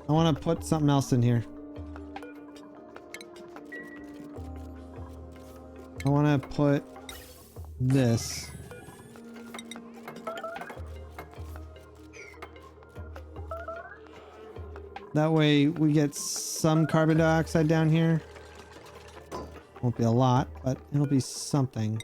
I want to put something else in here. I want to put this. That way we get some carbon dioxide down here. Won't be a lot, but it'll be something.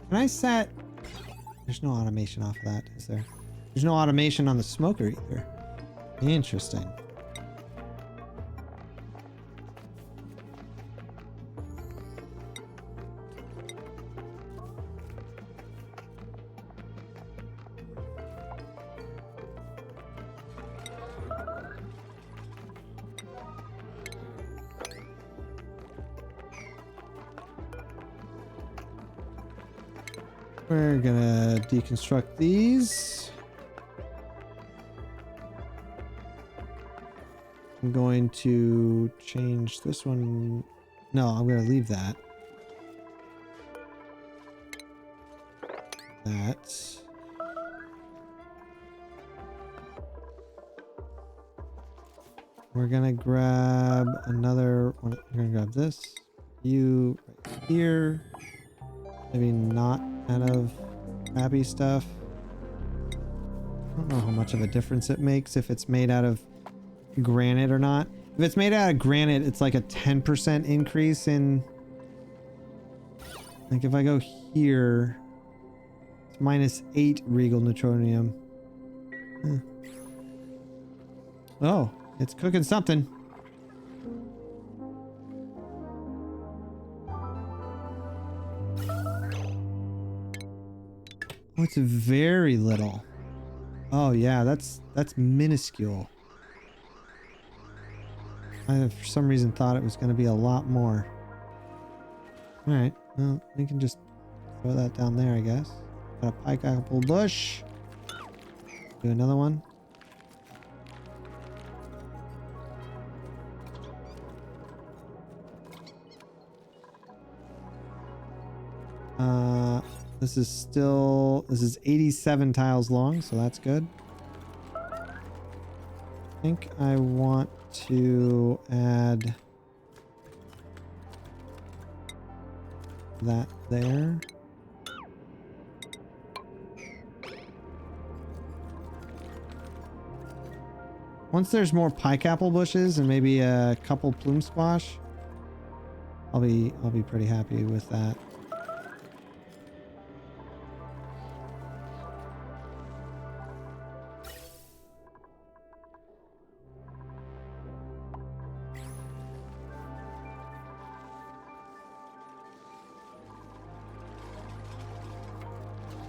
Can I set... There's no automation off of that, is there? There's no automation on the smoker either. Interesting. We're gonna deconstruct these. I'm going to change this one. No, I'm gonna leave that. That. We're gonna grab another one. We're gonna grab this. You right here. Maybe not out of happy stuff. I don't know how much of a difference it makes if it's made out of granite or not. If it's made out of granite, it's like a 10% increase in... Like if I go here, it's -8 regal neutronium. Huh. Oh, it's cooking something. Oh, it's very little. Oh yeah, that's minuscule. I for some reason thought it was going to be a lot more. All right, well we can just throw that down there, I guess. Got a pike apple bush. Do another one. This is 87 tiles long, so that's good. I think I want to add that there. Once there's more pike apple bushes and maybe a couple plume squash, I'll be pretty happy with that.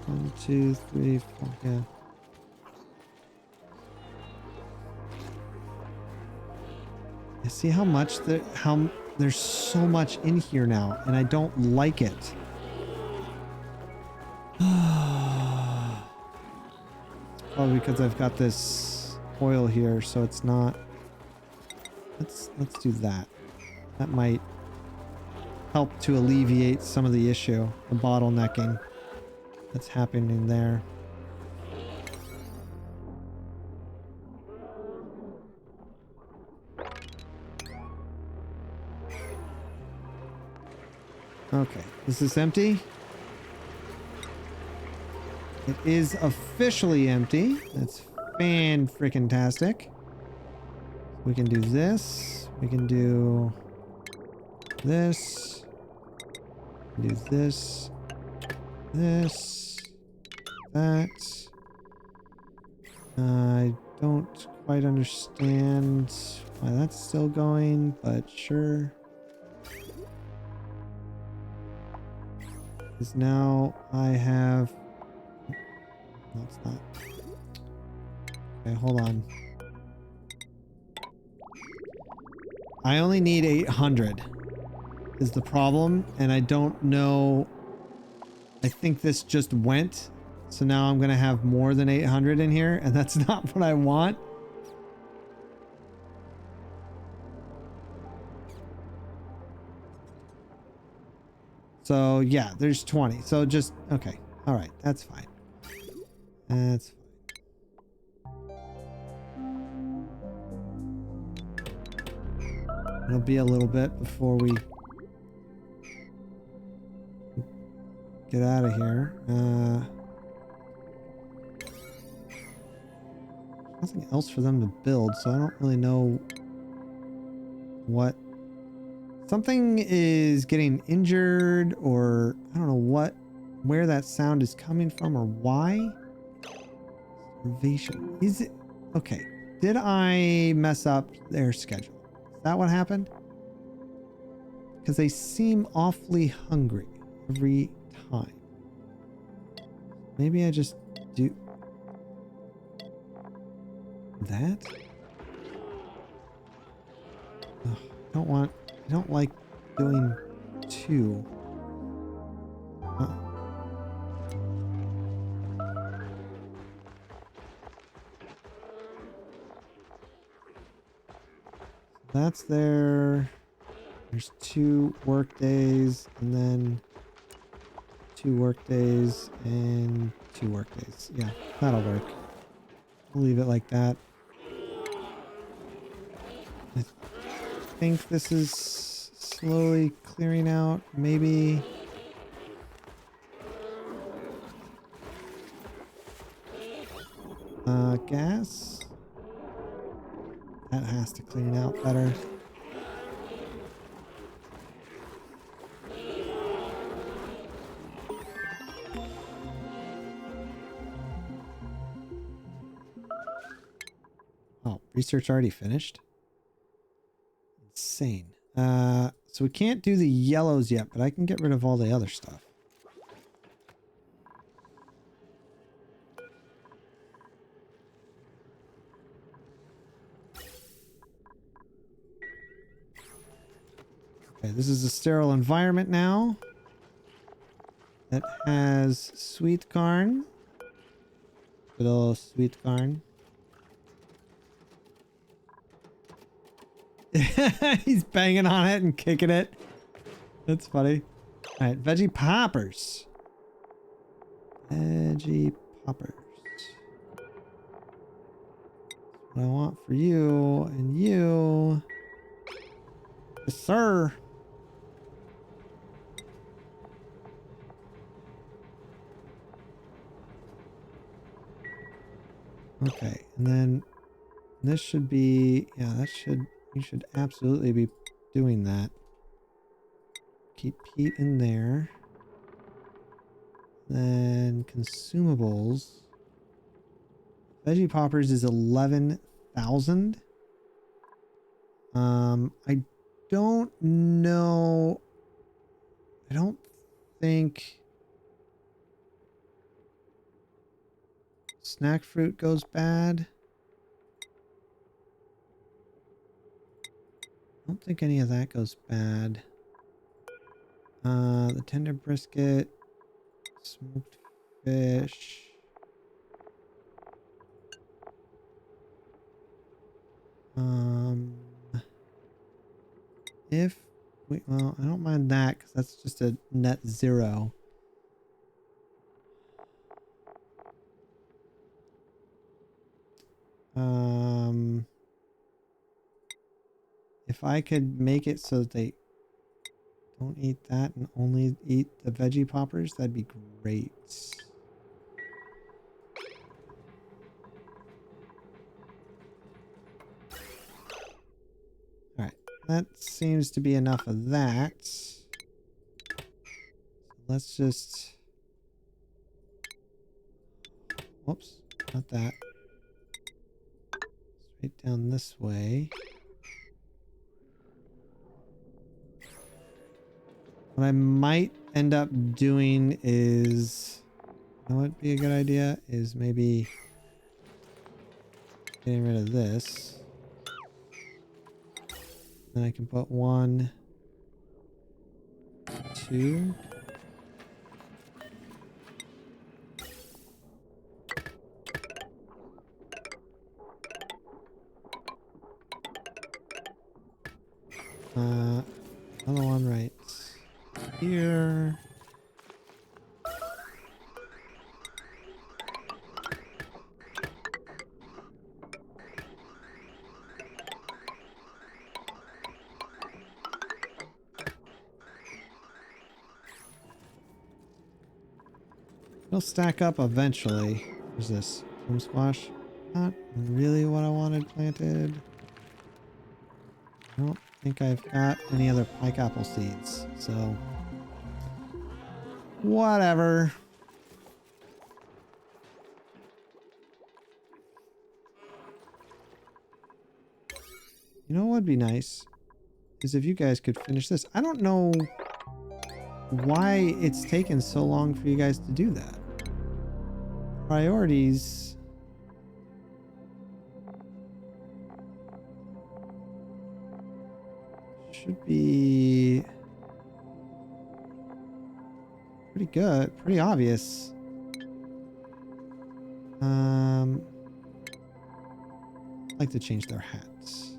One, two, three, four, yeah. You see how much there's so much in here now, and I don't like it. Probably because I've got this oil here, so it's not. Let's do that. That might help to alleviate some of the issue, the bottlenecking that's happening there. Okay, is this empty? It is officially empty. That's fan-freaking-tastic. we can do this. We can do this. Do this. This. That. I don't quite understand why that's still going, but sure. Because now I have... No, it's not. Okay, hold on. I only need 800 is the problem, and I don't know... I think this just went, so now I'm going to have more than 800 in here, and that's not what I want. So yeah, there's 20. So just, okay. All right, that's fine. That's fine. It'll be a little bit before we get out of here. Nothing else for them to build, so I don't really know what... Something is getting injured, or I don't know where that sound is coming from or why. Starvation. Is it... Okay. Did I mess up their schedule? Is that what happened? Because they seem awfully hungry every time. Maybe I just do that? Ugh, I don't like doing two. That's there. There's 2 work days, and then 2 work days and 2 work days. Yeah, that'll work. We'll leave it like that. I think this is slowly clearing out. Maybe... gas? That has to clean out better. Oh, research already finished? Insane. So we can't do the yellows yet, but I can get rid of all the other stuff. Okay, this is a sterile environment now. That has sweet corn. Good old sweet corn. He's banging on it and kicking it. That's funny. Alright, veggie poppers. Veggie poppers. That's what I want for you and you. Yes, sir. Okay, and then this should be, yeah, you should absolutely be doing that. Keep Pete in there. Then consumables. Veggie poppers is 11,000. I don't know. I don't think snack fruit goes bad. I don't think any of that goes bad. The tender brisket, smoked fish. If we, well, I don't mind that because that's just a net 0. If I could make it so that they don't eat that and only eat the veggie poppers, that'd be great. That seems to be enough of that. Let's just... Whoops, not that. Straight down this way. What I might end up doing is... You know what would be a good idea? Is maybe getting rid of this. Then I can put 1, 2. Another one right here. It'll stack up eventually. What's this? Boom squash? Not really what I wanted planted. I don't think I've got any other pike apple seeds, so whatever. You know what would be nice is if you guys could finish this. I don't know why it's taken so long for you guys to do that. Priorities. Should be pretty good, pretty obvious. I'd like to change their hats.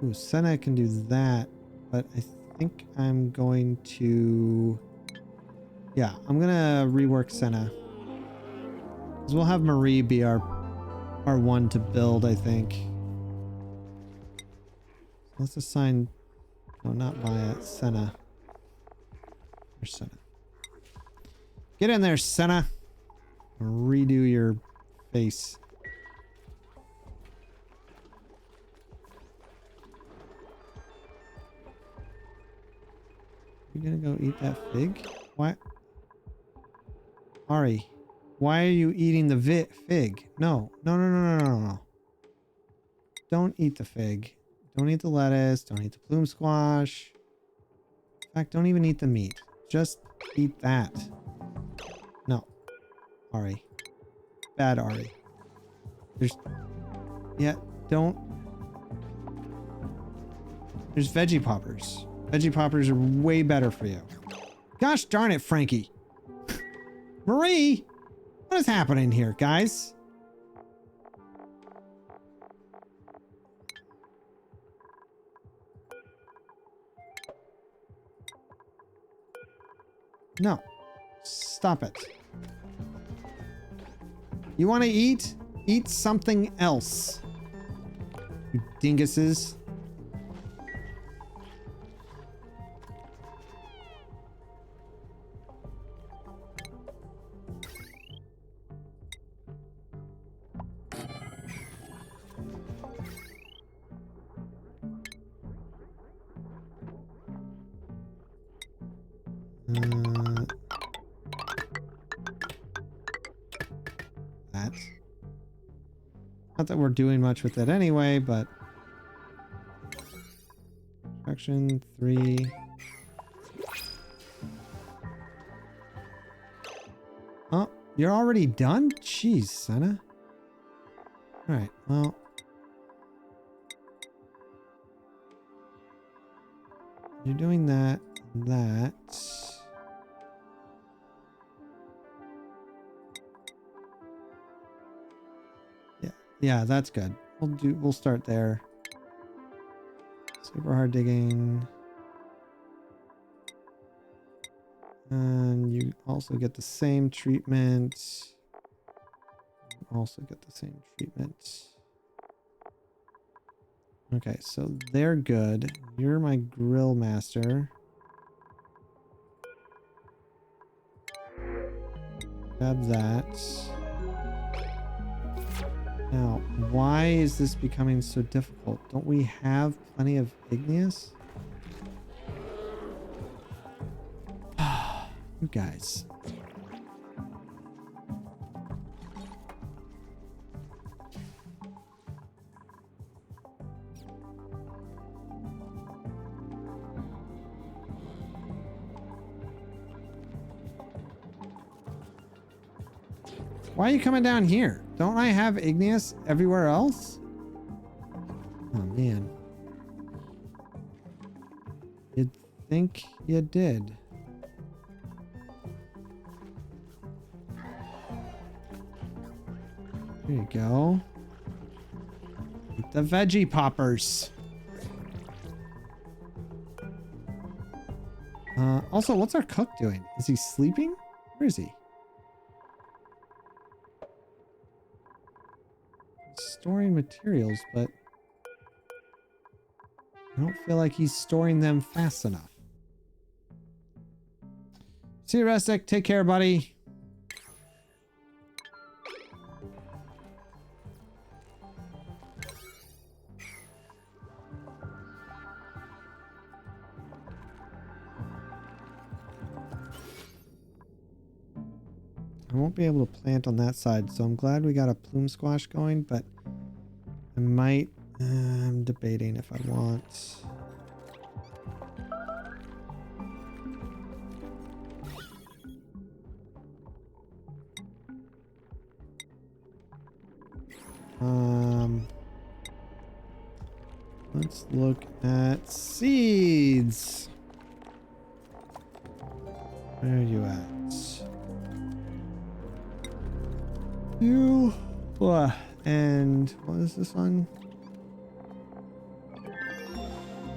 Ooh, Senna can do that, but I think I'm going to... Yeah, I'm gonna rework Senna. Because we'll have Marie be our one to build, I think. Let's assign... No, not Maya, Senna. There's Senna. Get in there, Senna. Redo your face. You gonna go eat that fig? What? Ari, why are you eating the fig? No. No, no, no, no, no, no. Don't eat the fig. Don't eat the lettuce. Don't eat the plume squash. In fact, don't even eat the meat. Just eat that. No. Ari. Bad Ari. There's... Yeah, don't... There's veggie poppers. Veggie poppers are way better for you. Gosh darn it, Frankie. Marie! What is happening here, guys? No. Stop it. You want to eat? Eat something else. You dinguses. That. Not that we're doing much with it anyway, but... Section 3. Oh, you're already done? Jeez, Senna. Alright, well... You're doing that, that... Yeah, that's good. We'll start there. Super hard digging. And you also get the same treatment. Also get the same treatment. Okay, so they're good. You're my grill master. Grab that. Now, why is this becoming so difficult? Don't we have plenty of igneous? You guys. Why are you coming down here? Don't I have igneous everywhere else? Oh, man. You'd think you did. There you go. Eat the veggie poppers. Also, what's our cook doing? Is he sleeping? Where is he? Storing materials, but I don't feel like he's storing them fast enough. See you, Rustic. Take care, buddy. I won't be able to plant on that side, so I'm glad we got a plume squash going, but I might... I'm debating if I want... Let's look at seeds. Where are you at? You. And what is this one?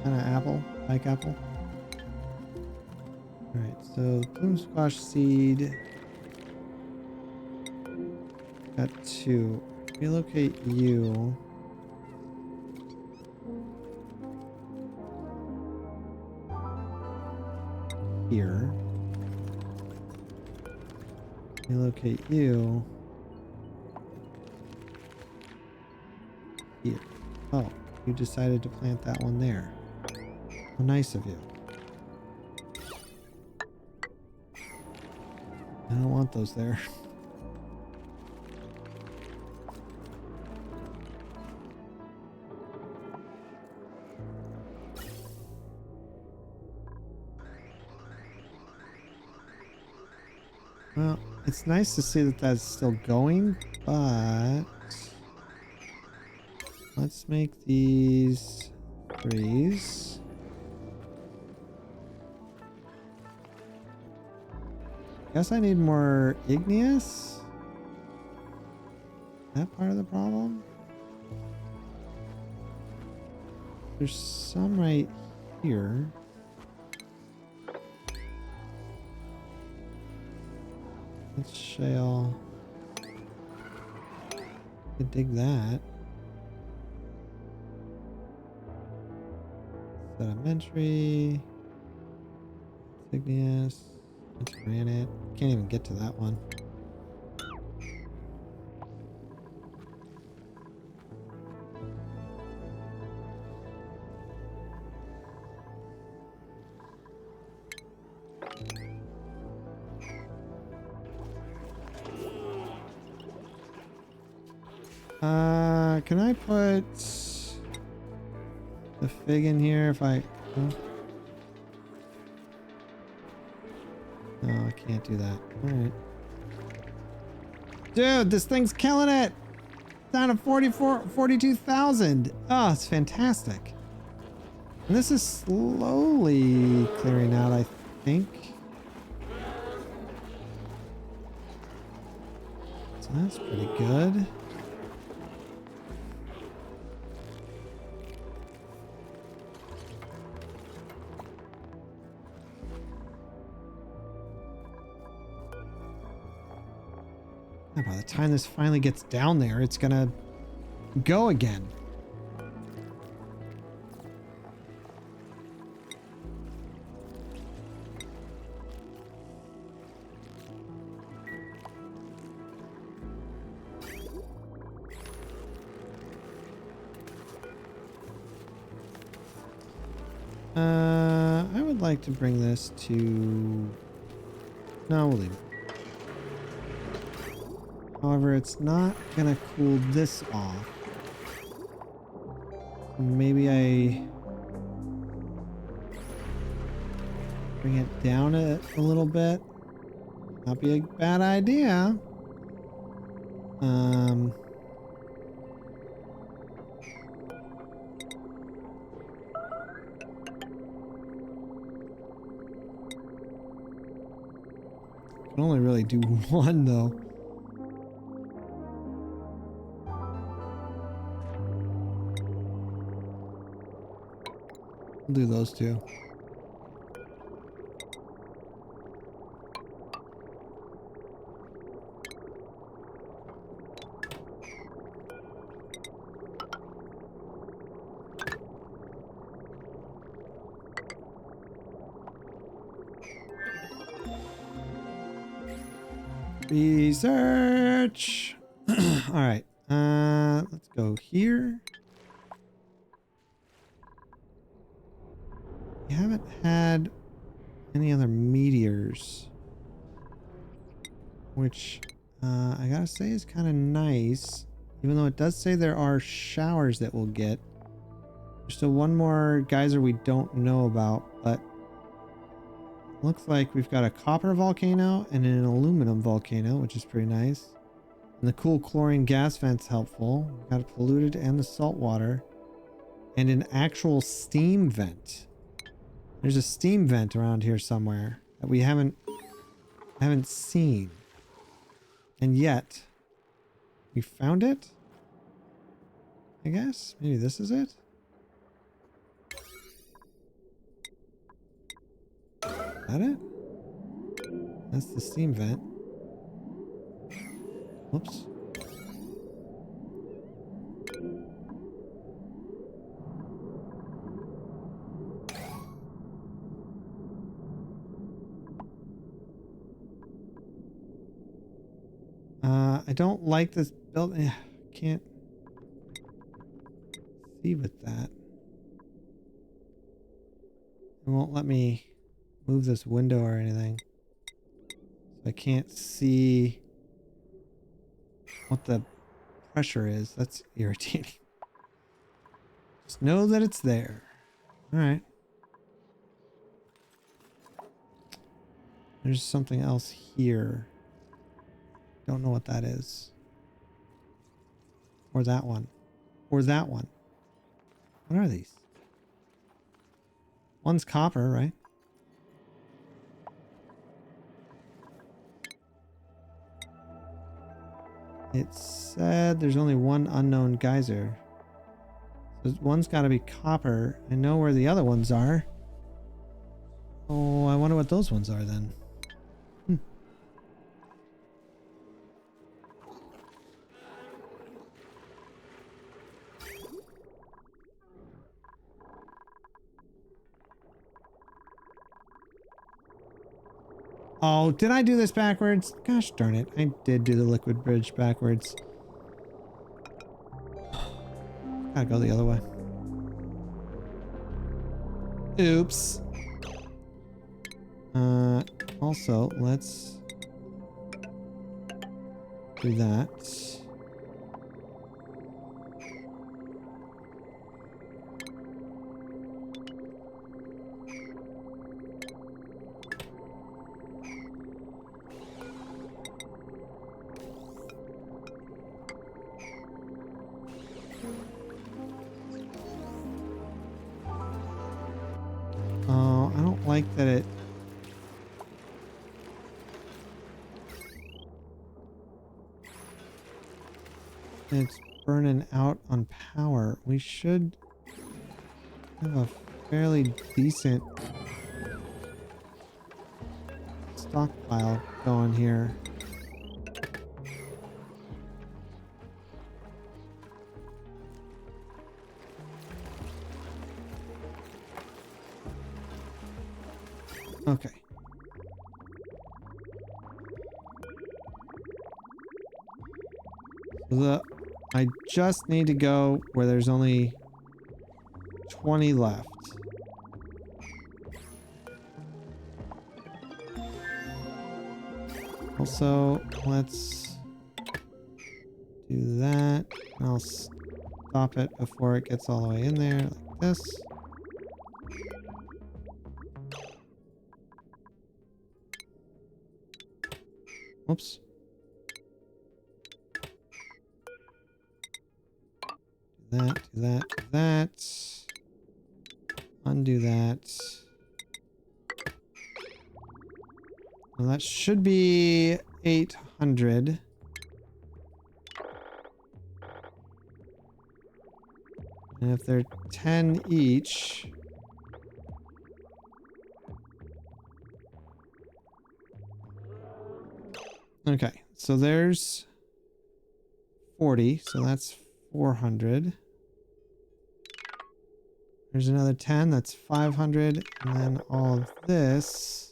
Kind of apple? Like apple? Alright, so plume squash seed. Got 2. Relocate you. Here. Relocate you. Here. Oh, you decided to plant that one there. How nice of you. I don't want those there. Well, it's nice to see that that's still going, but let's make these 3s. Guess I need more igneous. That part of the problem? There's some right here. Let's shale. Could dig that. Sedimentary. Igneous. It's granite. Can't even get to that one. Can I put the fig in here if I... No, I can't do that. Alright. Dude, this thing's killing it! Down to 42,000. Oh, it's fantastic. And this is slowly clearing out, I think. So that's pretty good. By the time this finally gets down there, it's gonna go again. I would like to bring this to... No, we'll leave it. However, it's not gonna cool this off. Maybe I bring it down a little bit. Not be a bad idea. Can only really do one though. We'll do those two. Research. All right. Let's go here. We haven't had any other meteors, which I gotta say is kind of nice, even though it does say there are showers that we'll get. There's still one more geyser we don't know about, but looks like we've got a copper volcano and an aluminum volcano, which is pretty nice. And the cool chlorine gas vent's helpful. We've got it polluted and the salt water. And an actual steam vent. There's a steam vent around here somewhere that we haven't seen. And yet we found it? I guess? Maybe this is it? Is that it? That's the steam vent. Whoops. I don't like this building. Can't see with that. It won't let me move this window or anything. So I can't see what the pressure is. That's irritating. Just know that it's there. All right. There's something else here. Don't know what that is. Or that one. Or that one. What are these? One's copper, right? It said there's only one unknown geyser. So one's got to be copper. I know where the other ones are. Oh, I wonder what those ones are then. Oh, did I do this backwards? Gosh darn it. I did do the liquid bridge backwards. Gotta go the other way. Oops. Also, let's do that. Oh, I don't like that it's burning out on power. We should have a fairly decent stockpile going here. Okay. I just need to go where there's only 20 left. Also, let's do that. I'll stop it before it gets all the way in there, like this. Whoops. Do that, do that, do that. Undo that. Well, that should be 800. And if they're 10 each... Okay, so there's 40, so that's 400. There's another 10, that's 500, and then all of this...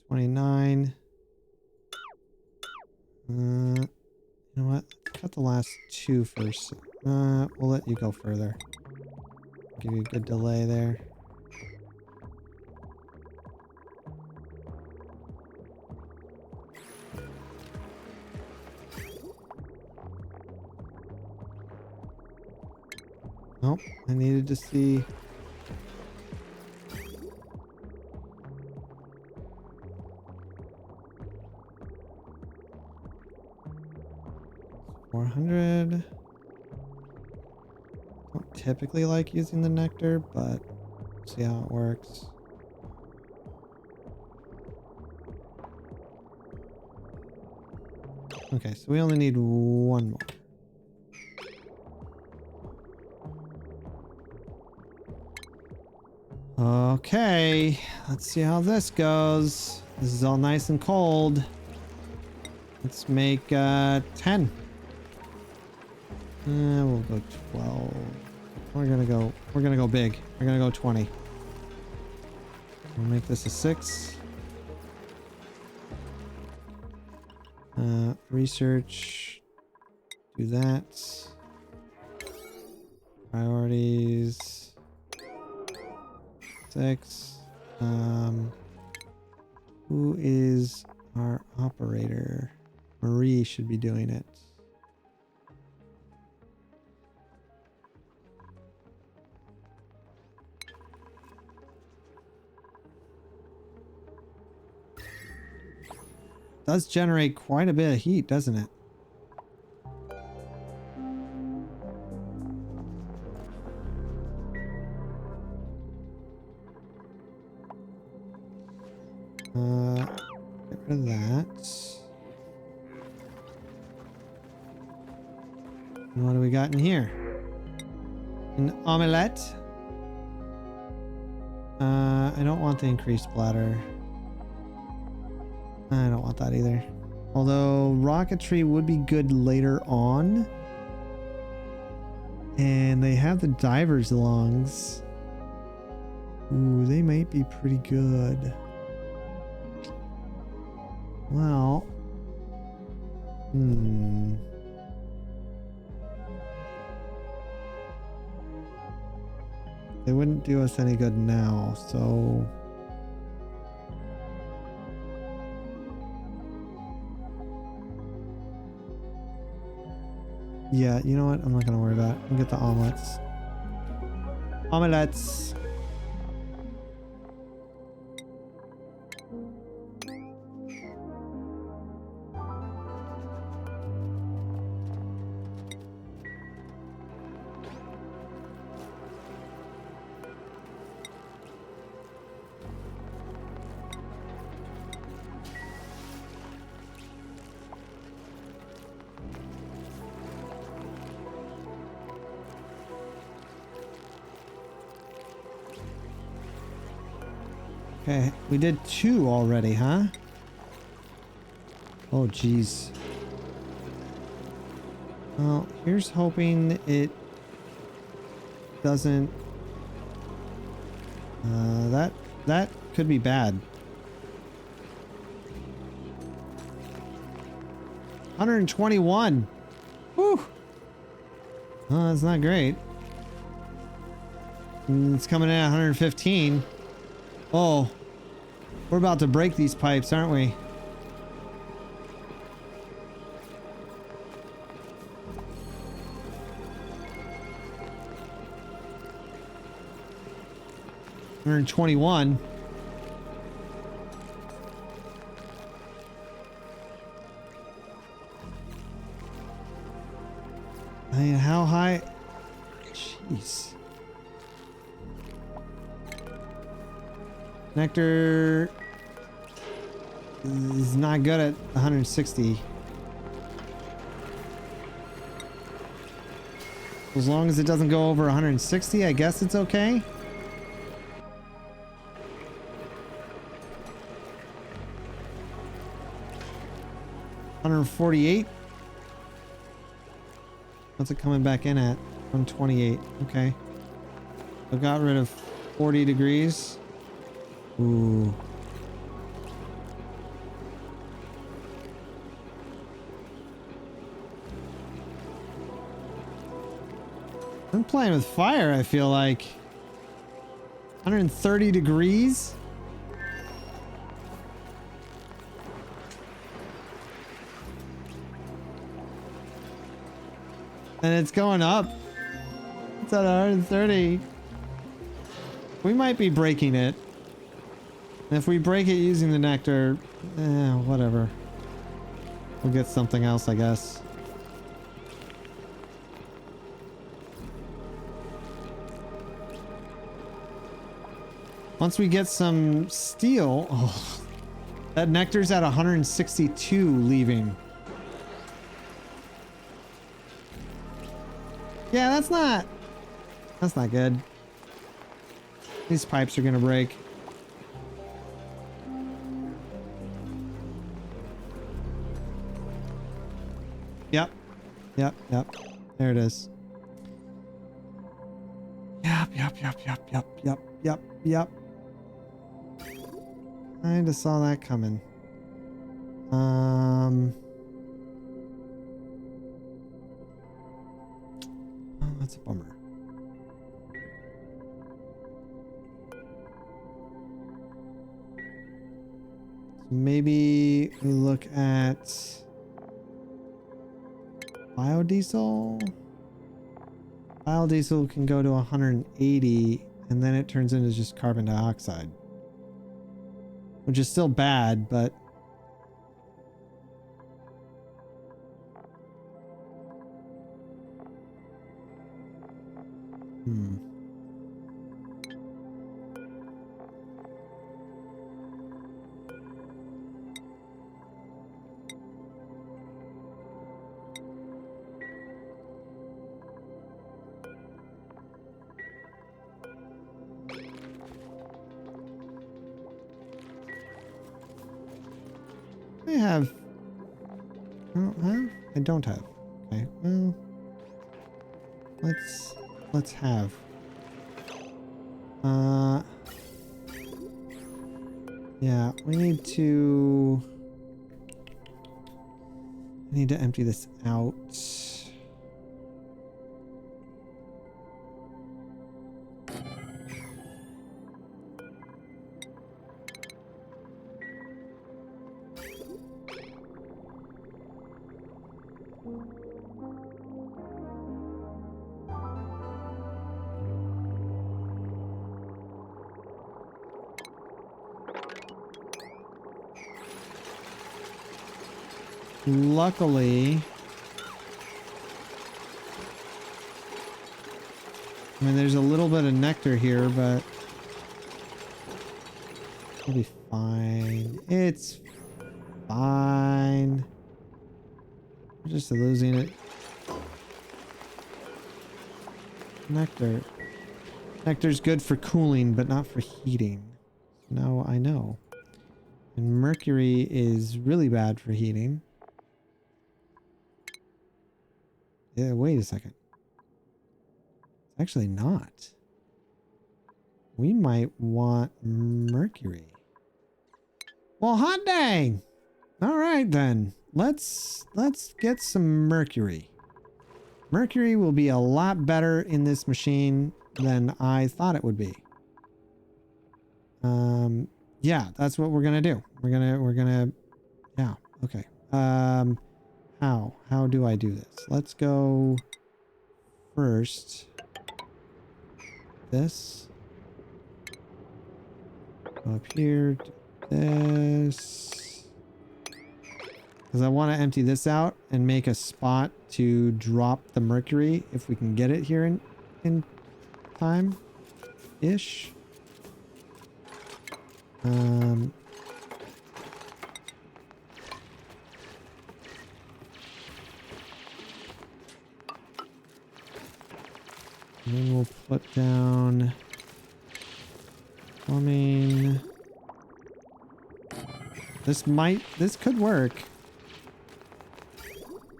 29. You know what? Cut the last two first. We'll let you go further. Give you a good delay there. Nope, I needed to see. $400. Don't typically like using the nectar, but see how it works. Okay, so we only need one more. Okay, let's see how this goes. This is all nice and cold. Let's make 10. We'll go 12. We're gonna go big. We're gonna go 20. We'll make this a 6. Research. Do that. Priorities. 6. Who is our operator? Marie should be doing it. Does generate quite a bit of heat, doesn't it? Get rid of that. And what do we got in here? An omelette. I don't want the increased bladder. I don't want that either. Although rocketry would be good later on. And they have the diver's lungs. Ooh, they might be pretty good. Well. They wouldn't do us any good now, so... Yeah, you know what? I'm not gonna worry about it. We'll get the omelets. Omelets! Okay, we did 2 already, huh? Oh, geez. Well, here's hoping it doesn't... that could be bad. 121! Whew! Oh, that's not great. It's coming in at 115. Oh. We're about to break these pipes, aren't we? We're in 21. I mean, how high? Jeez. Nectar is not good at 160. As long as it doesn't go over 160, I guess it's okay. $148. What's it coming back in at? 128. Okay. I got rid of 40 degrees. Ooh. I'm playing with fire, I feel like. 130 degrees? And it's going up. It's at 130. We might be breaking it. And if we break it using the nectar, whatever. We'll get something else, I guess. Once we get some steel... Oh, that nectar's at 162 leaving. Yeah, that's not good. These pipes are gonna break. Yep. Yep. There it is. Yep. Kinda saw that coming. Oh, that's a bummer. So maybe we look at biodiesel. Biodiesel can go to 180 and then it turns into just carbon dioxide, which is still bad, but I have. I don't have. Okay, well, let's have. Yeah, we need to empty this out. Luckily, I mean, there's a little bit of nectar here, but it'll be fine. It's fine. We're just losing it. Nectar. Nectar's good for cooling, but not for heating. No, I know. And mercury is really bad for heating. Yeah, wait a second. It's actually not. We might want mercury. Well, hot dang! All right then. Let's get some mercury. Mercury will be a lot better in this machine than I thought it would be. Yeah, that's what we're gonna do. Yeah, okay. How do I do this? Let's go first. This. Go up here. Do this. Because I want to empty this out and make a spot to drop the mercury if we can get it here in time-ish. And then we'll put down plumbing. This could work.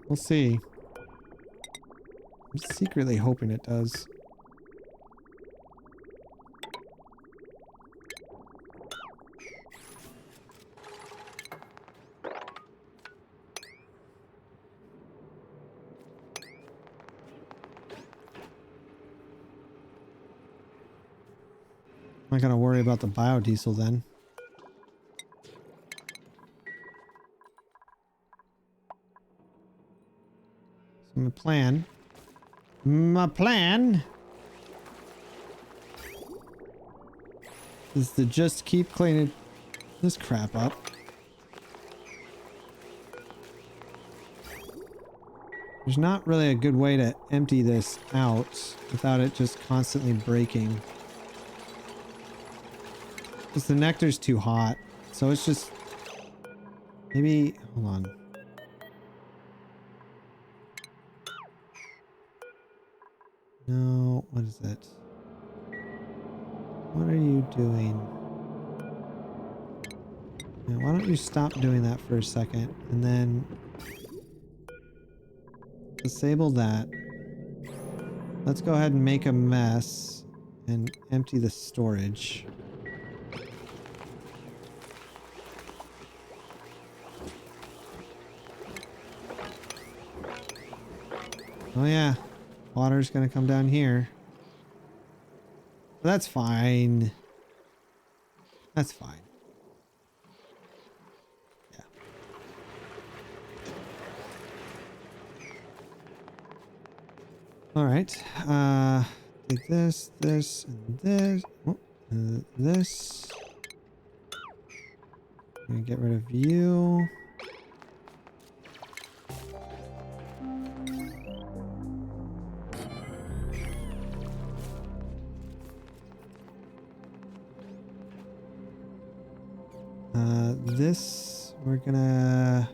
We'll see. I'm secretly hoping it does. I'm not gonna worry about the biodiesel then. So my plan is to just keep cleaning this crap up. There's not really a good way to empty this out without it just constantly breaking. Because the nectar's too hot. So it's just... Maybe... Hold on. No, what is it? What are you doing? Yeah, why don't you stop doing that for a second and then disable that. Let's go ahead and make a mess and empty the storage. Oh yeah, water's gonna come down here. But that's fine. That's fine. Yeah. All right. Take this, this, and this. Oh, this. I'm gonna get rid of you. This we're gonna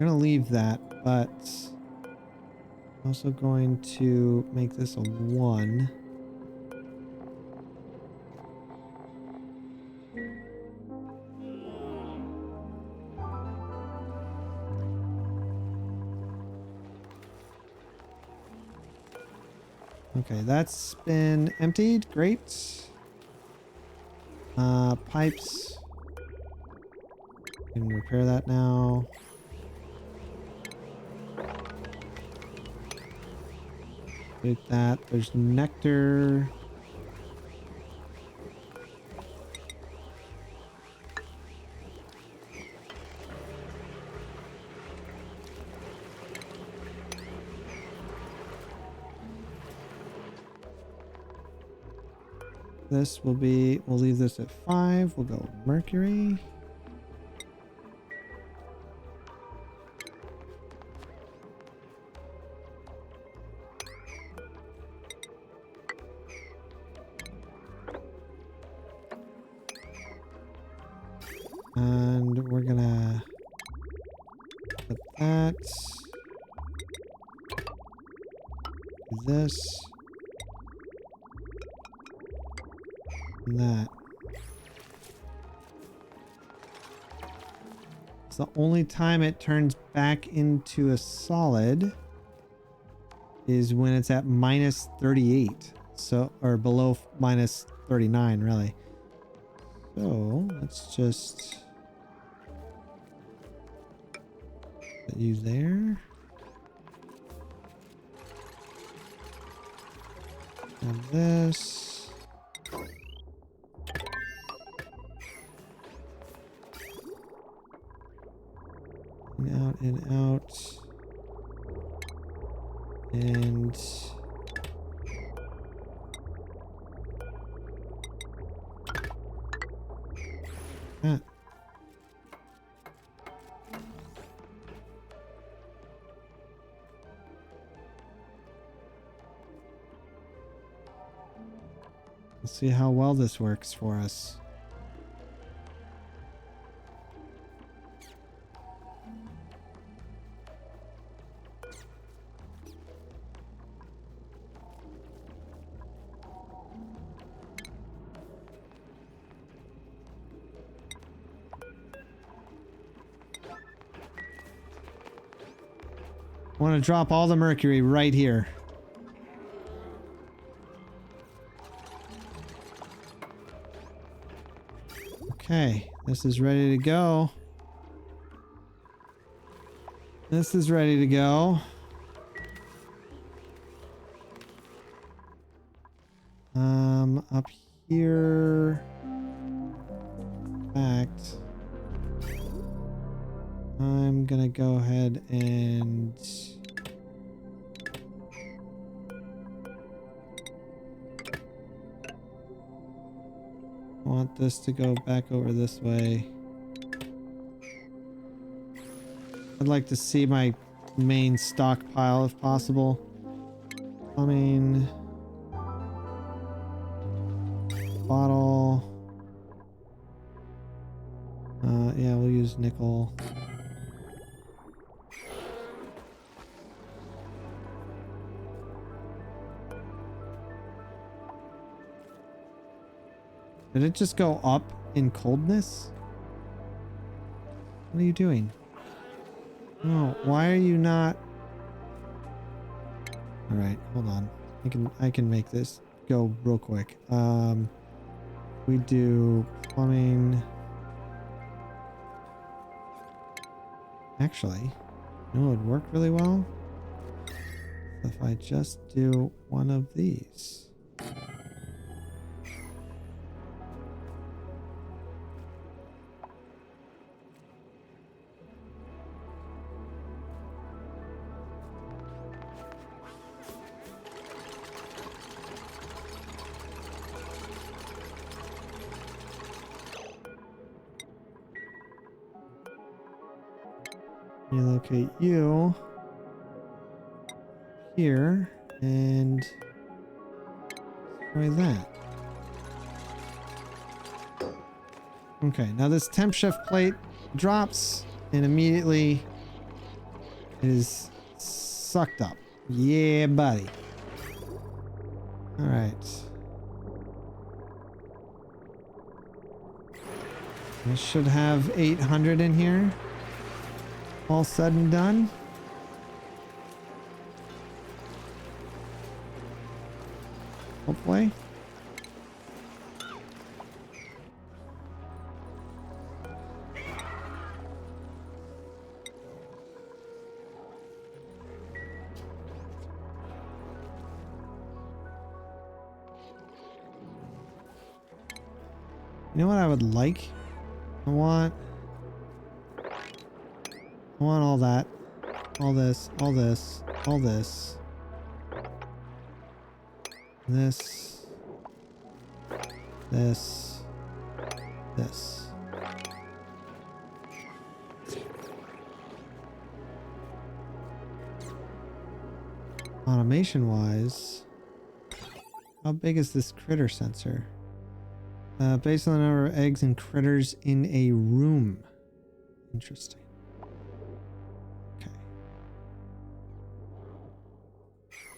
leave that, but I'm also going to make this a 1. Okay, that's been emptied. Great. Pipes. Can repair that now. With that, there's nectar. This will be, we'll leave this at 5. We'll go mercury. And we're gonna put that. Do this. And that. It's the only time it turns back into a solid is when it's at minus 38. So, or below minus 39, really. So, let's just put you there. And this. that and out. And that. Let's see how well this works for us. I want to drop all the mercury right here. Okay, this is ready to go. This is ready to go. Up here. Fact. I'm gonna go ahead and want this to go back over this way. I'd like to see my main stockpile if possible. Plumbing. Bottle. Yeah, we'll use nickel. Did it just go up in coldness? What are you doing? Oh, why are you not? All right, hold on. I can make this go real quick. We do plumbing. Actually, you know what would work really well? If I just do one of these. Relocate you here and destroy that. Okay, now this temp shift plate drops and immediately it is sucked up. Yeah, buddy. All right. I should have 800 in here. All said and done. Hopefully. You know what I would like? I want all that. All this. All this. All this. This. This. This. Automation wise, how big is this critter sensor? Based on the number of eggs and critters in a room. Interesting. Okay.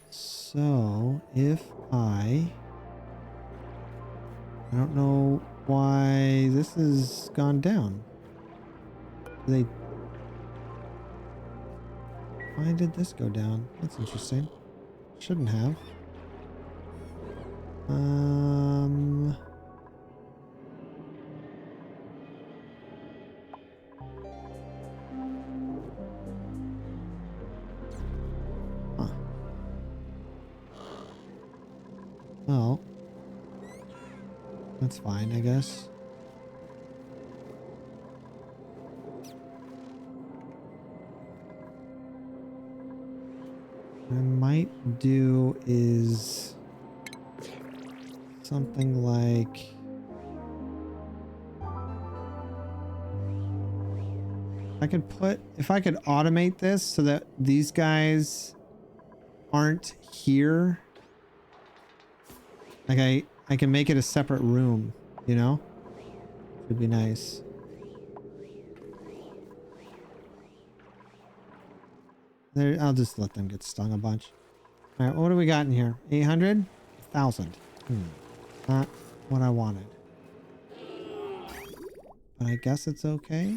So if I don't know why this has gone down. Why did this go down? That's interesting. Shouldn't have. Huh. Well, that's fine, I guess. What I might do is something like... if I could automate this so that these guys aren't here. Like I can make it a separate room, you know? Would be nice. There, I'll just let them get stung a bunch. All right, what do we got in here? 800? 1,000. Not what I wanted. But I guess it's okay.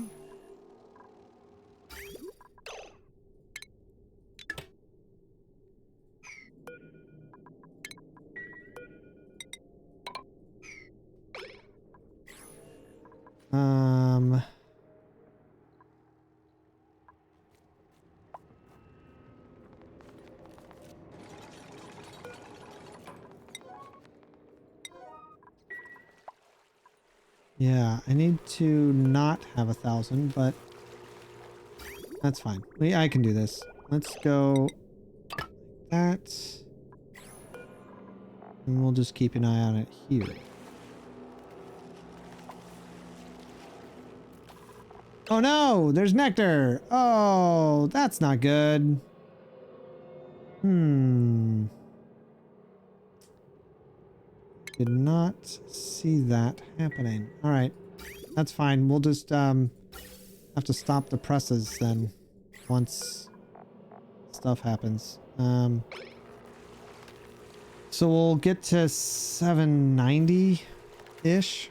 Yeah, I need to not have 1,000, but that's fine. I can do this. Let's go like that. And we'll just keep an eye on it here. Oh no, there's nectar. Oh, that's not good. Did not see that happening. All right, that's fine. We'll just have to stop the presses then once stuff happens. So we'll get to 790-ish.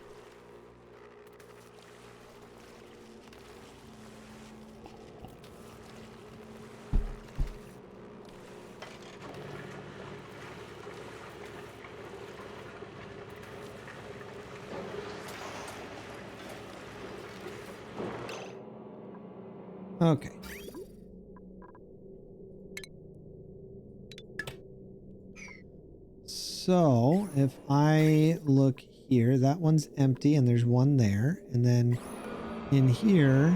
Okay. So if I look here, that one's empty and there's one there. And then in here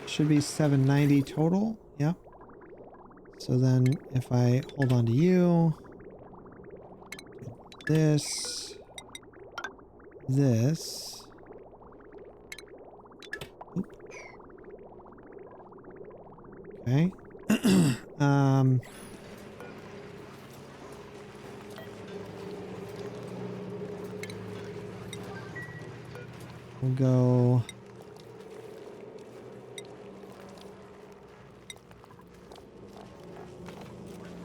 should be 790 total. Yep. So then if I hold on to you, this. Oop. Okay. We'll go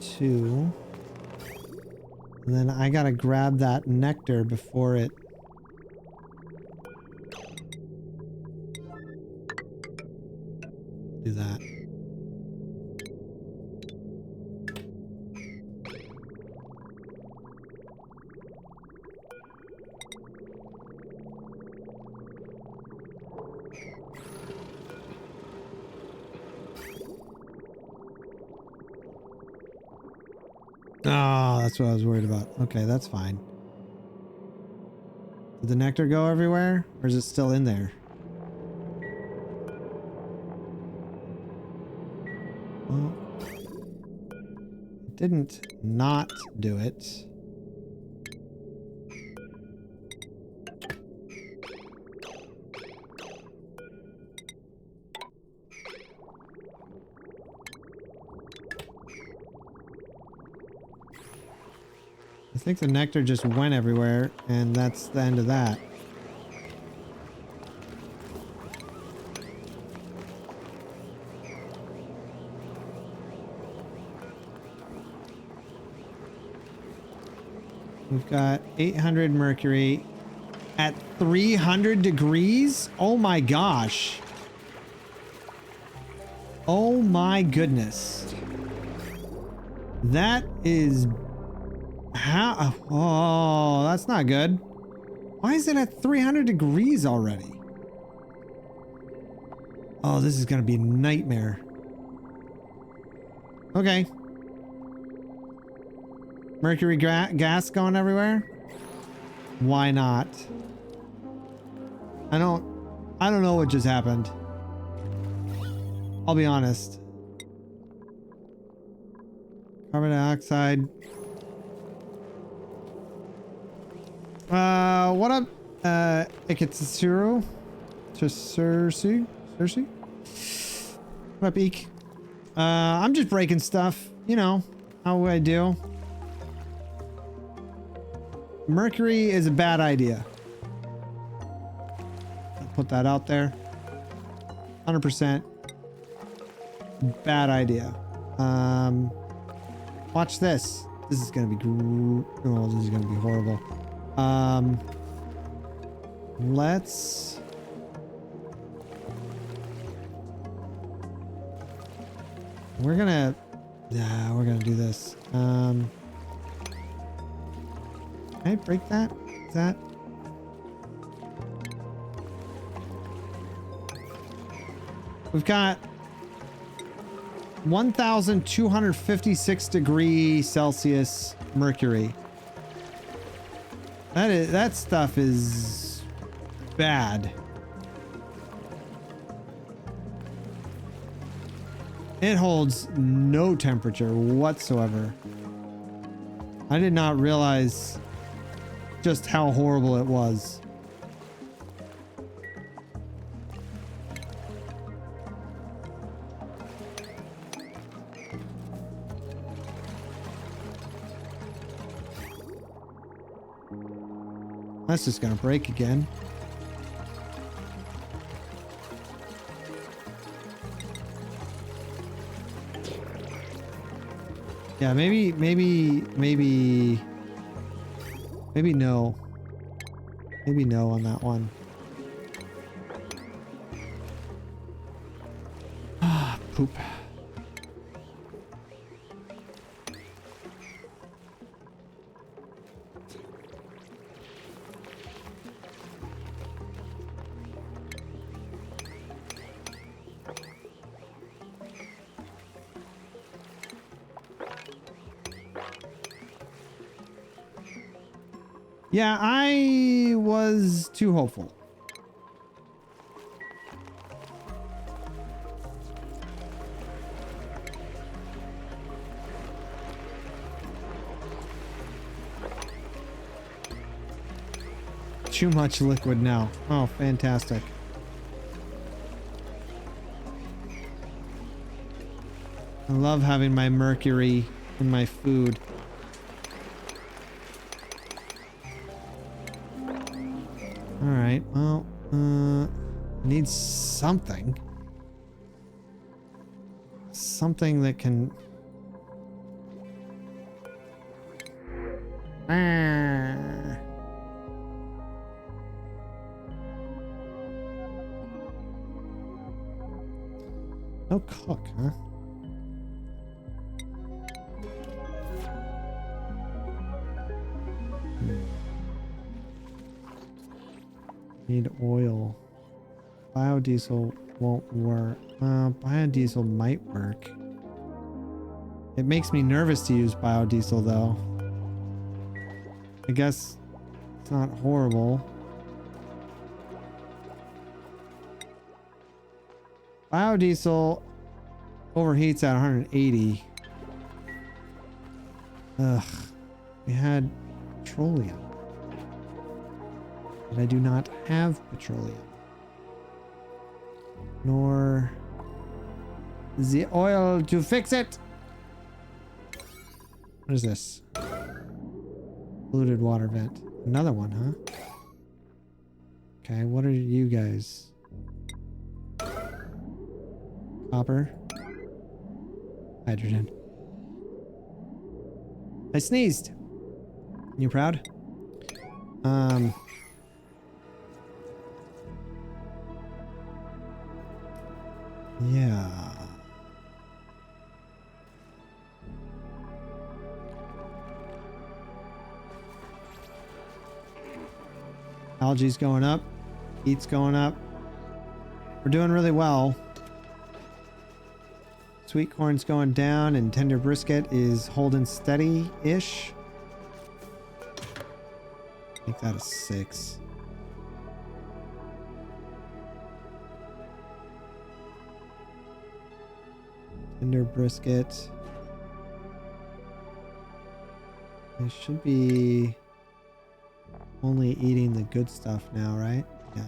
2. And then I gotta grab that nectar before it... do that. Oh, that's what I was worried about. Okay, that's fine. Did the nectar go everywhere? Or is it still in there? Well, it didn't not do it. I think the nectar just went everywhere, and that's the end of that. We've got 800 mercury at 300 degrees. Oh my gosh. Oh my goodness. That is... how... oh, that's not good. Why is it at 300 degrees already? Oh, this is gonna be a nightmare. Okay. Mercury gas going everywhere? Why not? I don't know what just happened. I'll be honest. Carbon dioxide. What up? Ikitsuru? Cersei? Cersei? What up, Eek? I'm just breaking stuff. You know, how I do. Mercury is a bad idea. I'll put that out there. 100%. Bad idea. Watch this. This is gonna be oh, this is gonna be horrible. Let's we're gonna do this. Can I break that? Is that we've got 1,256 degrees Celsius mercury. That stuff is bad. It holds no temperature whatsoever. I did not realize just how horrible it was. That's just gonna break again. Yeah, maybe no. Maybe no on that one. Ah, poop. Yeah, I was too hopeful. Too much liquid now. Oh, fantastic. I love having my mercury in my food. Alright, well, need something. Something that can... No cook, huh? Need oil. Biodiesel won't work. Biodiesel might work. It makes me nervous to use biodiesel though. I guess it's not horrible. Biodiesel overheats at 180. Ugh. We had petroleum. But I do not have petroleum. Nor the oil to fix it. What is this? Polluted water vent. Another one, huh? Okay, what are you guys? Copper. Hydrogen. I sneezed. You proud? Yeah. Algae's going up. Heat's going up. We're doing really well. Sweet corn's going down and tender brisket is holding steady-ish. Make that a 6. Tender brisket. I should be only eating the good stuff now, right? Yeah.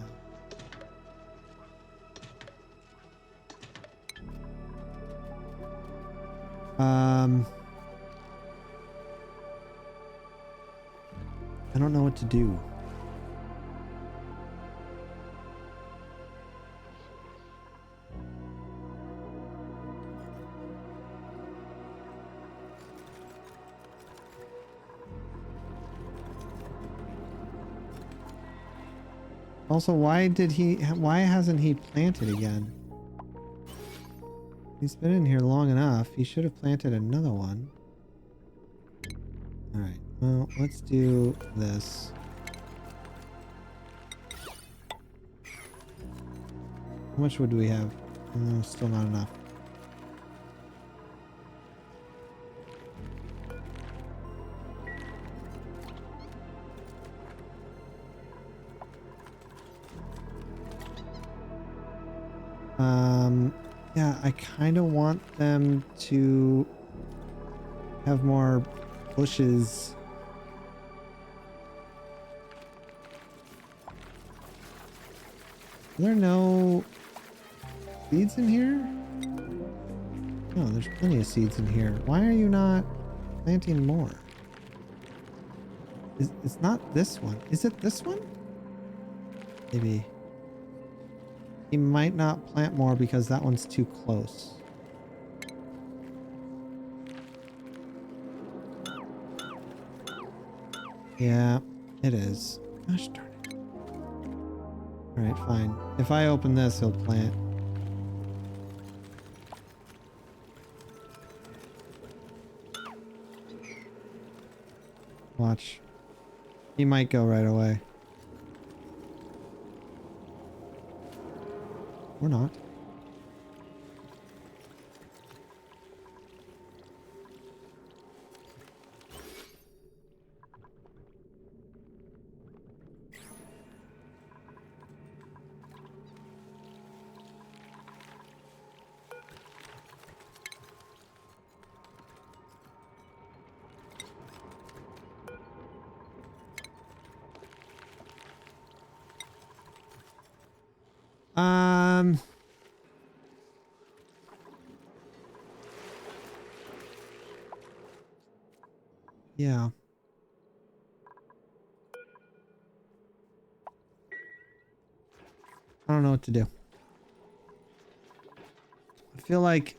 I don't know what to do. Also, why hasn't he planted again? He's been in here long enough. He should have planted another one. Alright, well, let's do this. How much wood do we have? Still not enough. Yeah, I kind of want them to have more bushes. Are there no seeds in here? No, there's plenty of seeds in here. Why are you not planting more? It's not this one. Is it this one? Maybe. He might not plant more because that one's too close. Yeah, it is. Gosh darn it. Alright, fine. If I open this, he'll plant. Watch. He might go right away. Or not. Yeah. I don't know what to do. I feel like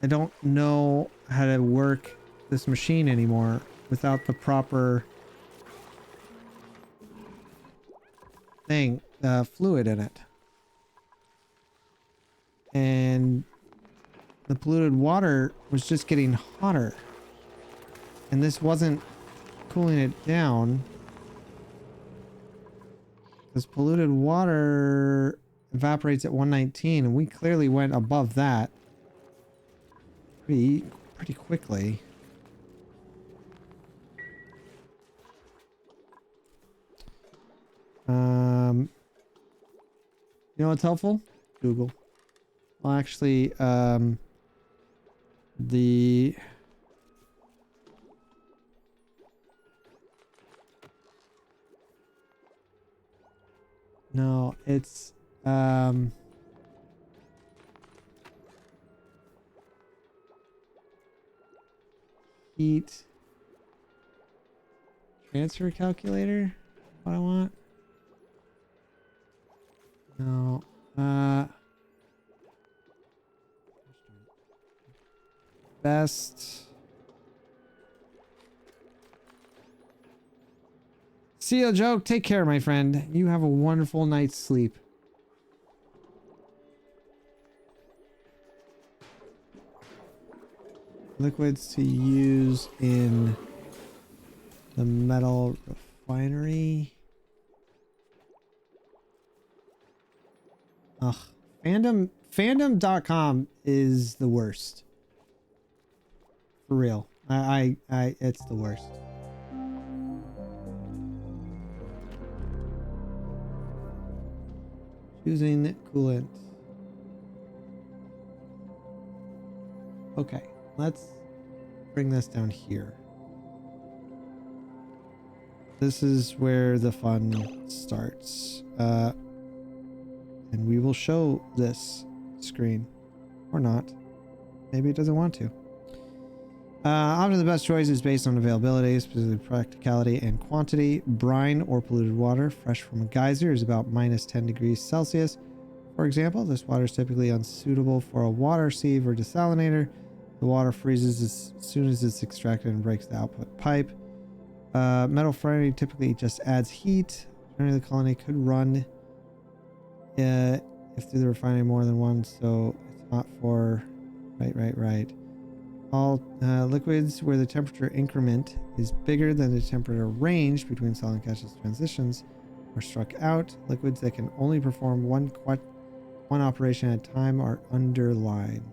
I don't know how to work this machine anymore without the proper thing, fluid in it. And the polluted water was just getting hotter. And this wasn't cooling it down. This polluted water evaporates at 119, and we clearly went above that pretty quickly. You know what's helpful? Google. Well, actually, no, it's heat transfer calculator. What I want? No. Best. See you, Joe. Take care, my friend. You have a wonderful night's sleep. Liquids to use in the metal refinery. Ugh. Fandom.com is the worst. For real. It's the worst. Choosing coolant. Okay, let's bring this down here. This is where the fun starts. And we will show this screen. Or not. Maybe it doesn't want to. Often the best choice is based on availability, specifically practicality and quantity. Brine or polluted water fresh from a geyser is about minus 10 degrees Celsius. For example, this water is typically unsuitable for a water sieve or desalinator. The water freezes as soon as it's extracted and breaks the output pipe. Metal frying typically just adds heat. Generally, the colony could run if through the refinery more than one, so it's hot for... Right. All liquids where the temperature increment is bigger than the temperature range between solid and gaseous transitions are struck out. Liquids that can only perform one operation at a time are underlined.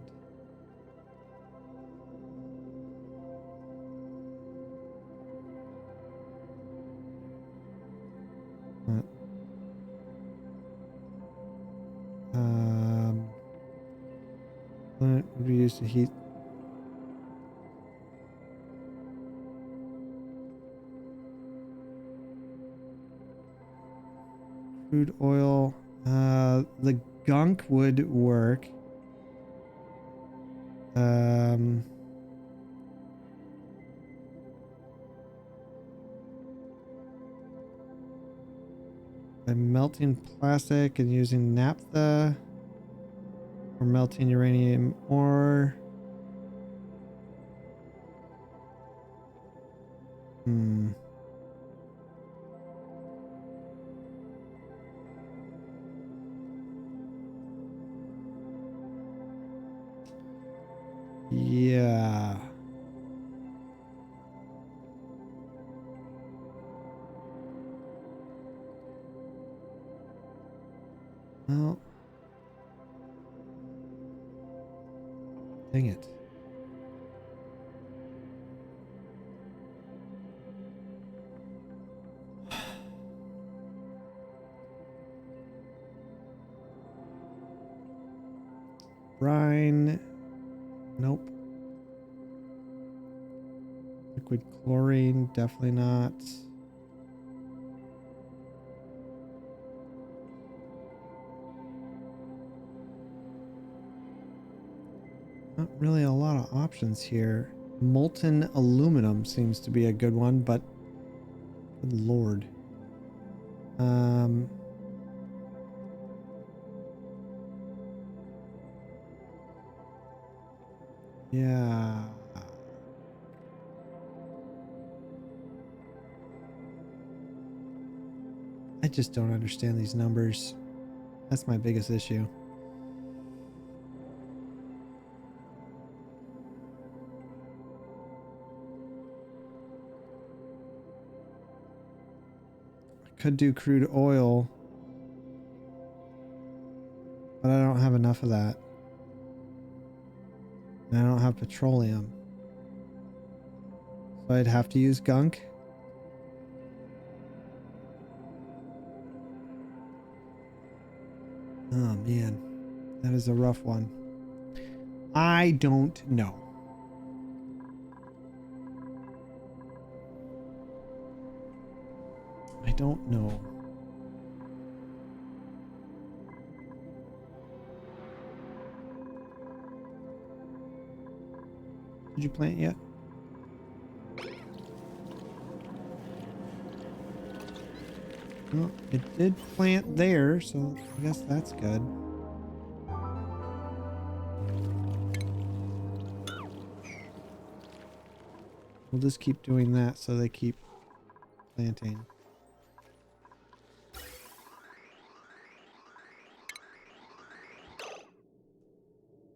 What would we use to heat? Crude oil. The gunk would work. By melting plastic and using naphtha, or melting uranium ore. Yeah. Well, dang it. Brine. Nope. Liquid chlorine, definitely not. Not really a lot of options here. Molten aluminum seems to be a good one, but good lord. Yeah. I just don't understand these numbers. That's my biggest issue. I could do crude oil, but I don't have enough of that. And I don't have petroleum. So I'd have to use gunk. Oh man, that is a rough one. I don't know. I don't know. Did you plant yet? Well, it did plant there, so I guess that's good. We'll just keep doing that so they keep planting.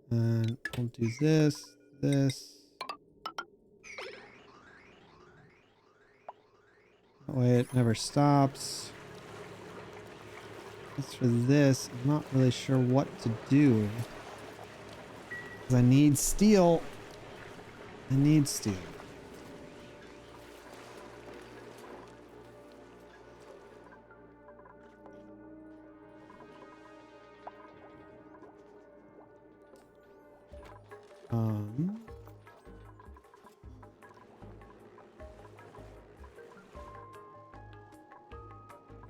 And we'll do this. That way it never stops. As for this, I'm not really sure what to do. Because I need steel. I need steel.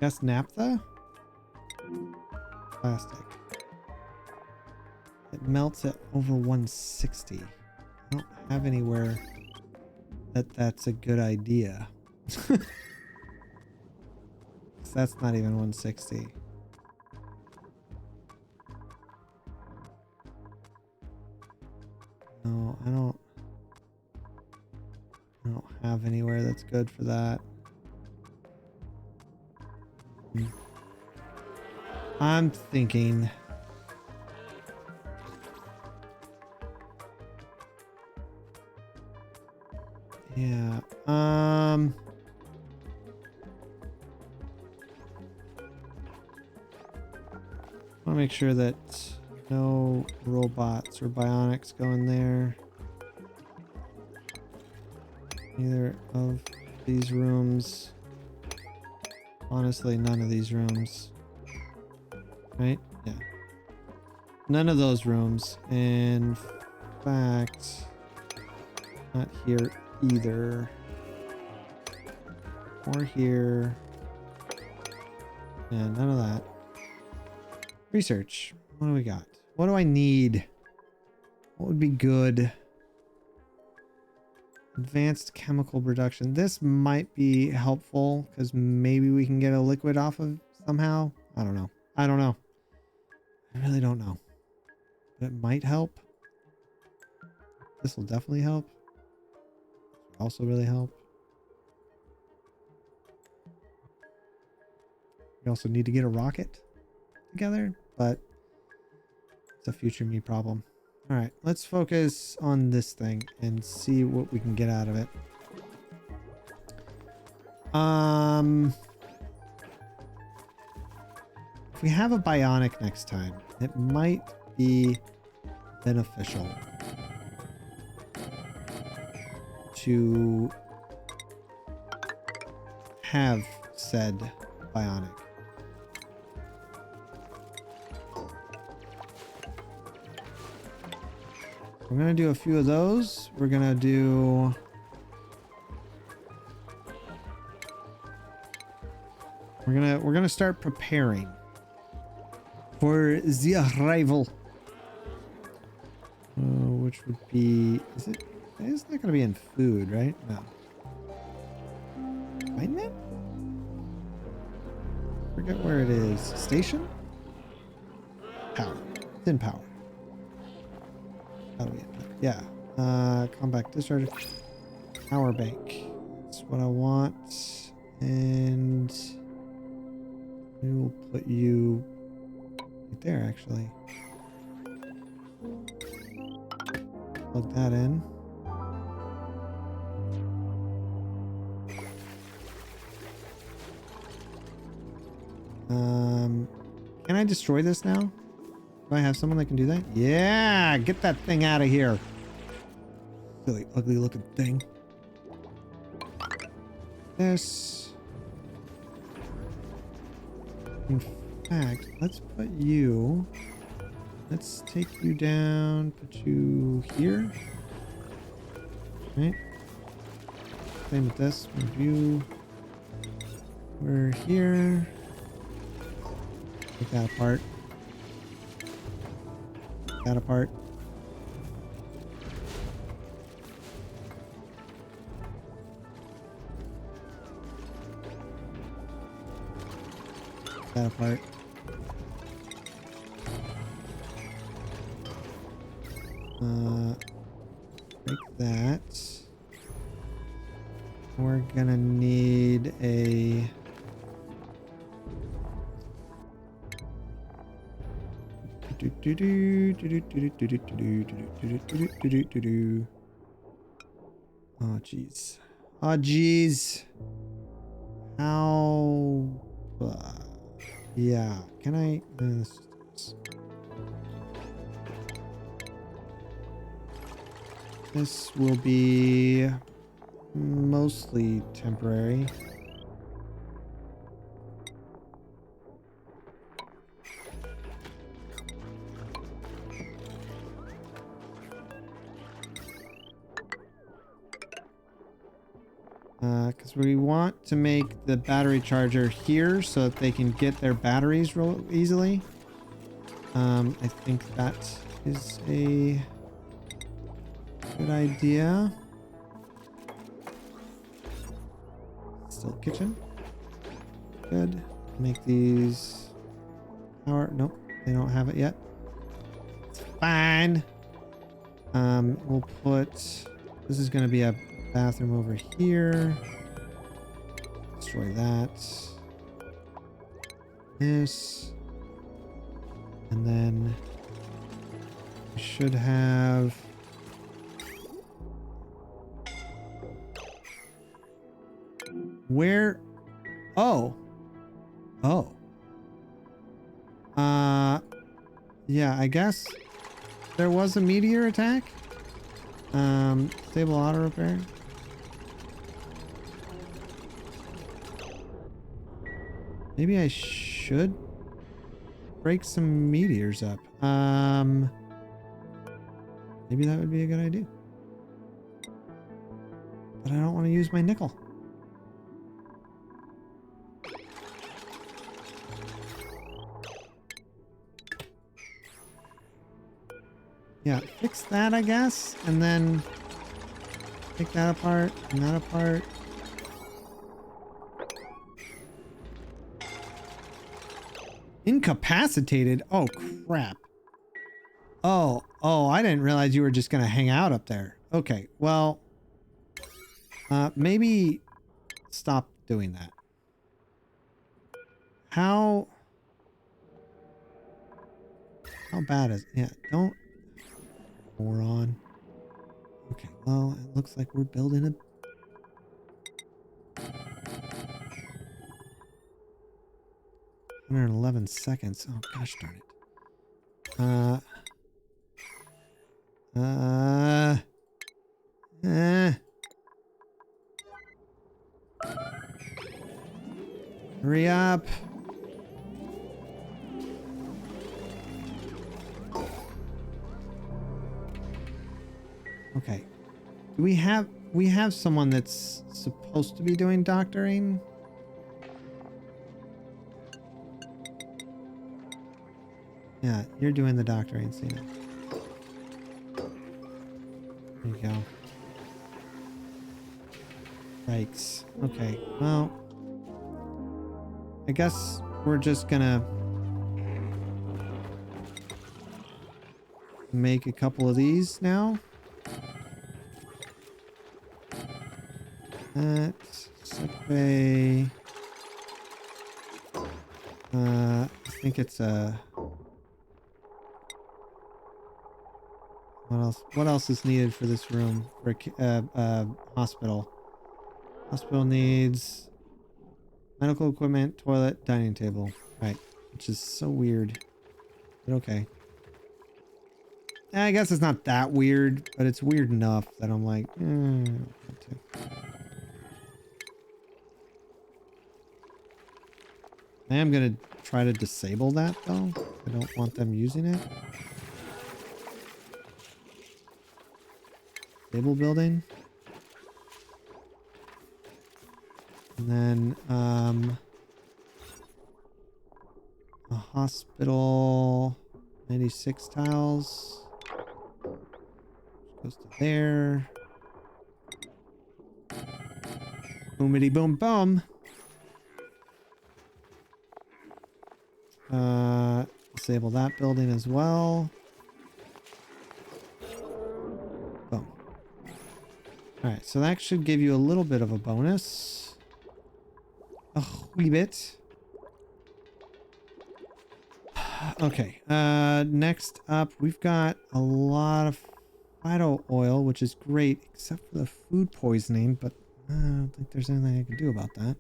Guess naphtha? Plastic. It melts at over 160. I don't have anywhere that that's a good idea. That's not even 160. No, I don't have anywhere that's good for that. I'm thinking yeah, I want to make sure that no robots or bionics go in there. Neither of these rooms. Honestly, none of these rooms. Right? Yeah. None of those rooms. In fact, not here either. Or here. Yeah, none of that. Research. What do we got? What do I need? What would be good? Advanced chemical production. This might be helpful because maybe we can get a liquid off of somehow. I don't know. I don't know. I really don't know. But it might help. This will definitely help. This will also really help. We also need to get a rocket together, but it's a future me problem. All right, let's focus on this thing and see what we can get out of it. If we have a bionic next time, it might be beneficial to have said bionic. We're gonna do a few of those. We're gonna do we're gonna start preparing for the arrival. Which would be it's not gonna be in food, right? No. Refinement? Forget where it is. Station? Power. It's in power. How do we get that? Yeah. Compact discharge. Power bank. That's what I want. And we will put you right there, actually. Plug that in. Can I destroy this now? Do I have someone that can do that? Yeah, get that thing out of here. Silly, ugly looking thing. This. In fact, let's put you. Let's take you down, put you here. Right? Same with this. Move you. We're here. Take that apart. Take that apart. Take that apart. Break that. We're gonna need a oh jeez. Oh jeez. How yeah, can I this will be mostly temporary. Because we want to make the battery charger here so that they can get their batteries real easily. I think that is a good idea. Still kitchen. Good. Make these power. Nope, they don't have it yet. It's fine. We'll put. This is going to be a bathroom over here. Destroy that. This. And then we should have. Where? Oh. Oh. Yeah, I guess there was a meteor attack. Stable auto repair. Maybe I should break some meteors up. Maybe that would be a good idea. But I don't want to use my nickel. Yeah, fix that, I guess, and then take that apart and that apart. Incapacitated? Oh, crap. Oh, I didn't realize you were just going to hang out up there. Okay, well, maybe stop doing that. How bad is... Yeah, don't... Moron. Okay, well, it looks like we're building a... 111 seconds. Oh, gosh darn it. Hurry up. Okay. Do we have someone that's supposed to be doing doctoring? Yeah, you're doing the doctoring, Cena. There you go. Yikes. Okay, well, I guess we're just gonna make a couple of these now. Sick bay. I think it's a... What else is needed for this room? For a hospital. Hospital needs medical equipment, toilet, dining table. Right. Which is so weird. But okay. I guess it's not that weird, but it's weird enough that I'm like, I don't want to. I am gonna try to disable that though. I don't want them using it. Stable building. And then a hospital, 96 tiles. Goes to there. Boomity boom boom. Disable that building as well. Boom. Alright, so that should give you a little bit of a bonus. A wee bit. Okay, next up, we've got a lot of phyto oil, which is great, except for the food poisoning, but I don't think there's anything I can do about that.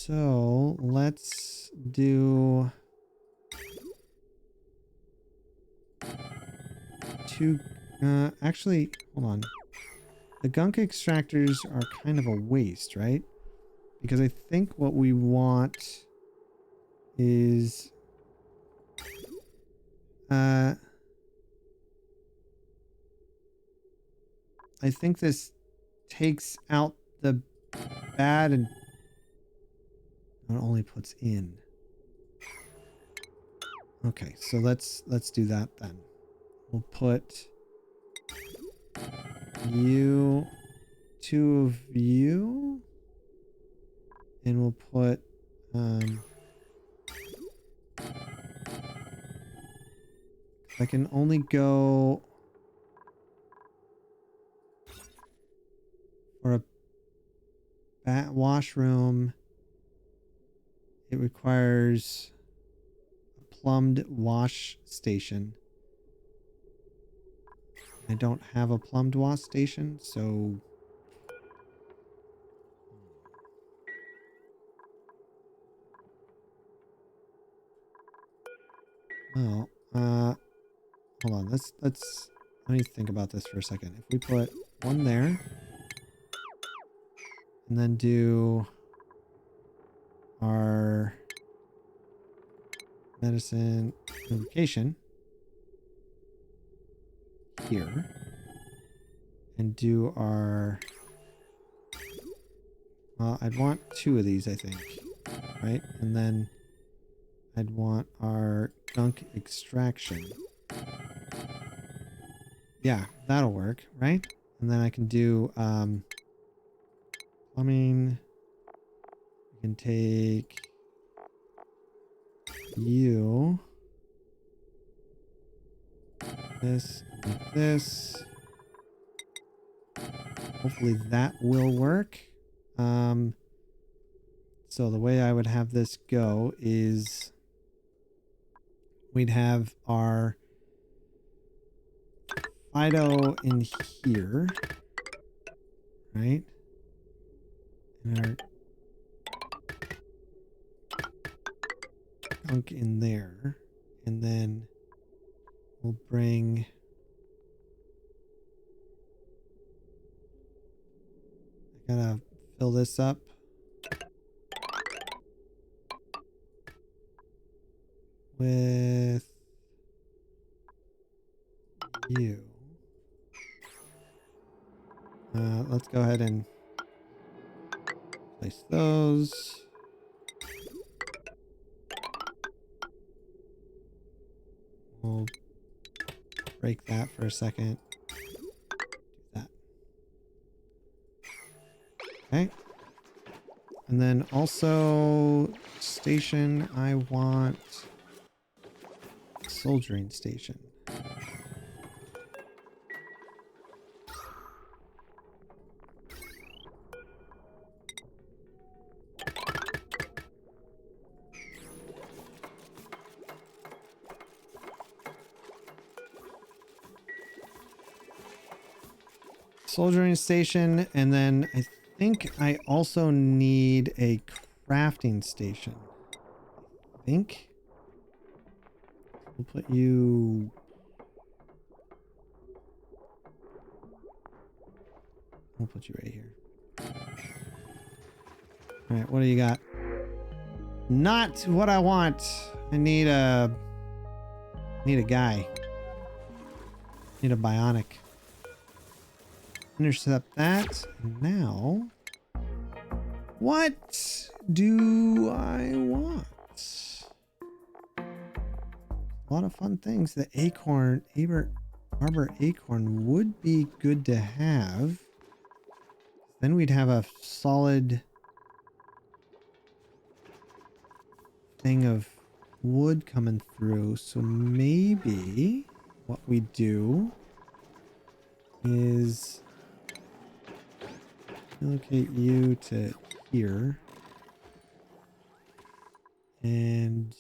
So let's do two, actually, hold on. The gunk extractors are kind of a waste, right? Because I think what we want is, I think this takes out the bad and it only puts in. Okay, so let's do that then. We'll put you, 2 of you, and we'll put I can only go for a washroom. It requires a plumbed wash station. I don't have a plumbed wash station, so well, hold on. Let me think about this for a second. If we put one there and then do our medicine lubrication here and do our, well, I'd want 2 of these, I think, right? And then I'd want our gunk extraction. Yeah, that'll work, right? And then I can do plumbing. We can take you, this, like this. Hopefully that will work. So the way I would have this go is we'd have our Fido in here, right? And our gunk in there. And then we'll bring I gotta fill this up. With you. Let's go ahead and place those. We'll break that for a second. Do that. Okay. And then also station, I want soldiering station. Soldiering station, and then I think I also need a crafting station. I think we'll put you. We'll put you right here. All right, what do you got? Not what I want. I need a guy. Need a bionic. Intercept that. Now, what do I want? A lot of fun things. The acorn, arbor acorn would be good to have. Then we'd have a solid thing of wood coming through. So maybe what we do is relocate you to here and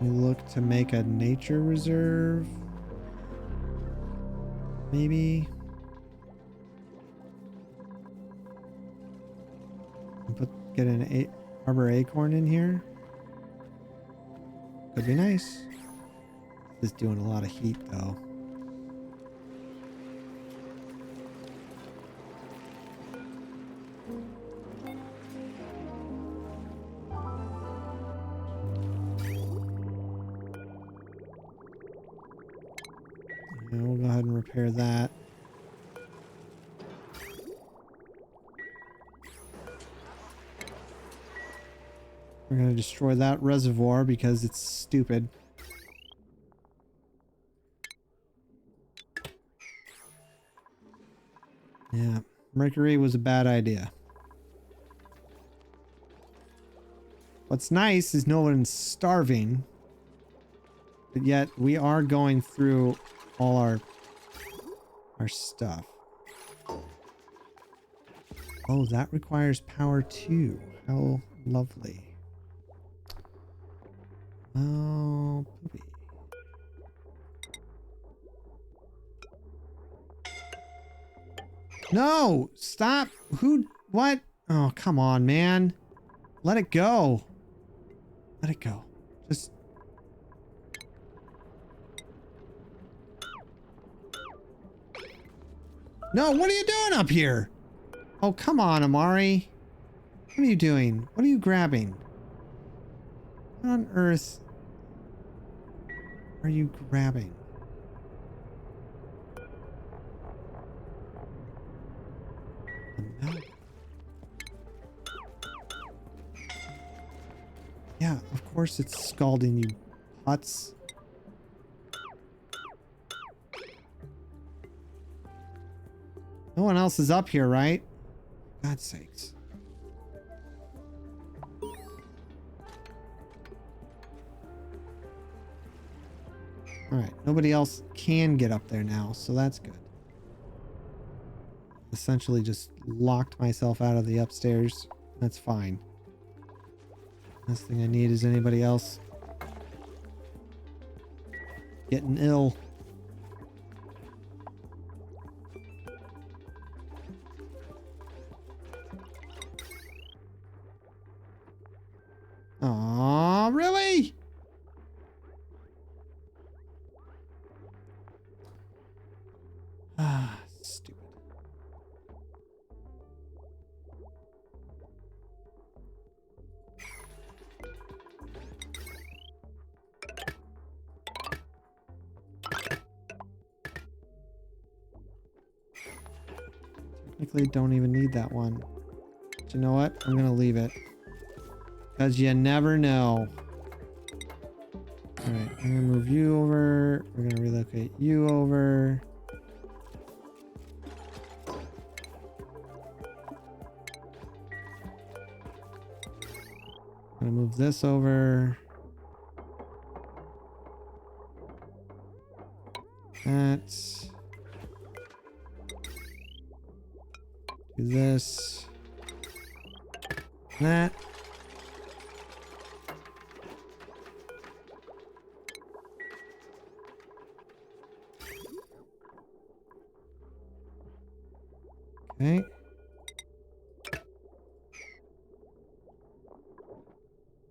we look to make a nature reserve, maybe, and get an arbor acorn in here. Could be nice. It's doing a lot of heat though. And we'll go ahead ahead and repair that. We're going to destroy that reservoir because it's stupid. Yeah, mercury was a bad idea. What's nice is no one's starving, but yet we are going through all our stuff. Oh, that requires power too. How lovely. Oh, poopy. No! Stop! Who? What? Oh, come on, man. Let it go. Let it go. Just... No, what are you doing up here? Oh, come on, Amari. What are you doing? What are you grabbing? What on earth are you grabbing? The milk. Yeah, of course it's scalding, you putz. No one else is up here, right? God's sakes. Alright, nobody else can get up there now, so that's good. Essentially just locked myself out of the upstairs. That's fine. Last thing I need is anybody else getting ill. Aw, really? Ah, stupid. Technically don't even need that one. But you know what? I'm gonna leave it. Because you never know. Alright, I'm gonna move you over. We're gonna relocate you over. I'm gonna move this over. That. Do this. That. Okay.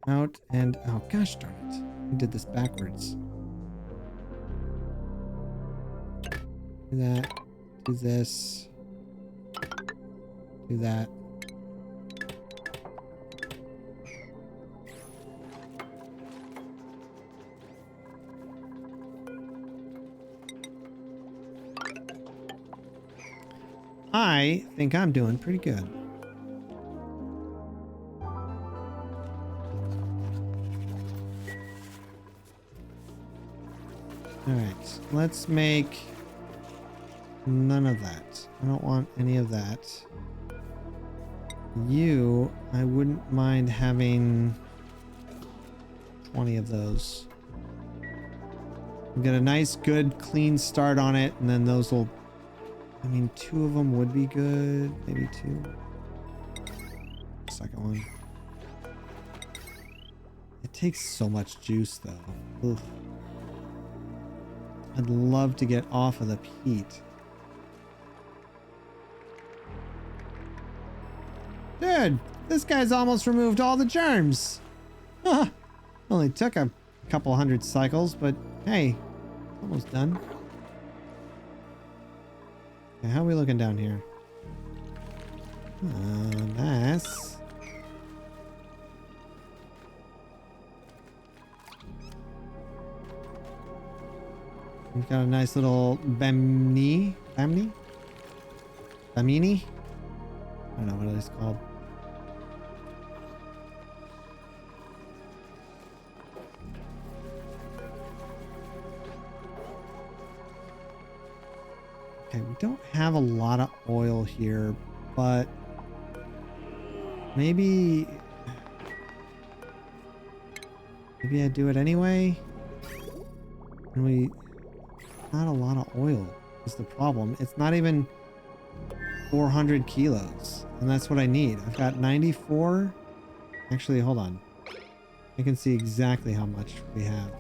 Out and... Oh, gosh darn it. I did this backwards. Do that. Do this. Do that. I think I'm doing pretty good. Alright, let's make none of that. I don't want any of that. You, I wouldn't mind having 20 of those. We'll get a nice, good, clean start on it, and then those will... I mean, 2 of them would be good. Maybe 2. Second one. It takes so much juice, though. Ugh. I'd love to get off of the peat. Dude, this guy's almost removed all the germs. Only took a couple hundred cycles, but hey, almost done. Okay, how are we looking down here? Nice. We've got a nice little bamini. Bamini? Bamini? I don't know what it is called. Okay, we don't have a lot of oil here, but maybe I do it anyway. And we not a lot of oil is the problem. It's not even 400 kilos, and that's what I need. I've got 94. Actually, hold on. I can see exactly how much we have.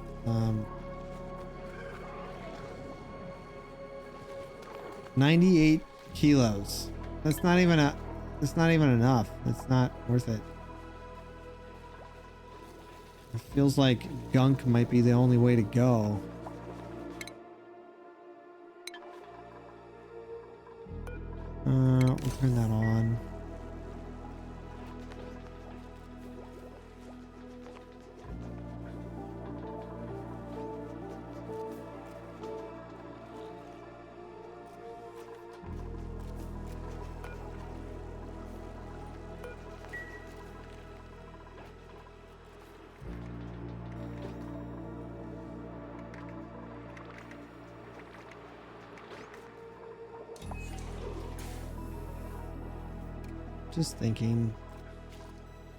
98 kilos. That's not even enough. It's not worth it. It feels like gunk might be the only way to go. We'll turn that on. Just thinking,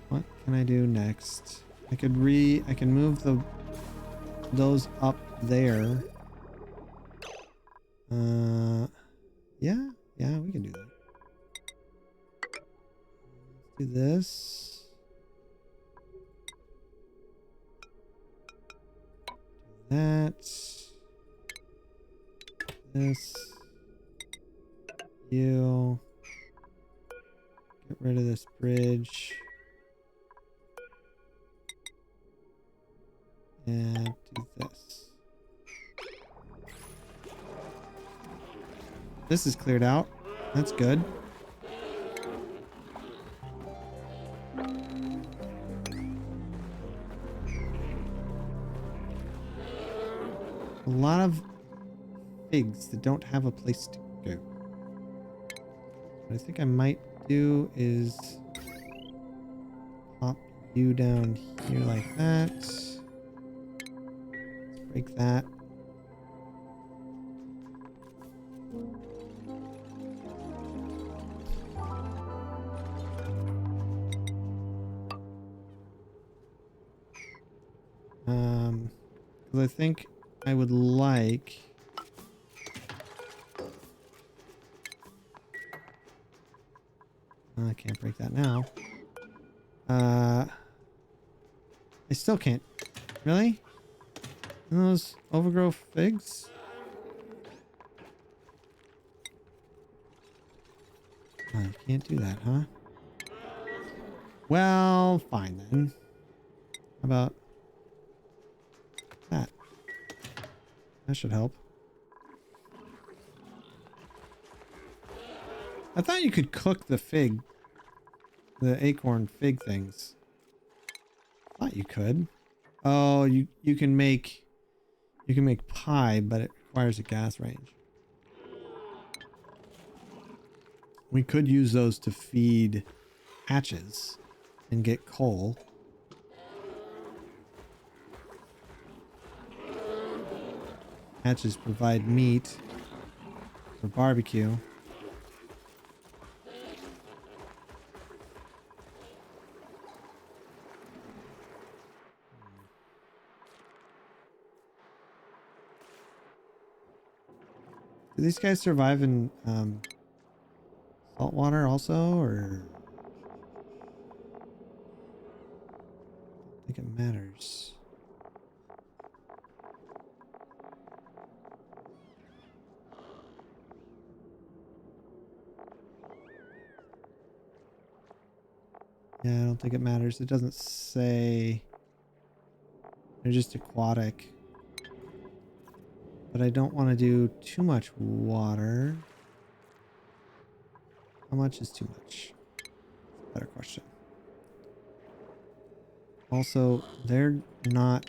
what can I do next? I can move those up there. Yeah, we can do that. Let's do this. Do that. This. You. Get rid of this bridge. And do this. This is cleared out. That's good. A lot of figs that don't have a place to go. What I think I might do is pop you down here like that. Let's break that. Because I think I would like... I can't break that now. I still can't. Really? And those overgrow figs? Oh, you can't do that, huh? Well, fine then. How about that? That should help. I thought you could cook the acorn fig things. I thought you could. Oh, you can make pie, but it requires a gas range. We could use those to feed hatches and get coal. Hatches provide meat for barbecue. Do these guys survive in salt water also, or? I think it matters. Yeah, I don't think it matters. It doesn't say. They're just aquatic. But I don't want to do too much water. How much is too much? Better question. Also, they're not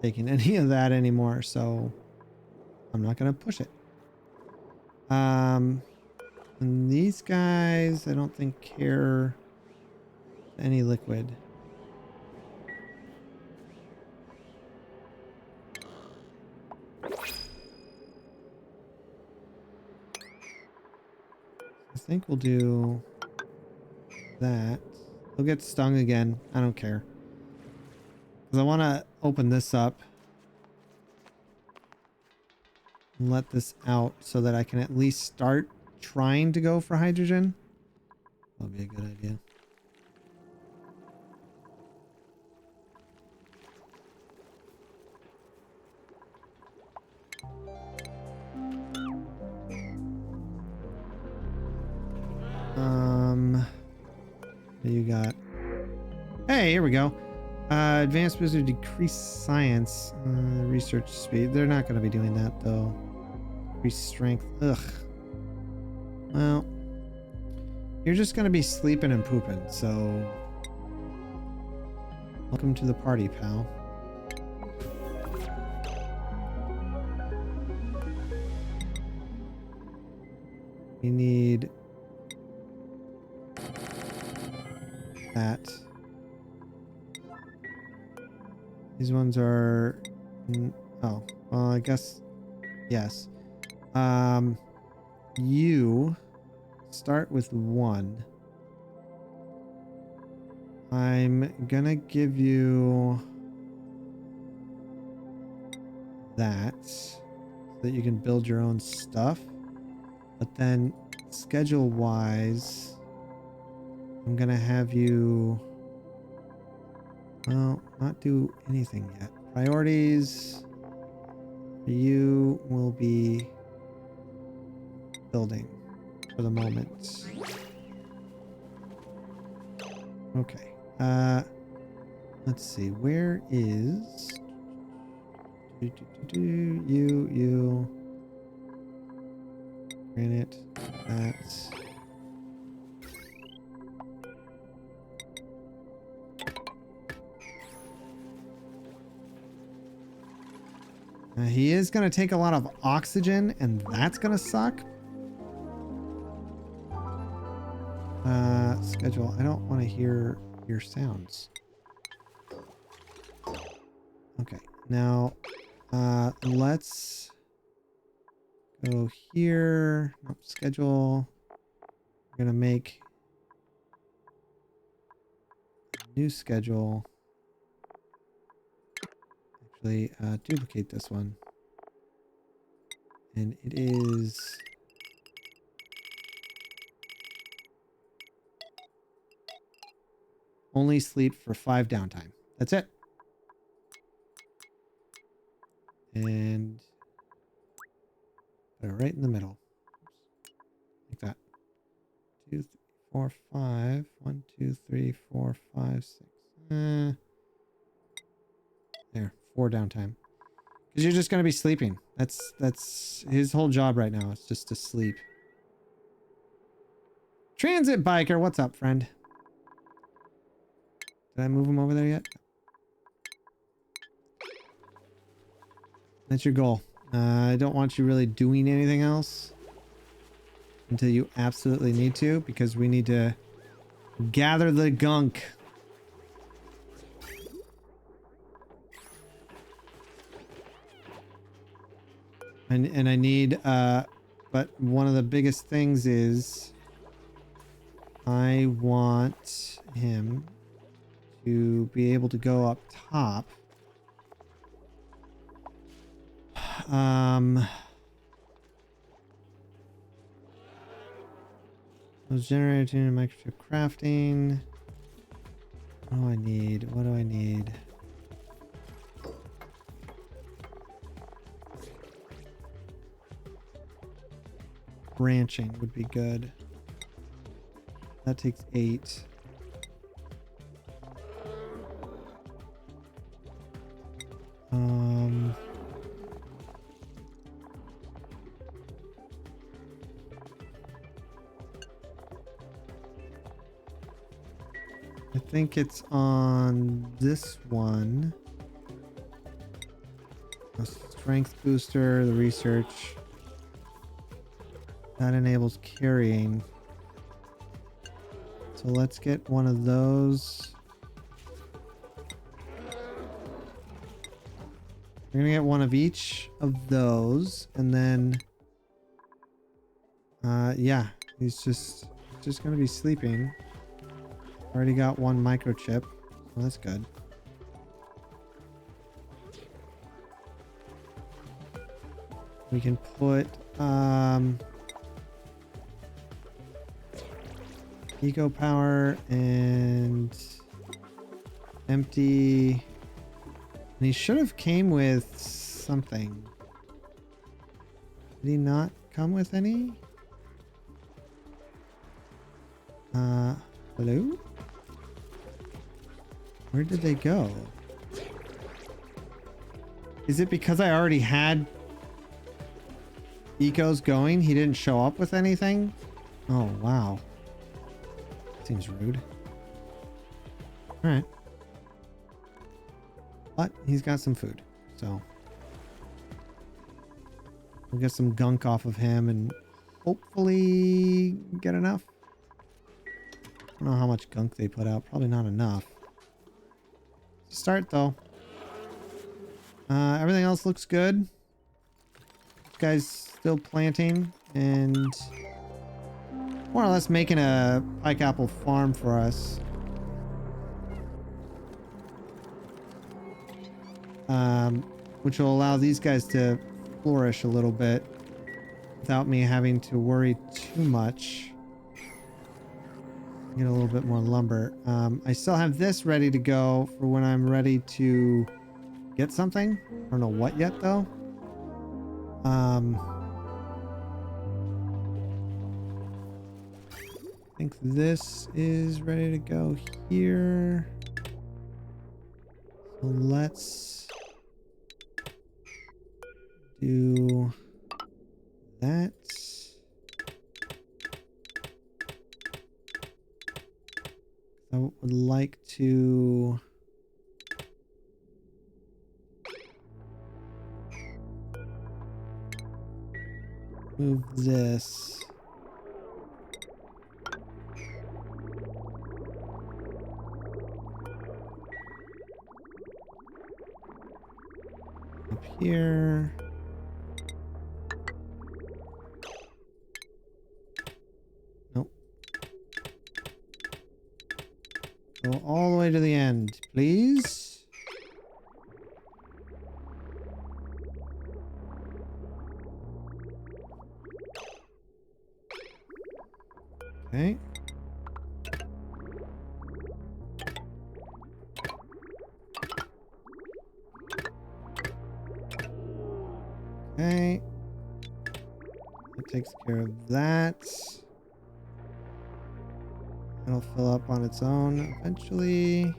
taking any of that anymore, so I'm not gonna push it. And these guys, I don't think care any liquid. I think we'll do that. They'll get stung again. I don't care. Because I want to open this up and let this out so that I can at least start trying to go for hydrogen. That'll be a good idea. What do you got? Hey, here we go. Advanced wizard decrease science research speed. They're not going to be doing that though. Increase strength. Ugh. Well, you're just going to be sleeping and pooping. So, welcome to the party, pal. We need that. These ones are... oh, well, I guess... yes. You start with 1. I'm gonna give you that so that you can build your own stuff. But then schedule wise, I'm gonna have you, well, not do anything yet. Priorities for you will be building for the moment. Okay. Let's see. Where is you granite that. He is going to take a lot of oxygen, and that's going to suck. Schedule. I don't want to hear your sounds. Okay. Now, let's go here. Nope, schedule. We're going to make a new schedule. Actually, duplicate this one. And it is... only sleep for 5 downtime. That's it. And put it right in the middle. Like that. 2, 3, 4, 5. 1, 2, 3, 4, 5, 6. There. 4 downtime. Because you're just going to be sleeping. That's his whole job right now. It's just to sleep. Transit biker, what's up, friend? Did I move him over there yet? That's your goal. I don't want you really doing anything else until you absolutely need to, because we need to gather the gunk. And I need, but one of the biggest things is I want him to be able to go up top. Those generating and microchip crafting. What do I need? What do I need? Branching would be good. That takes 8. I think it's on this one. A strength booster, the research. That enables carrying. So let's get one of those. We're gonna get one of each of those, and then yeah, he's just gonna be sleeping. Already got one microchip. Well, that's good. We can put eco power and empty. And he should have came with something. Did he not come with any? Hello? Where did they go? Is it because I already had ecos going? He didn't show up with anything? Oh, wow. Seems rude. Alright. But he's got some food, so we'll get some gunk off of him and hopefully get enough. I don't know how much gunk they put out. Probably not enough. Start though. Everything else looks good. This guy's still planting and more or less making a pike apple farm for us. Which will allow these guys to flourish a little bit without me having to worry too much. Get a little bit more lumber. I still have this ready to go for when I'm ready to get something. I don't know what yet though. I think this is ready to go here. So let's do that. I would like to move this. Up here. Nope. Go all the way to the end, please. Okay. Okay. That takes care of that. It'll fill up on its own eventually.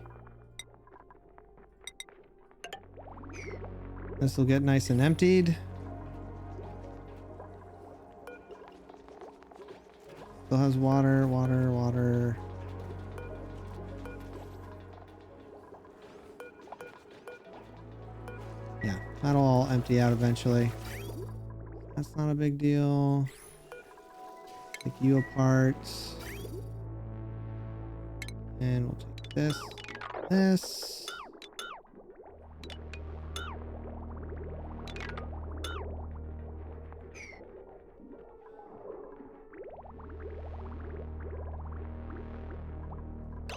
This will get nice and emptied. Still has water, water, water. Yeah, that'll all empty out eventually. That's not a big deal. Take you apart. And we'll take this, this.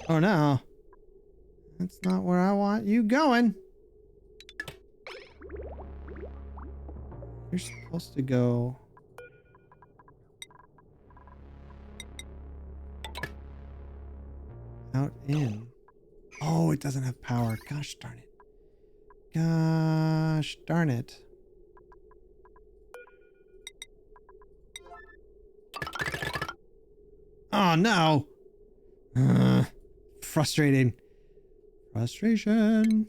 Oh no. That's not where I want you going. You're supposed to go out in. Oh, it doesn't have power. Gosh darn it. Gosh darn it. Oh no. Frustrating. Frustration.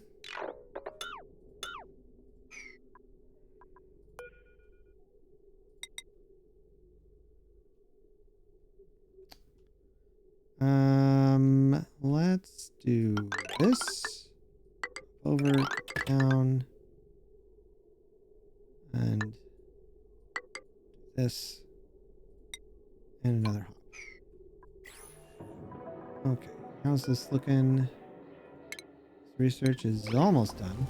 Let's do this. Over, down. this, and another hop. Okay, how's this looking? Research is almost done.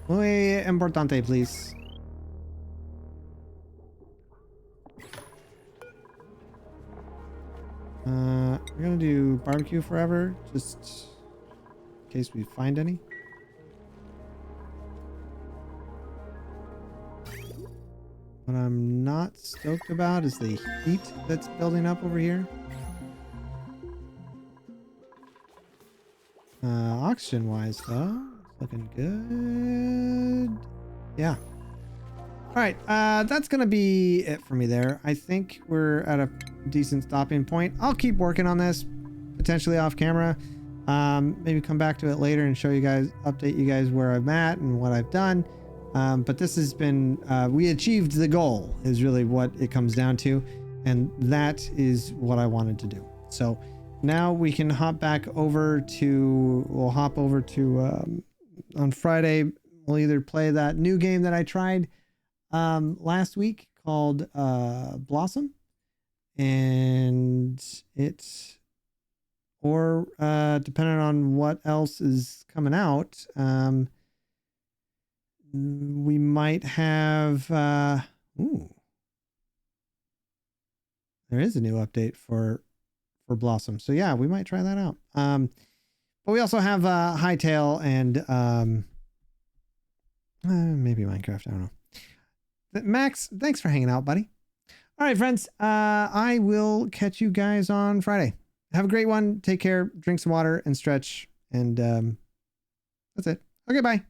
Muy importante, please. We're gonna do barbecue forever, just in case we find any. What I'm not stoked about is the heat that's building up over here. Oxygen wise though, it's looking good. Yeah. All right, that's gonna be it for me there. I think we're at a decent stopping point. I'll keep working on this, potentially off camera. Maybe come back to it later and show you guys, update you guys where I'm at and what I've done. But this has been, we achieved the goal is really what it comes down to. And that is what I wanted to do. So now we can hop back over to, we'll hop over to, on Friday, we'll either play that new game that I tried last week called Blossom, and it's, or depending on what else is coming out, we might have ooh, there is a new update for Blossom, so yeah, we might try that out. But we also have Hightail and maybe Minecraft, I don't know. Max, thanks for hanging out, buddy. All right, friends, I will catch you guys on Friday. Have a great one. Take care, drink some water and stretch, and that's it. Okay, bye.